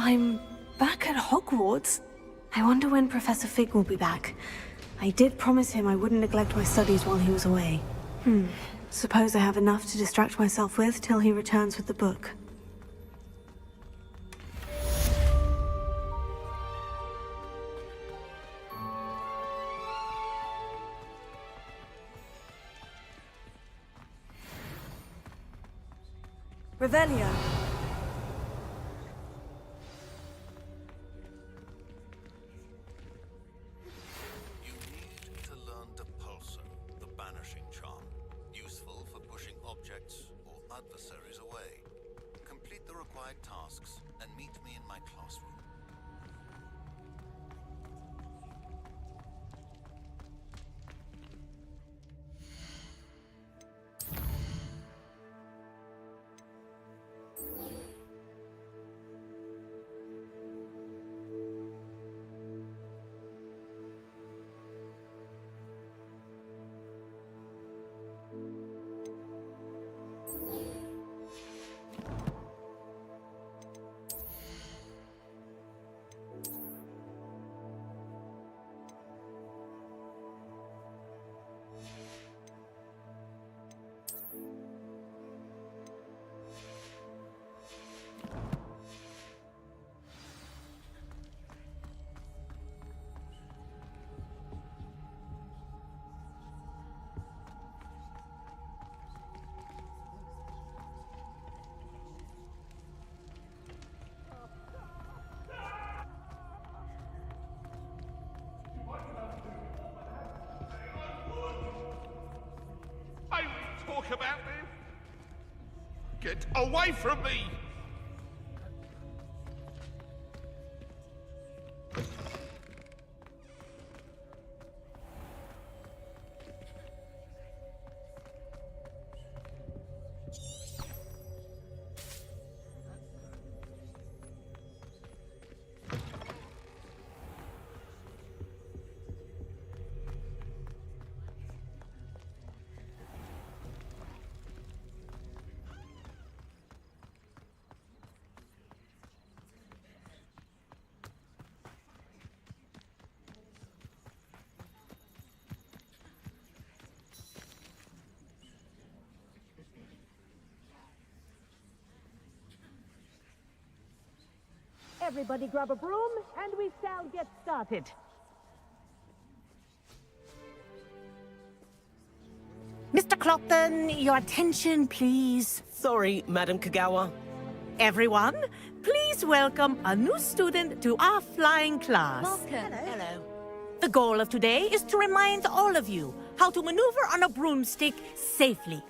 I'm back at Hogwarts. I wonder when Professor Fig will be back. I did promise him I wouldn't neglect my studies while he was away. Suppose I have enough to distract myself with till he returns with the book. Revelio. Adversaries away. Complete the required tasks and meet me in my classroom. Talk about me? Get away from me! Everybody grab a broom, and we shall get started. Mr. Clockton, your attention, please. Sorry, Madam Kagawa. Everyone, please welcome a new student to our flying class. Welcome. Hello. The goal of today is to remind all of you how to maneuver on a broomstick safely,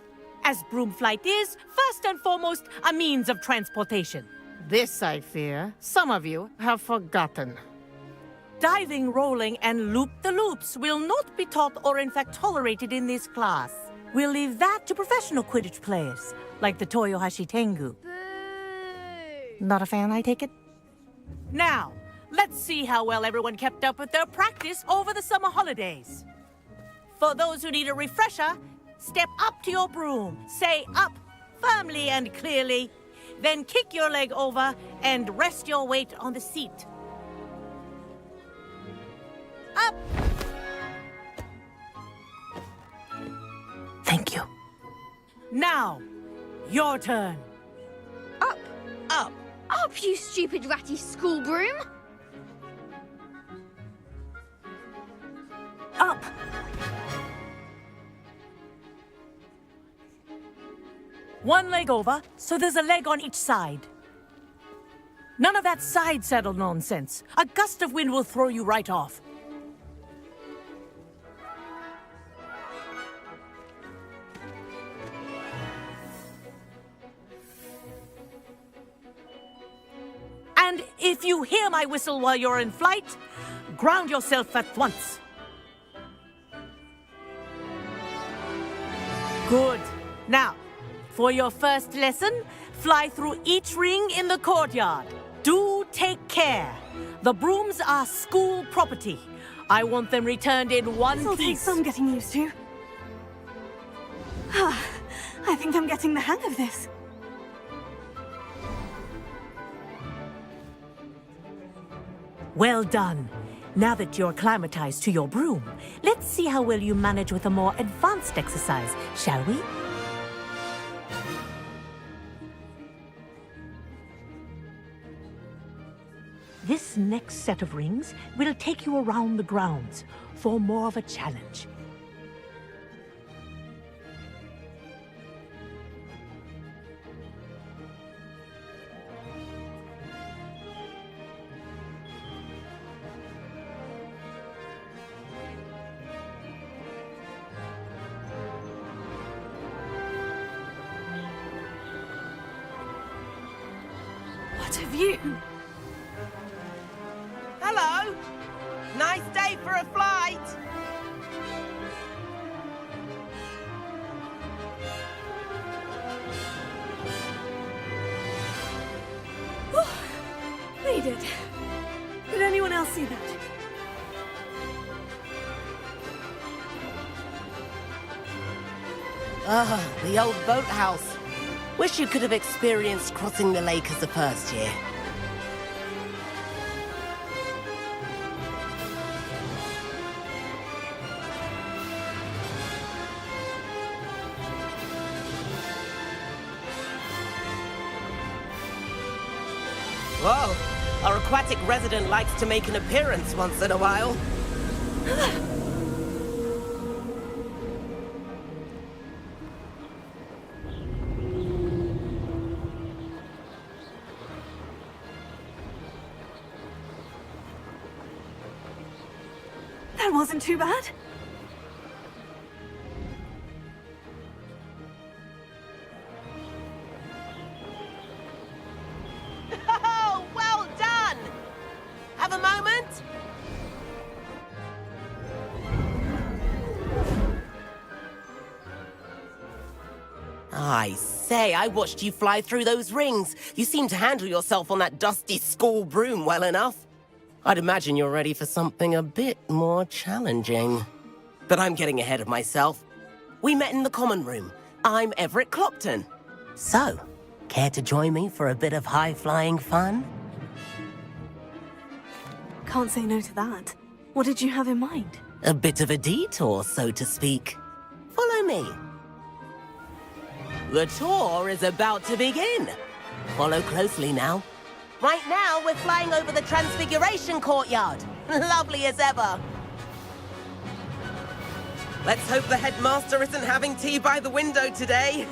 as broom flight is, first and foremost, a means of transportation. This, I fear, some of you have forgotten. Diving, rolling, and loop-the-loops will not be taught or in fact tolerated in this class. We'll leave that to professional Quidditch players, like the Toyohashi Tengu. Not a fan, I take it? Now, let's see how well everyone kept up with their practice over the summer holidays. For those who need a refresher, step up to your broom, say up firmly and clearly, then kick your leg over and rest your weight on the seat. Up! Thank you. Now, your turn. Up! Up! Up, you stupid ratty school broom! Up! One leg over, so there's a leg on each side. None of that side saddle nonsense. A gust of wind will throw you right off. And if you hear my whistle while you're in flight, ground yourself at once. Good. Now, for your first lesson, fly through each ring in the courtyard. Do take care. The brooms are school property. I want them returned in one This'll take piece. some getting used to. I think I'm getting the hang of this. Well done. Now that you're acclimatized to your broom, let's see how well you manage with a more advanced exercise, shall we? This next set of rings will take you around the grounds for more of a challenge. What a view! Hello! Nice day for a flight! They did. Did anyone else see that? Ah, the old boathouse. Wish you could have experienced crossing the lake as a first year. Whoa, our aquatic resident likes to make an appearance once in a while. That wasn't too bad. Oh, well done! Have a moment? I say, I watched you fly through those rings. You seem to handle yourself on that dusty school broom well enough. I'd imagine you're ready for something a bit more challenging. But I'm getting ahead of myself. We met in the common room. I'm Everett Clopton. So, care to join me for a bit of high-flying fun? Can't say no to that. What did you have in mind? A bit of a detour, so to speak. Follow me. The tour is about to begin. Follow closely now. Right now, we're flying over the Transfiguration Courtyard. Lovely as ever. Let's hope the headmaster isn't having tea by the window today.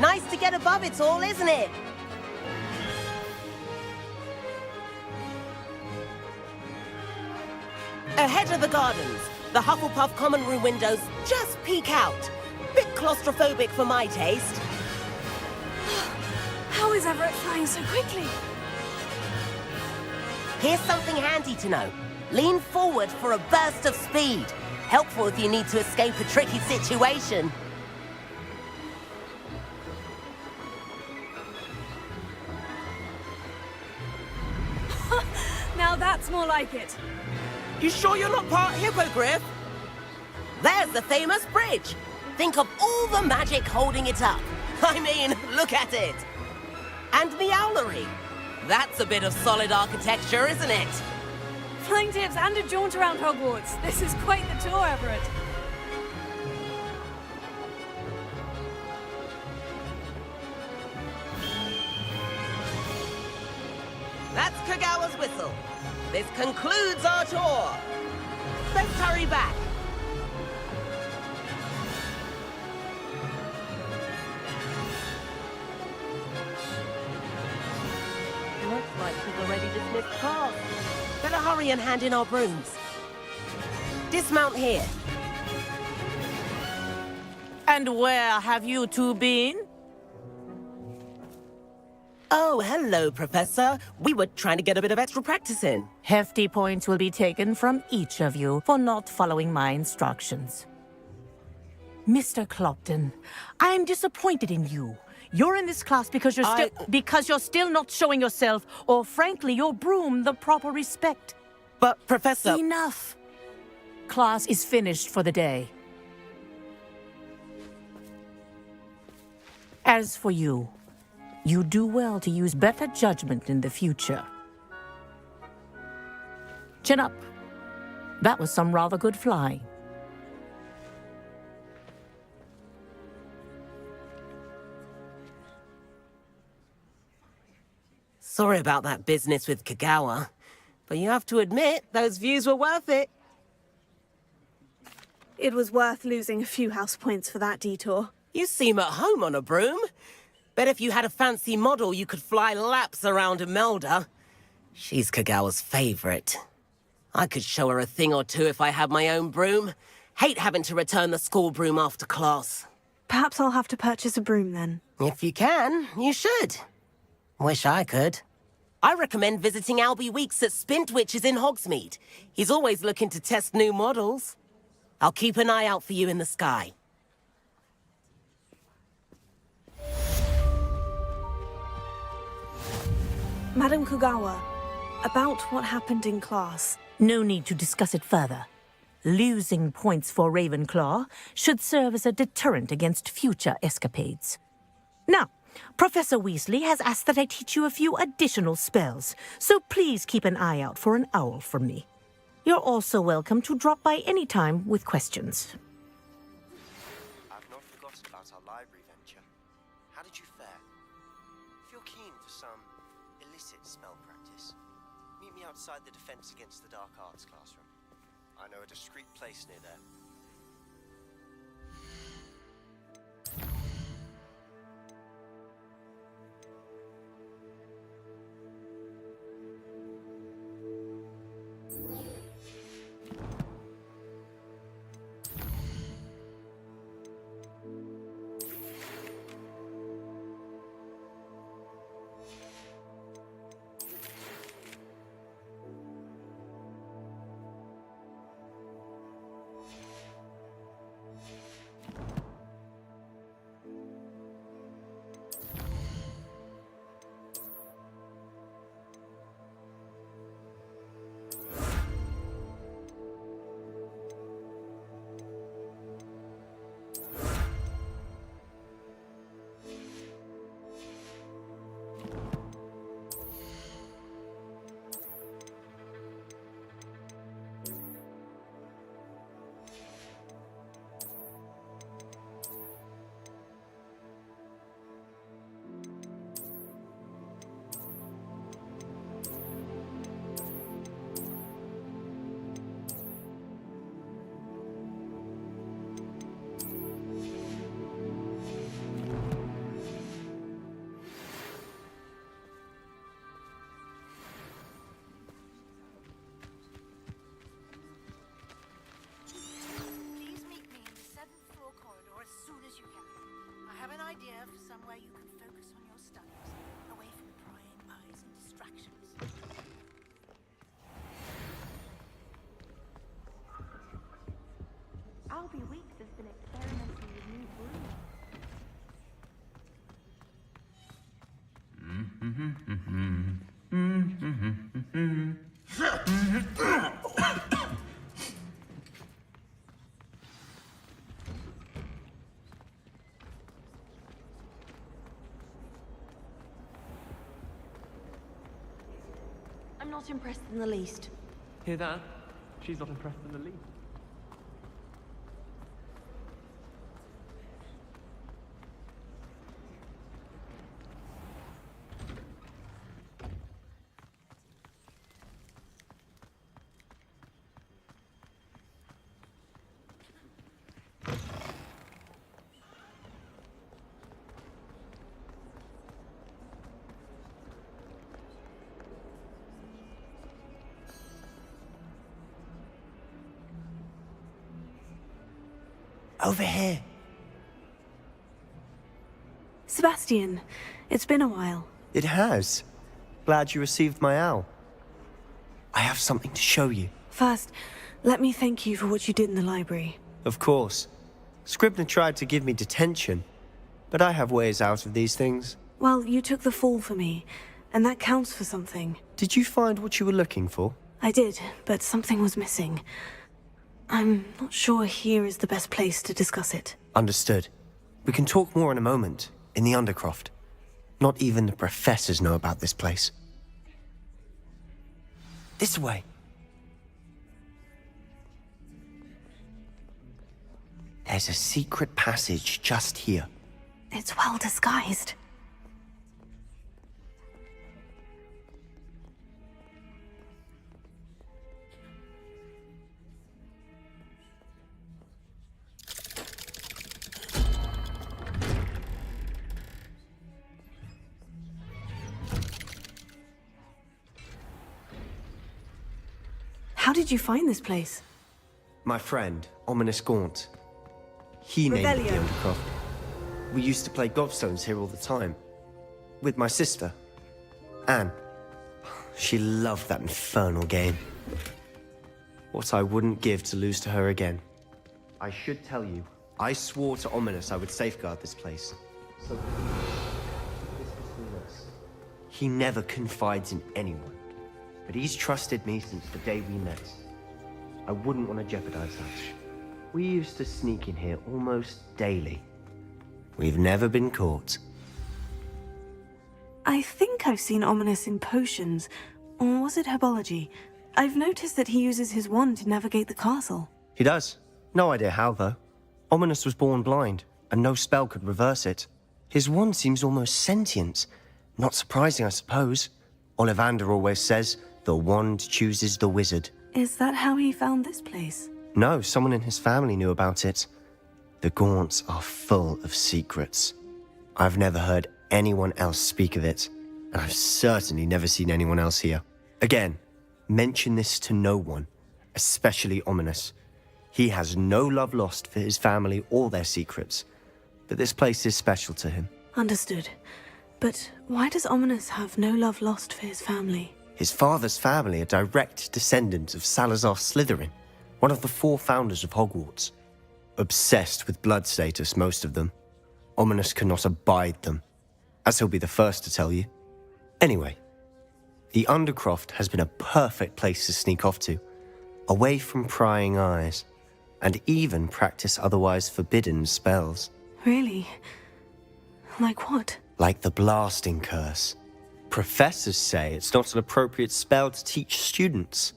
Nice to get above it all, isn't it? Ahead of the gardens, the Hufflepuff common room windows just peek out. Bit claustrophobic for my taste. How is Everett flying so quickly? Here's something handy to know. Lean forward for a burst of speed. Helpful if you need to escape a tricky situation. Now that's more like it. You sure you're not part hippogriff? There's the famous bridge. Think of all the magic holding it up. I mean, look at it. And the owlery. That's a bit of solid architecture, isn't it? Flying tips and a jaunt around Hogwarts. This is quite the tour, Everett. That's Kagawa's whistle. This concludes our tour. Let's hurry back. Looks like we've already dismissed class. Better hurry and hand in our brooms. Dismount here. And where have you two been? Oh, hello, Professor. We were trying to get a bit of extra practice in. Hefty points will be taken from each of you for not following my instructions. Mr. Clopton, I am disappointed in you. You're in this class because you're still not showing yourself, or frankly, your broom the proper respect. But, Professor... Enough. Class is finished for the day. As for you, you do well to use better judgment in the future. Chin up. That was some rather good flying. Sorry about that business with Kagawa, but you have to admit, those views were worth it. It was worth losing a few house points for that detour. You seem at home on a broom. Bet if you had a fancy model, you could fly laps around Imelda. She's Kagawa's favorite. I could show her a thing or two if I had my own broom. Hate having to return the school broom after class. Perhaps I'll have to purchase a broom then. If you can, you should. Wish I could. I recommend visiting Albie Weeks at Spintwitches in Hogsmeade. He's always looking to test new models. I'll keep an eye out for you in the sky. Madam Kagawa, about what happened in class. No need to discuss it further. Losing points for Ravenclaw should serve as a deterrent against future escapades. Now, Professor Weasley has asked that I teach you a few additional spells, so please keep an eye out for an owl from me. You're also welcome to drop by any time with questions. I've not forgotten about our library venture. How did you fare? If you're keen for some illicit spell practice, meet me outside the Defense Against the Dark Arts classroom. I know a discreet place near there. idea for somewhere you can focus on your studies, away from prying eyes and distractions. I'll be weeks has been experimenting with new brews. I'm not impressed in the least. Hear that? She's not impressed in the least. Over here. Sebastian, it's been a while. It has. Glad you received my owl. I have something to show you. First, let me thank you for what you did in the library. Of course. Scribner tried to give me detention, but I have ways out of these things. Well, you took the fall for me, and that counts for something. Did you find what you were looking for? I did, but something was missing. I'm not sure here is the best place to discuss it. Understood. We can talk more in a moment, in the Undercroft. Not even the professors know about this place. This way. There's a secret passage just here. It's well disguised. How did you find this place? My friend, Ominous Gaunt. He named it the Undercroft. We used to play gobstones here all the time. With my sister, Anne. She loved that infernal game. What I wouldn't give to lose to her again. I should tell you, I swore to Ominous I would safeguard this place. So this between us. He never confides in anyone. But he's trusted me since the day we met. I wouldn't want to jeopardize that. We used to sneak in here almost daily. We've never been caught. I think I've seen Ominous in potions. Or was it herbology? I've noticed that he uses his wand to navigate the castle. He does. No idea how, though. Ominous was born blind, and no spell could reverse it. His wand seems almost sentient. Not surprising, I suppose. Ollivander always says, the wand chooses the wizard. Is that how he found this place? No, someone in his family knew about it. The Gaunts are full of secrets. I've never heard anyone else speak of it, and I've certainly never seen anyone else here. Again, mention this to no one, especially Ominous. He has no love lost for his family or their secrets, but this place is special to him. Understood. But why does Ominous have no love lost for his family? His father's family are direct descendants of Salazar Slytherin, one of the 4 founders of Hogwarts. Obsessed with blood status, most of them. Ominous cannot abide them, as he'll be the first to tell you. Anyway, the Undercroft has been a perfect place to sneak off to, away from prying eyes, and even practice otherwise forbidden spells. Really? Like what? Like the blasting curse. Professors say it's not an appropriate spell to teach students.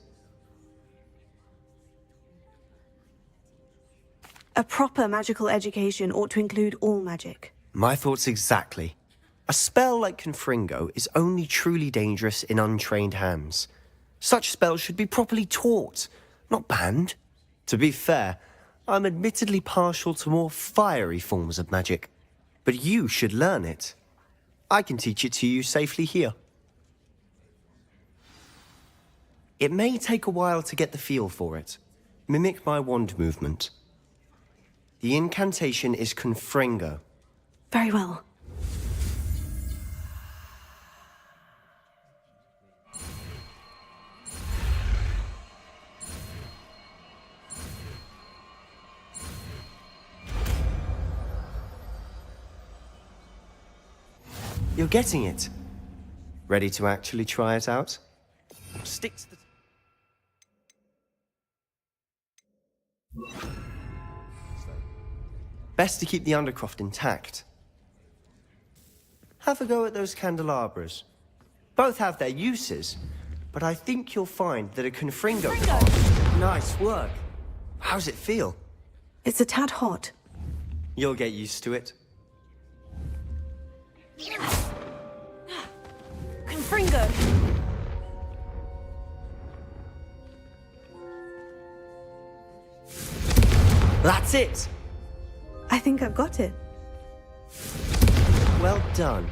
A proper magical education ought to include all magic. My thoughts exactly. A spell like Confringo is only truly dangerous in untrained hands. Such spells should be properly taught, not banned. To be fair, I'm admittedly partial to more fiery forms of magic. But you should learn it. I can teach it to you safely here. It may take a while to get the feel for it. Mimic my wand movement. The incantation is Confringo. Very well. You're getting it. Ready to actually try it out? Stick to the... Best to keep the Undercroft intact. Have a go at those candelabras. Both have their uses, but I think you'll find that a confringo... Nice work. How's it feel? It's a tad hot. You'll get used to it. Confringo! That's it! I think I've got it. Well done.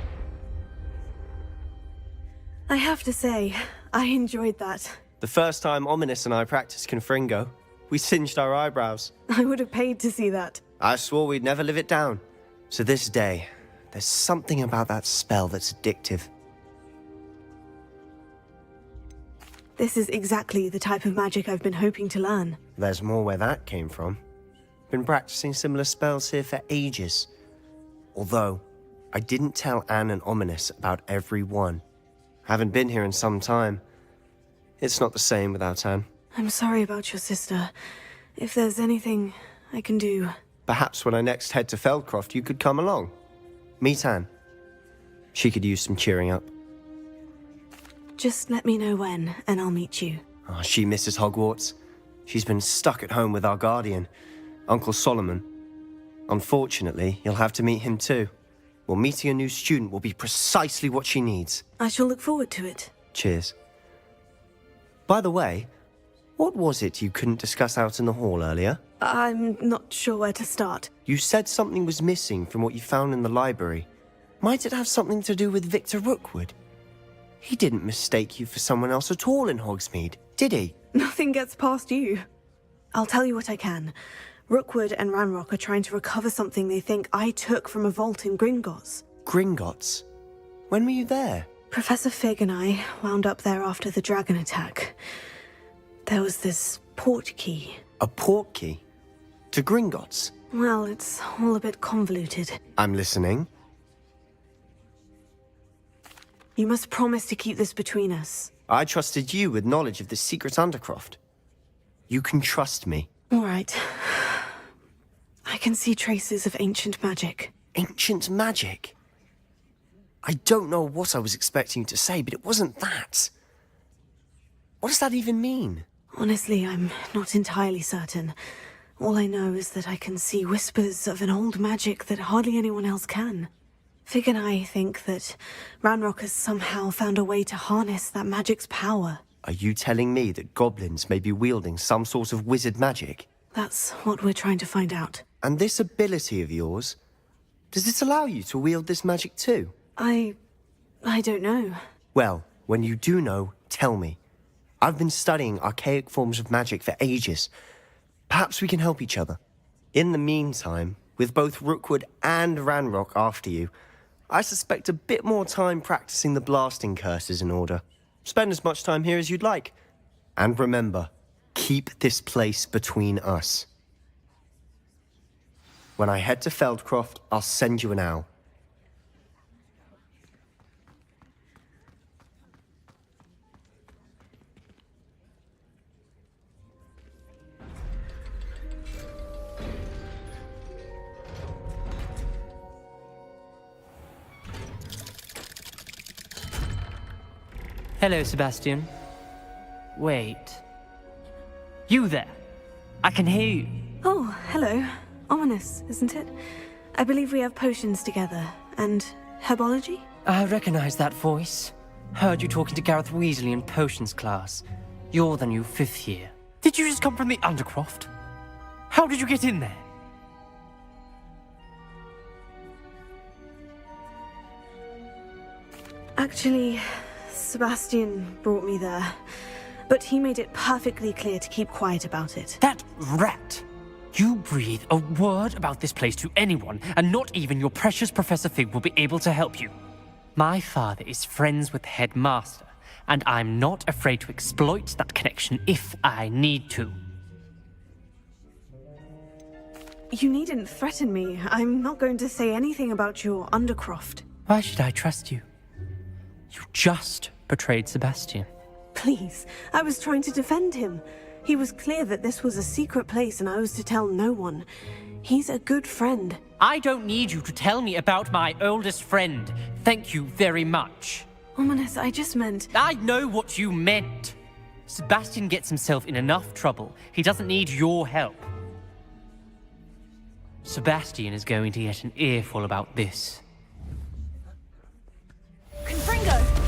I have to say, I enjoyed that. The first time Ominous and I practiced Confringo, we singed our eyebrows. I would have paid to see that. I swore we'd never live it down. So this day, there's something about that spell that's addictive. This is exactly the type of magic I've been hoping to learn. There's more where that came from. Been practicing similar spells here for ages. Although, I didn't tell Anne and Ominous about every one. Haven't been here in some time. It's not the same without Anne. I'm sorry about your sister. If there's anything I can do... Perhaps when I next head to Feldcroft, you could come along. Meet Anne. She could use some cheering up. Just let me know when, and I'll meet you. Oh, she misses Hogwarts. She's been stuck at home with our guardian, Uncle Solomon. Unfortunately, you'll have to meet him too. Well, meeting a new student will be precisely what she needs. I shall look forward to it. Cheers. By the way, what was it you couldn't discuss out in the hall earlier? I'm not sure where to start. You said something was missing from what you found in the library. Might it have something to do with Victor Rookwood? He didn't mistake you for someone else at all in Hogsmeade, did he? Nothing gets past you. I'll tell you what I can. Rookwood and Ranrock are trying to recover something they think I took from a vault in Gringotts. Gringotts? When were you there? Professor Fig and I wound up there after the dragon attack. There was this port key. A port key? To Gringotts? Well, it's all a bit convoluted. I'm listening. You must promise to keep this between us. I trusted you with knowledge of the secret Undercroft. You can trust me. All right. I can see traces of ancient magic. Ancient magic? I don't know what I was expecting you to say, but it wasn't that. What does that even mean? Honestly, I'm not entirely certain. All I know is that I can see whispers of an old magic that hardly anyone else can. Fig and I think that Ranrock has somehow found a way to harness that magic's power. Are you telling me that goblins may be wielding some sort of wizard magic? That's what we're trying to find out. And this ability of yours, does it allow you to wield this magic too? I don't know. Well, when you do know, tell me. I've been studying archaic forms of magic for ages. Perhaps we can help each other. In the meantime, with both Rookwood and Ranrock after you, I suspect a bit more time practicing the blasting curse is in order. Spend as much time here as you'd like. And remember, keep this place between us. When I head to Feldcroft, I'll send you an owl. Hello, Sebastian. Wait. You there? I can hear you. Oh, hello. Ominous, isn't it? I believe we have potions together. And herbology? I recognize that voice. Heard you talking to Gareth Weasley in potions class. You're the new 5th year. Did you just come from the Undercroft? How did you get in there? Actually, Sebastian brought me there. But he made it perfectly clear to keep quiet about it. That rat! You breathe a word about this place to anyone, and not even your precious Professor Fig will be able to help you. My father is friends with the headmaster, and I'm not afraid to exploit that connection if I need to. You needn't threaten me. I'm not going to say anything about your Undercroft. Why should I trust you? You just betrayed Sebastian. Please, I was trying to defend him. He was clear that this was a secret place and I was to tell no one. He's a good friend. I don't need you to tell me about my oldest friend. Thank you very much. Ominous, I just meant... I know what you meant. Sebastian gets himself in enough trouble. He doesn't need your help. Sebastian is going to get an earful about this. Confringo!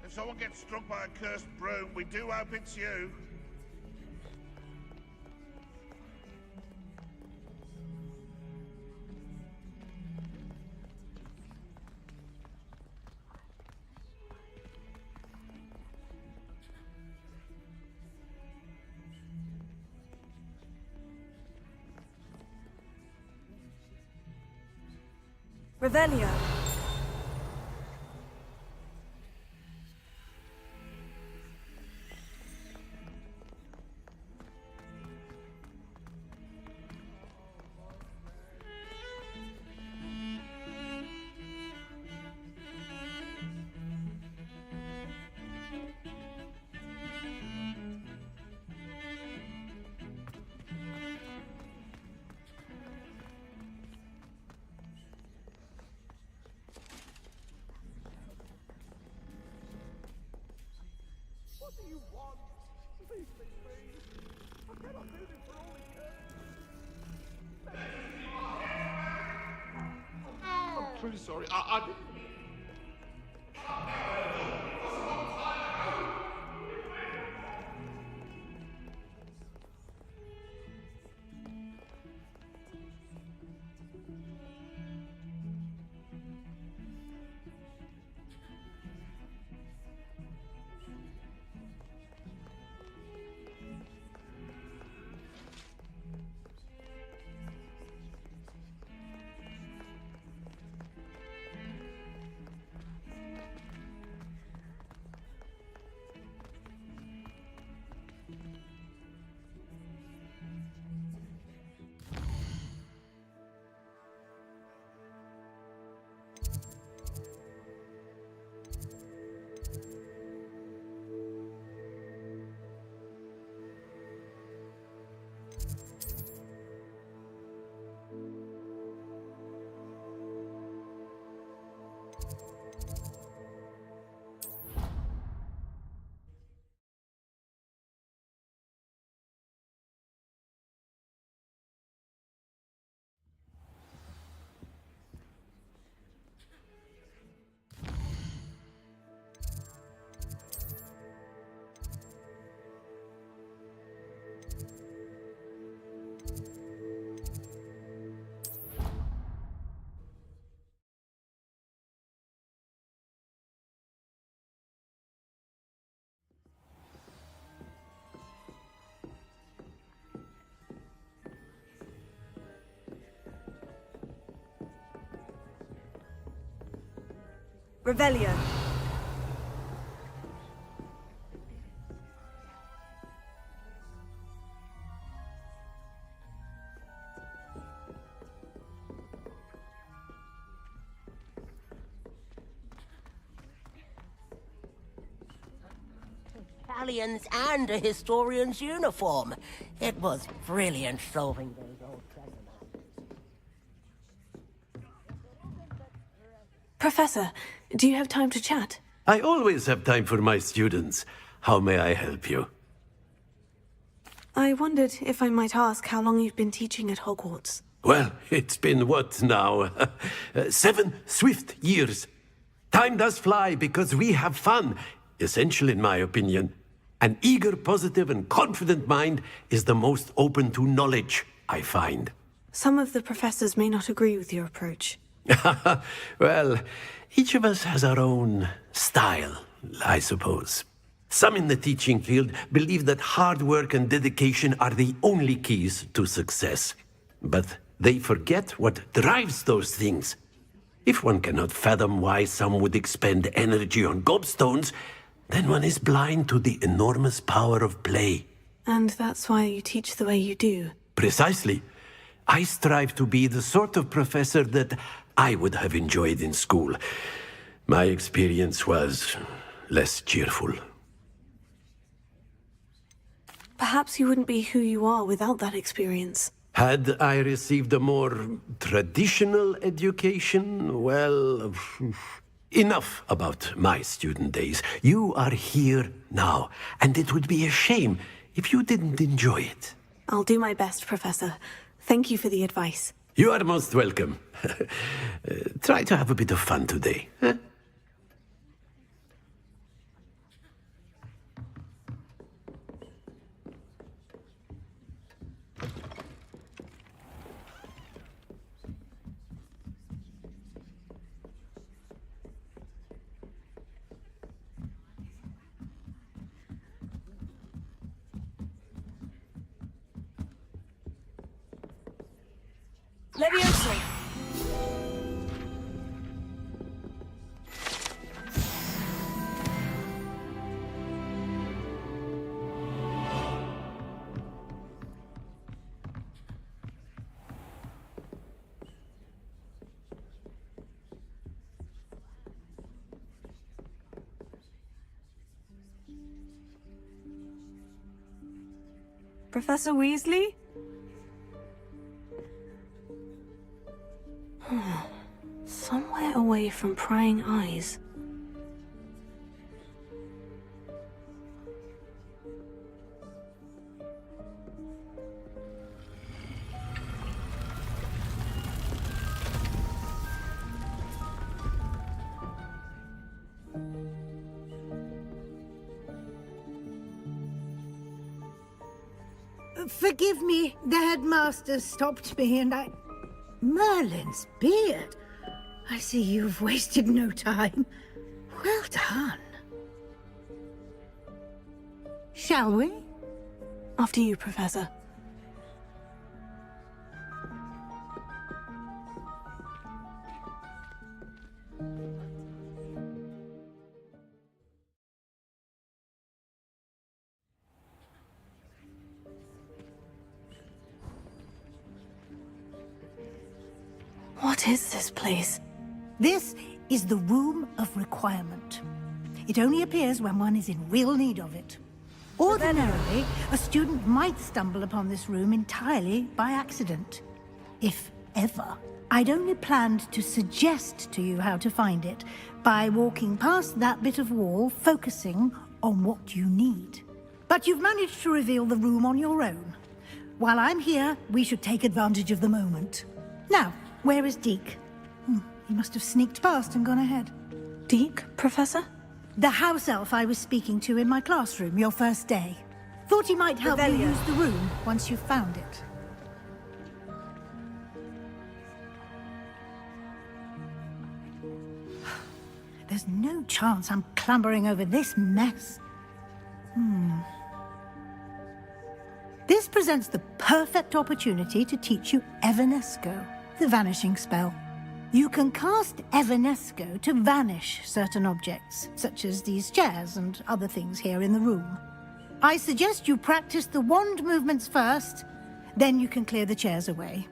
If someone gets struck by a cursed broom, we do hope it's you. Revelio. What do you want? Leave me be. I cannot do this for all eternity. I'm truly sorry. I didn't... Revelio. medallions and a historian's uniform. It was brilliant solving those old treasure maps. Professor, do you have time to chat? I always have time for my students. How may I help you? I wondered if I might ask how long you've been teaching at Hogwarts. Well, it's been what now? 7 swift years. Time does fly because we have fun. Essential in my opinion. An eager, positive, and confident mind is the most open to knowledge, I find. Some of the professors may not agree with your approach. Well, each of us has our own style, I suppose. Some in the teaching field believe that hard work and dedication are the only keys to success. But they forget what drives those things. If one cannot fathom why some would expend energy on gobstones, then one is blind to the enormous power of play. And that's why you teach the way you do. Precisely. I strive to be the sort of professor that I would have enjoyed in school. My experience was less cheerful. Perhaps you wouldn't be who you are without that experience. Had I received a more traditional education, well, enough about my student days. You are here now, and it would be a shame if you didn't enjoy it. I'll do my best, Professor. Thank you for the advice. You are most welcome. Try to have a bit of fun today. Huh? Leviosa! Professor Weasley? Somewhere away from prying eyes. Forgive me, the headmaster stopped me and I... Merlin's beard. I see you've wasted no time. Well done. Shall we? After you, Professor. What is this place? This is the Room of Requirement. It only appears when one is in real need of it. Ordinarily, a student might stumble upon this room entirely by accident. If ever. I'd only planned to suggest to you how to find it by walking past that bit of wall, focusing on what you need. But you've managed to reveal the room on your own. While I'm here, we should take advantage of the moment. Now, where is Deke? He must have sneaked past and gone ahead. Deke, Professor? The house elf I was speaking to in my classroom your first day. Thought he might help you use the room once you've found it. There's no chance I'm clambering over this mess. This presents the perfect opportunity to teach you Evanesco, the vanishing spell. You can cast Evanesco to vanish certain objects, such as these chairs and other things here in the room. I suggest you practice the wand movements first, then you can clear the chairs away.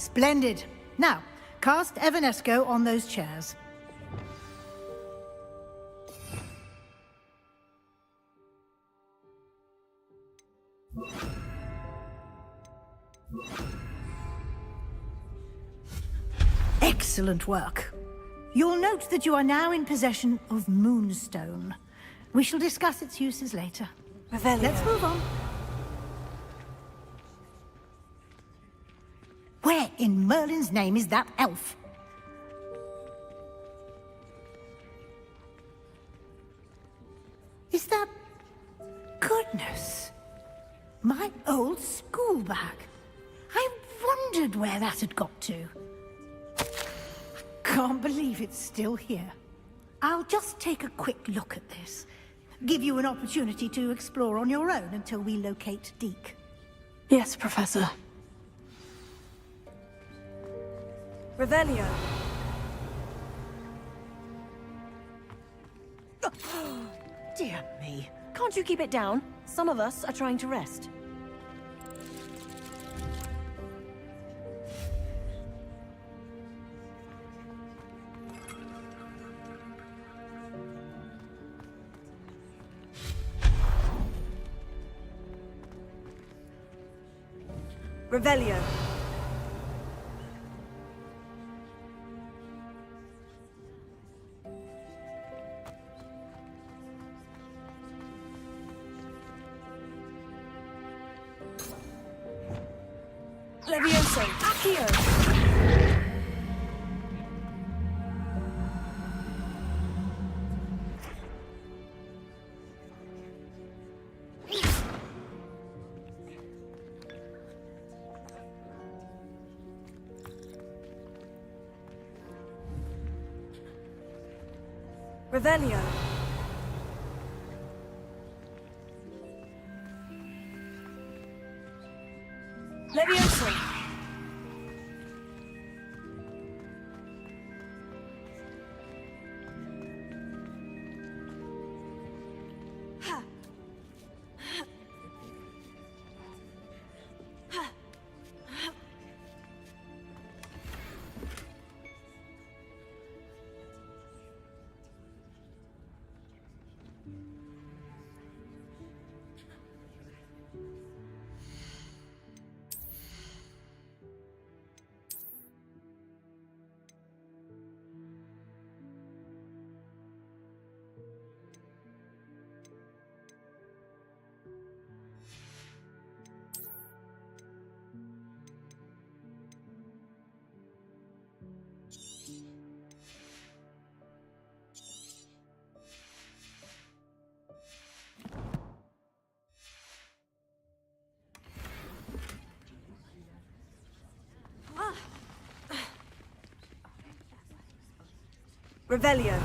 Splendid. Now, cast Evanesco on those chairs. Excellent work. You'll note that you are now in possession of Moonstone. We shall discuss its uses later. Let's move on. Where in Merlin's name is that elf? Is that... Goodness. My old school bag. I wondered where that had got to. Can't believe it's still here. I'll just take a quick look at this. Give you an opportunity to explore on your own until we locate Deke. Yes, Professor. Revelio. Dear me. Can't you keep it down? Some of us are trying to rest. Revelio. Levioso. Accio. Revelio. Levioso. Revelio.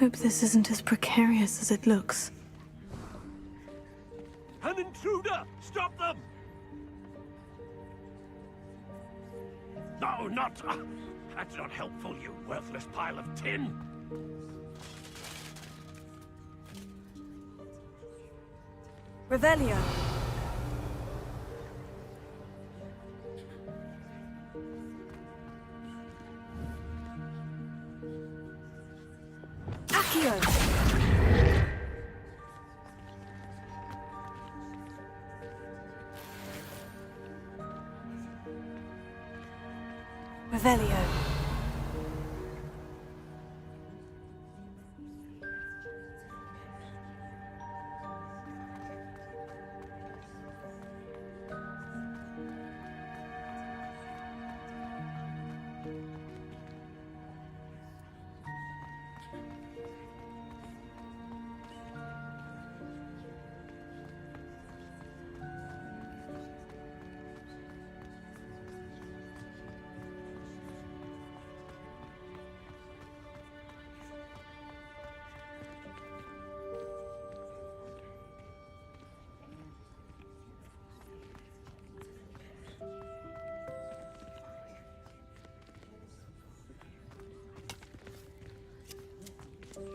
Hope this isn't as precarious as it looks. An intruder! Stop them! No, not... that's not helpful, you worthless pile of tin! Revelio. Accio. Revelio.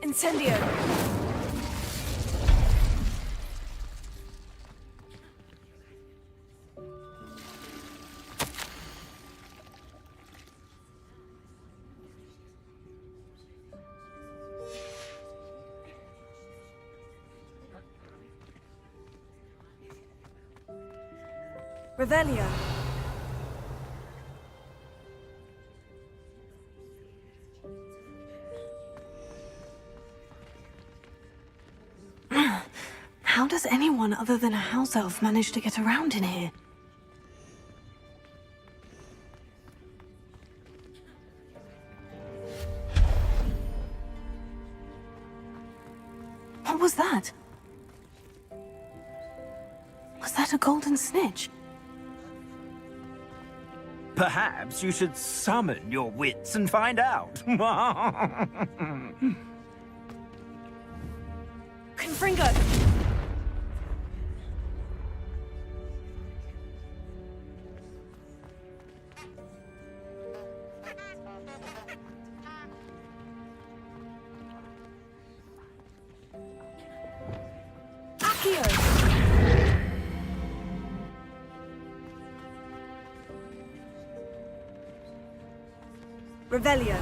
Incendio! Revelio. How does anyone other than a house elf manage to get around in here? What was that? Was that a golden snitch? Perhaps you should summon your wits and find out. Confringo! Accio! Revelio.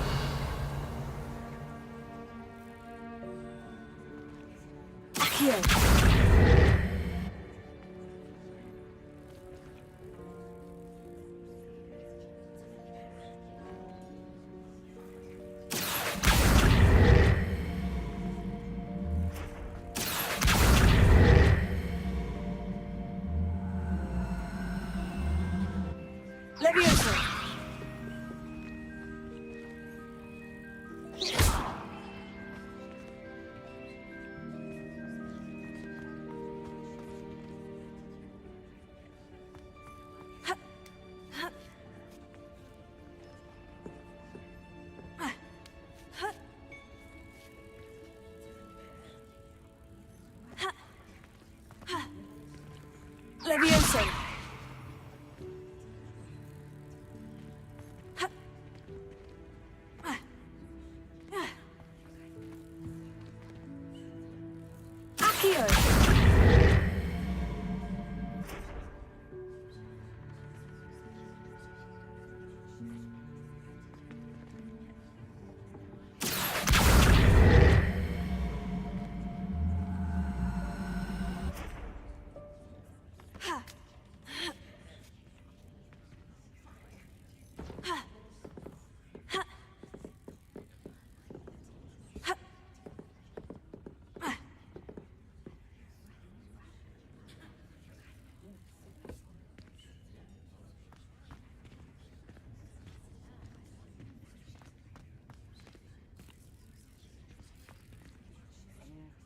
Accio. Levioso. Levioso. Accio.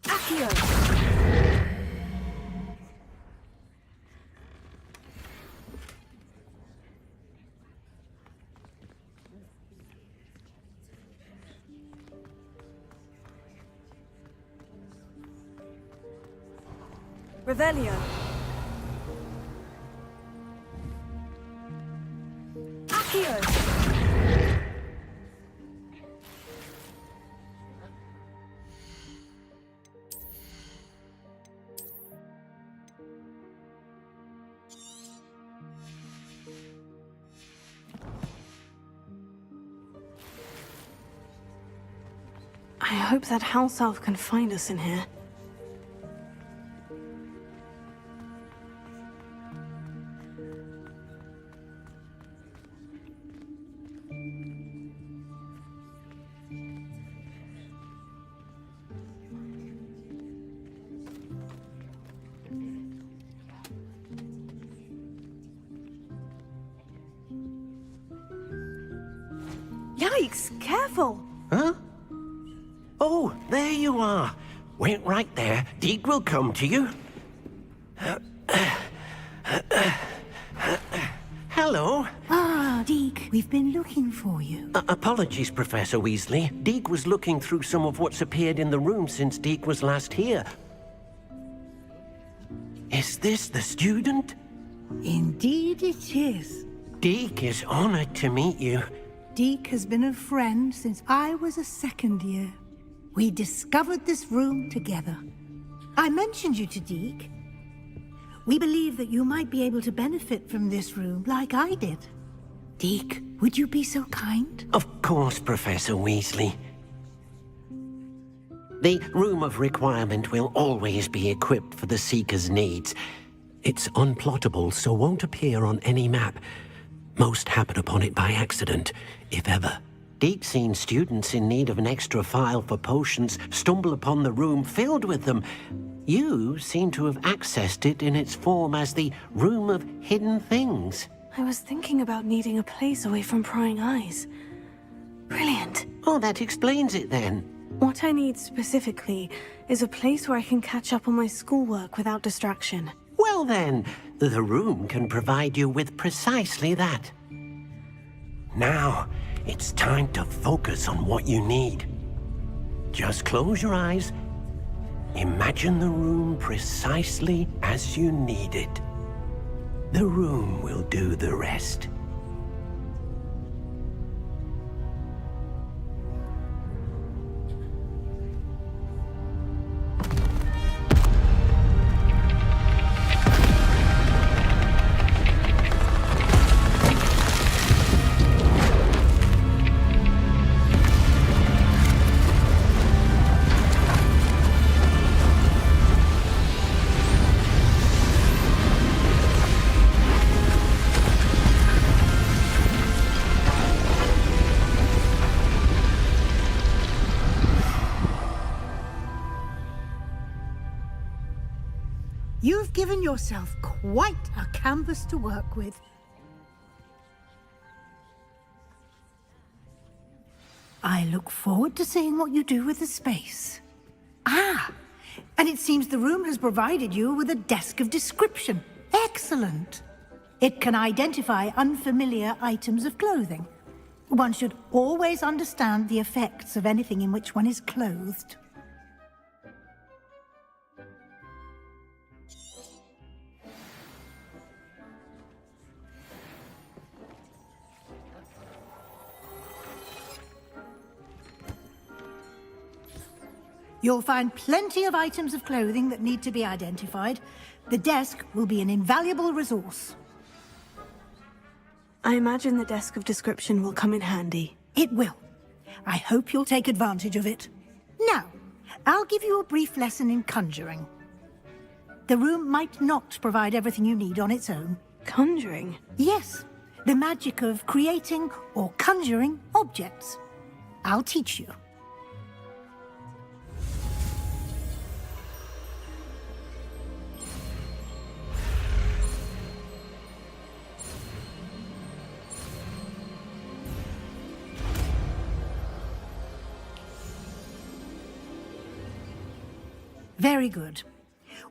Accio. Revelio. Accio. I hope that house elf can find us in here. Yikes! Careful! Huh? Oh, there you are. Wait right there. Deke will come to you. Hello. Ah, Deke, we've been looking for you. Apologies, Professor Weasley. Deke was looking through some of what's appeared in the room since Deke was last here. Is this the student? Indeed it is. Deke is honored to meet you. Deke has been a friend since I was a second year. We discovered this room together. I mentioned you to Deke. We believe that you might be able to benefit from this room like I did. Deke, would you be so kind? Of course, Professor Weasley. The Room of Requirement will always be equipped for the Seeker's needs. It's unplottable, so won't appear on any map. Most happen upon it by accident, if ever. Deke's seen students in need of an extra file for potions stumble upon the room filled with them. You seem to have accessed it in its form as the Room of Hidden Things. I was thinking about needing a place away from prying eyes. Brilliant. Oh, that explains it then. What I need specifically is a place where I can catch up on my schoolwork without distraction. Well then, the room can provide you with precisely that. Now, it's time to focus on what you need. Just close your eyes. Imagine the room precisely as you need it. The room will do the rest. You've given yourself quite a canvas to work with. I look forward to seeing what you do with the space. Ah, and it seems the room has provided you with a desk of description. Excellent. It can identify unfamiliar items of clothing. One should always understand the effects of anything in which one is clothed. You'll find plenty of items of clothing that need to be identified. The desk will be an invaluable resource. I imagine the desk of description will come in handy. It will. I hope you'll take advantage of it. Now, I'll give you a brief lesson in conjuring. The room might not provide everything you need on its own. Conjuring? Yes, the magic of creating or conjuring objects. I'll teach you. Very good.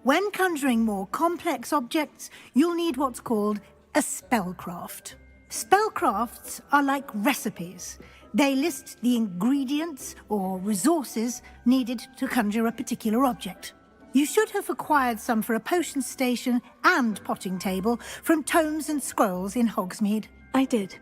When conjuring more complex objects, you'll need what's called a spellcraft. Spellcrafts are like recipes. They list the ingredients or resources needed to conjure a particular object. You should have acquired some for a potion station and potting table from tomes and scrolls in Hogsmeade. I did.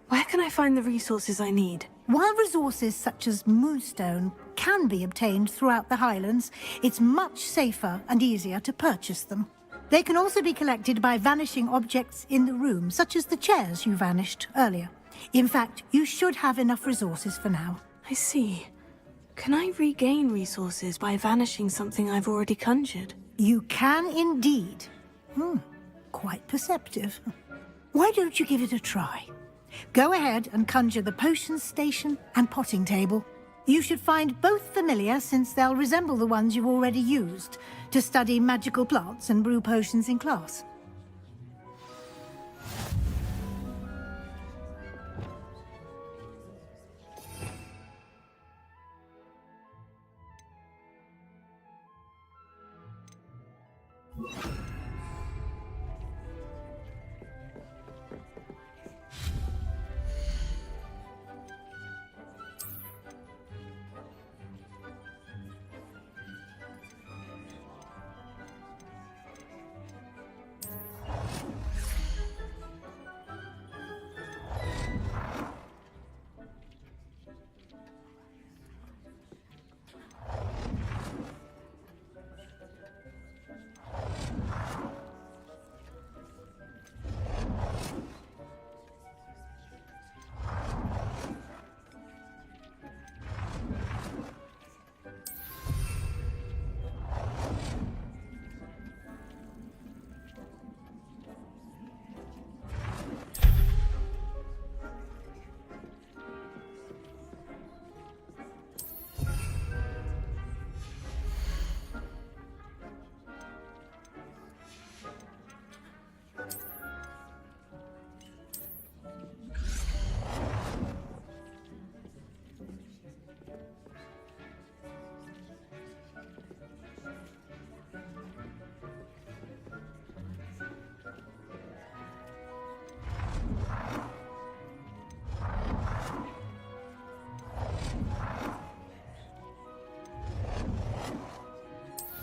Where can I find the resources I need? While resources such as moonstone can be obtained throughout the Highlands, it's much safer and easier to purchase them. They can also be collected by vanishing objects in the room, such as the chairs you vanished earlier. In fact, you should have enough resources for now. I see. Can I regain resources by vanishing something I've already conjured? You can indeed. Quite perceptive. Why don't you give it a try? Go ahead and conjure the potion station and potting table. You should find both familiar, since they'll resemble the ones you've already used to study magical plants and brew potions in class.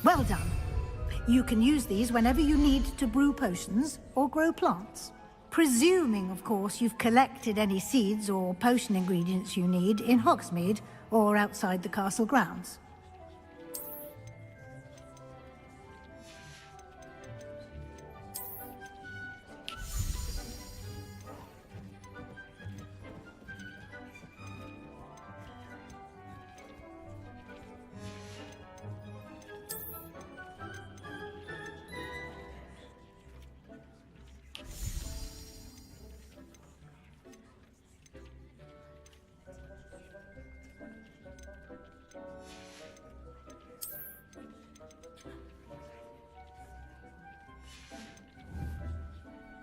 Well done. You can use these whenever you need to brew potions or grow plants. Presuming, of course, you've collected any seeds or potion ingredients you need in Hogsmeade or outside the castle grounds.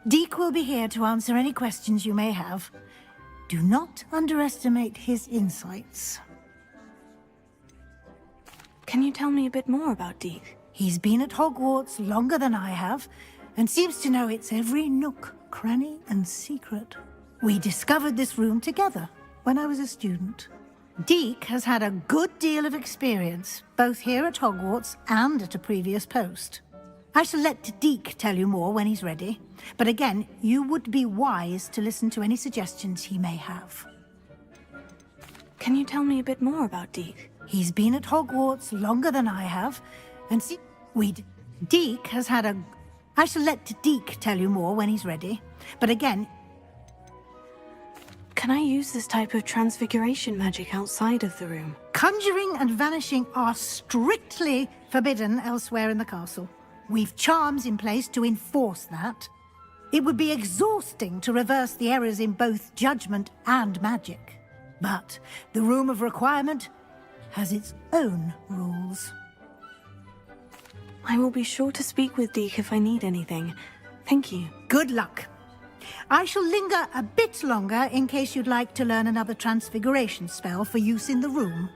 Deek will be here to answer any questions you may have. Do not underestimate his insights. Can you tell me a bit more about Deek? He's been at Hogwarts longer than I have, and seems to know its every nook, cranny, and secret. We discovered this room together when I was a student. Deek has had a good deal of experience, both here at Hogwarts and at a previous post. I shall let Deek tell you more when he's ready, but again, you would be wise to listen to any suggestions he may have. Can you tell me a bit more about Deek? He's been at Hogwarts longer than I have, and Deek has had a... I shall let Deek tell you more when he's ready, but again... Can I use this type of transfiguration magic outside of the room? Conjuring and vanishing are strictly forbidden elsewhere in the castle. We've charms in place to enforce that. It would be exhausting to reverse the errors in both judgment and magic. But the Room of Requirement has its own rules. I will be sure to speak with Deek if I need anything. Thank you. Good luck. I shall linger a bit longer in case you'd like to learn another transfiguration spell for use in the room.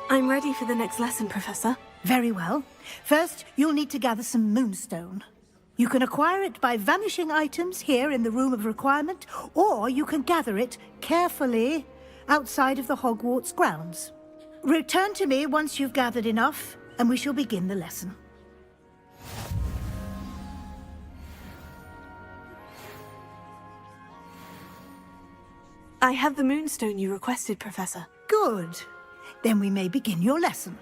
I'm ready for the next lesson, Professor. Very well. First, you'll need to gather some moonstone. You can acquire it by vanishing items here in the Room of Requirement, or you can gather it carefully outside of the Hogwarts grounds. Return to me once you've gathered enough, and we shall begin the lesson. I have the moonstone you requested, Professor. Good. Then we may begin your lesson.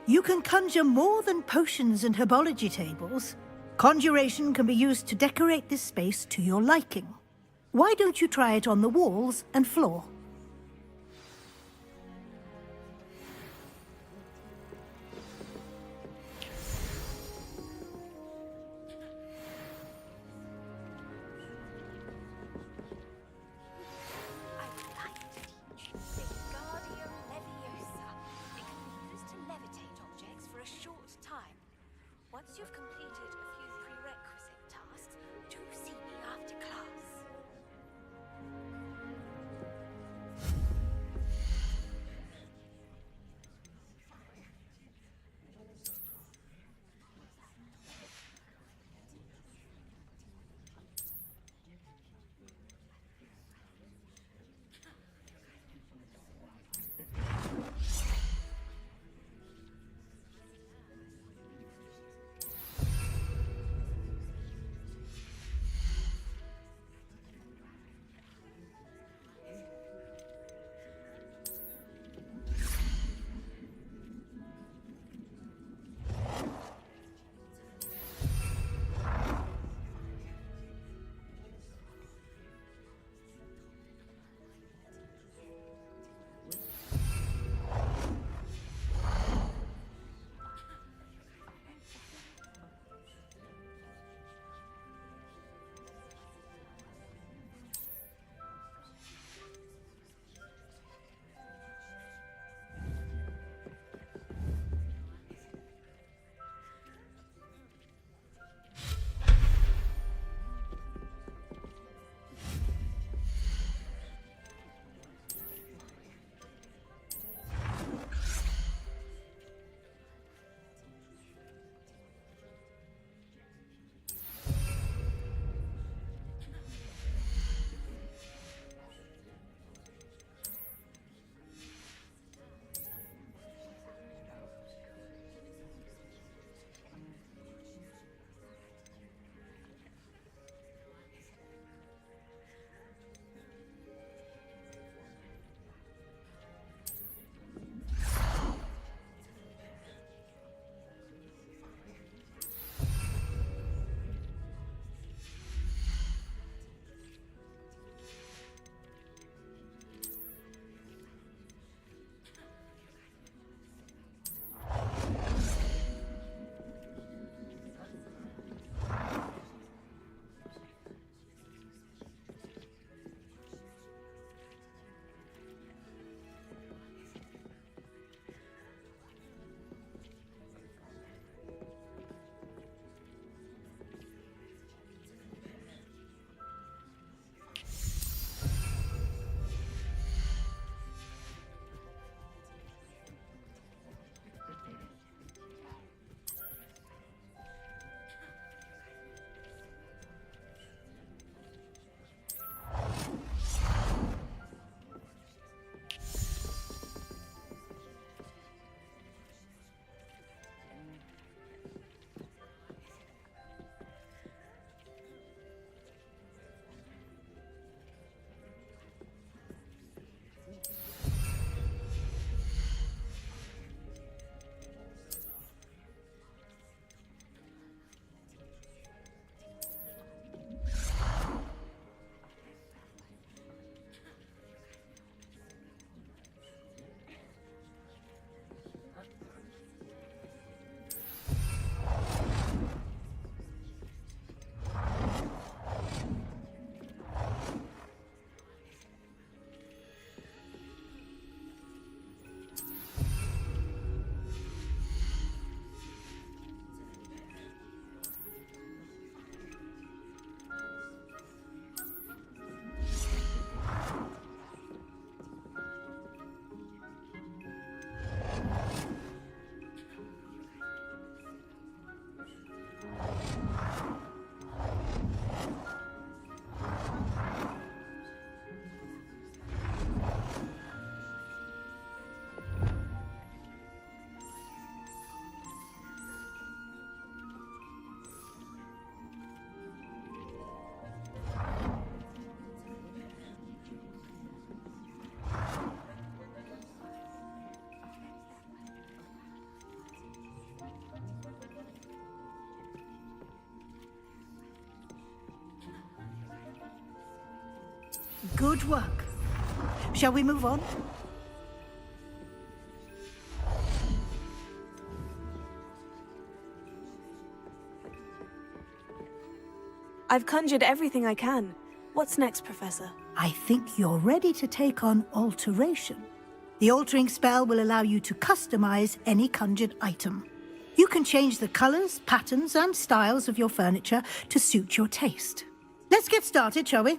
You can conjure more than potions and herbology tables. Conjuration can be used to decorate this space to your liking. Why don't you try it on the walls and floor? Once you've completed a few prerequisite tasks, do see me after class. Good work. Shall we move on? I've conjured everything I can. What's next, Professor? I think you're ready to take on alteration. The altering spell will allow you to customize any conjured item. You can change the colors, patterns, and styles of your furniture to suit your taste. Let's get started, shall we?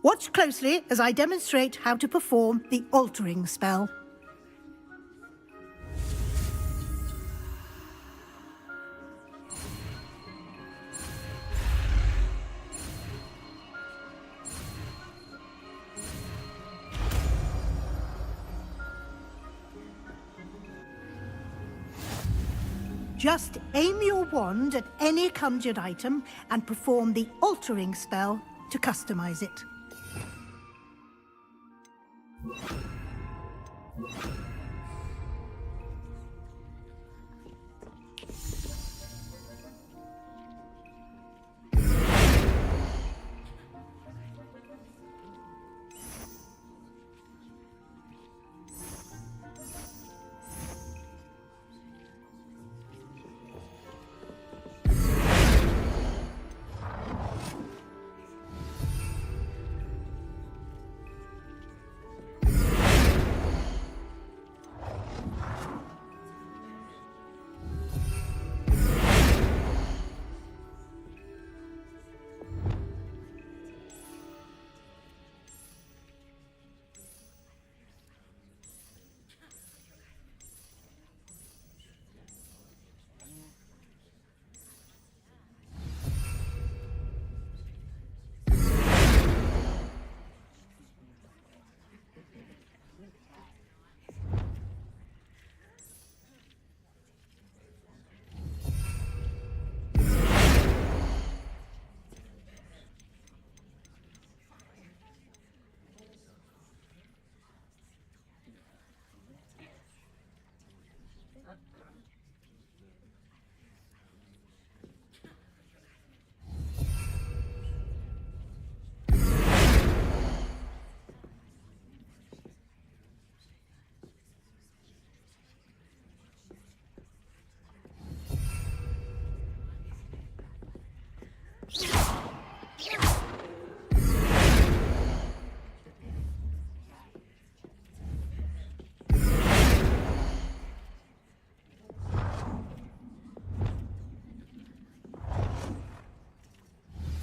Watch closely as I demonstrate how to perform the altering spell. Just aim your wand at any conjured item and perform the altering spell to customize it.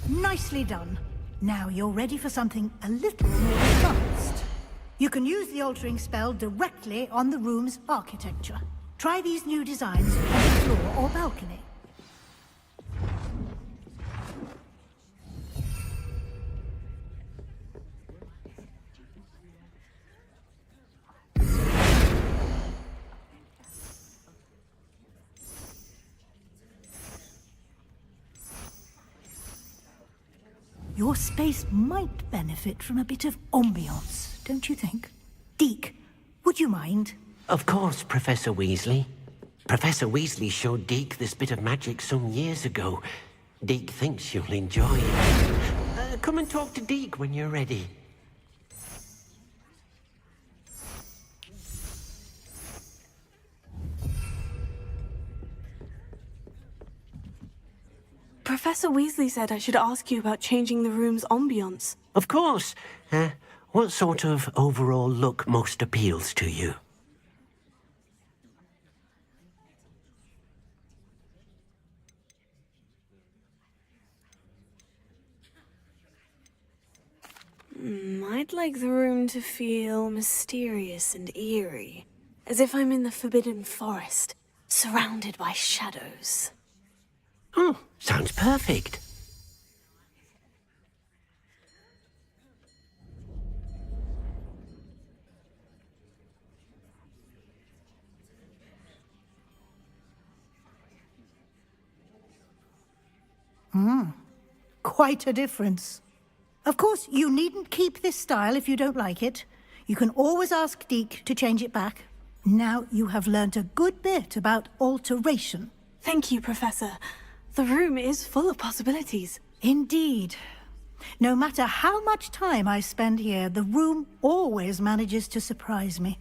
Nicely done. Now you're ready for something a little more advanced. You can use the altering spell directly on the room's architecture. Try these new designs on the floor or balcony. Your space might benefit from a bit of ambiance, don't you think? Deke, would you mind? Of course, Professor Weasley. Professor Weasley showed Deke this bit of magic some years ago. Deke thinks you'll enjoy it. Come and talk to Deke when you're ready. Professor Weasley said I should ask you about changing the room's ambiance. Of course. What sort of overall look most appeals to you? I'd like the room to feel mysterious and eerie, as if I'm in the Forbidden Forest, surrounded by shadows. Oh, sounds perfect. Quite a difference. Of course, you needn't keep this style if you don't like it. You can always ask Deke to change it back. Now you have learnt a good bit about alteration. Thank you, Professor. The room is full of possibilities. Indeed. No matter how much time I spend here, the room always manages to surprise me.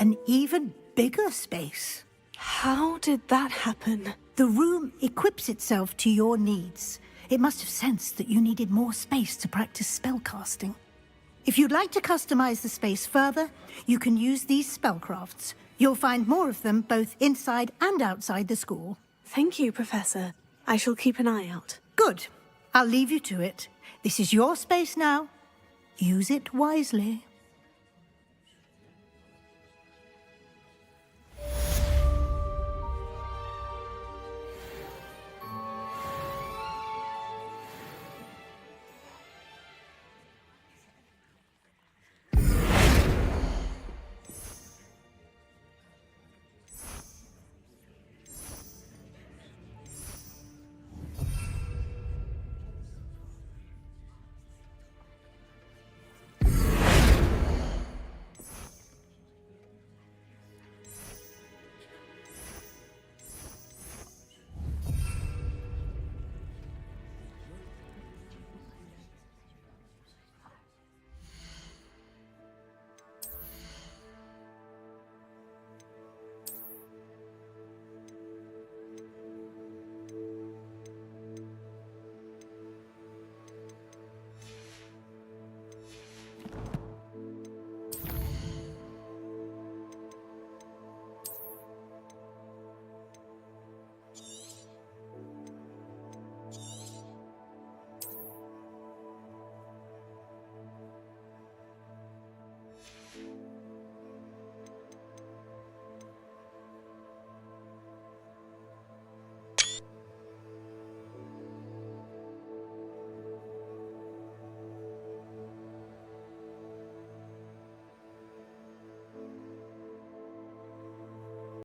An even bigger space. How did that happen? The room equips itself to your needs. It must have sensed that you needed more space to practice spellcasting. If you'd like to customize the space further, you can use these spellcrafts. You'll find more of them both inside and outside the school. Thank you, Professor. I shall keep an eye out. Good. I'll leave you to it. This is your space now. Use it wisely.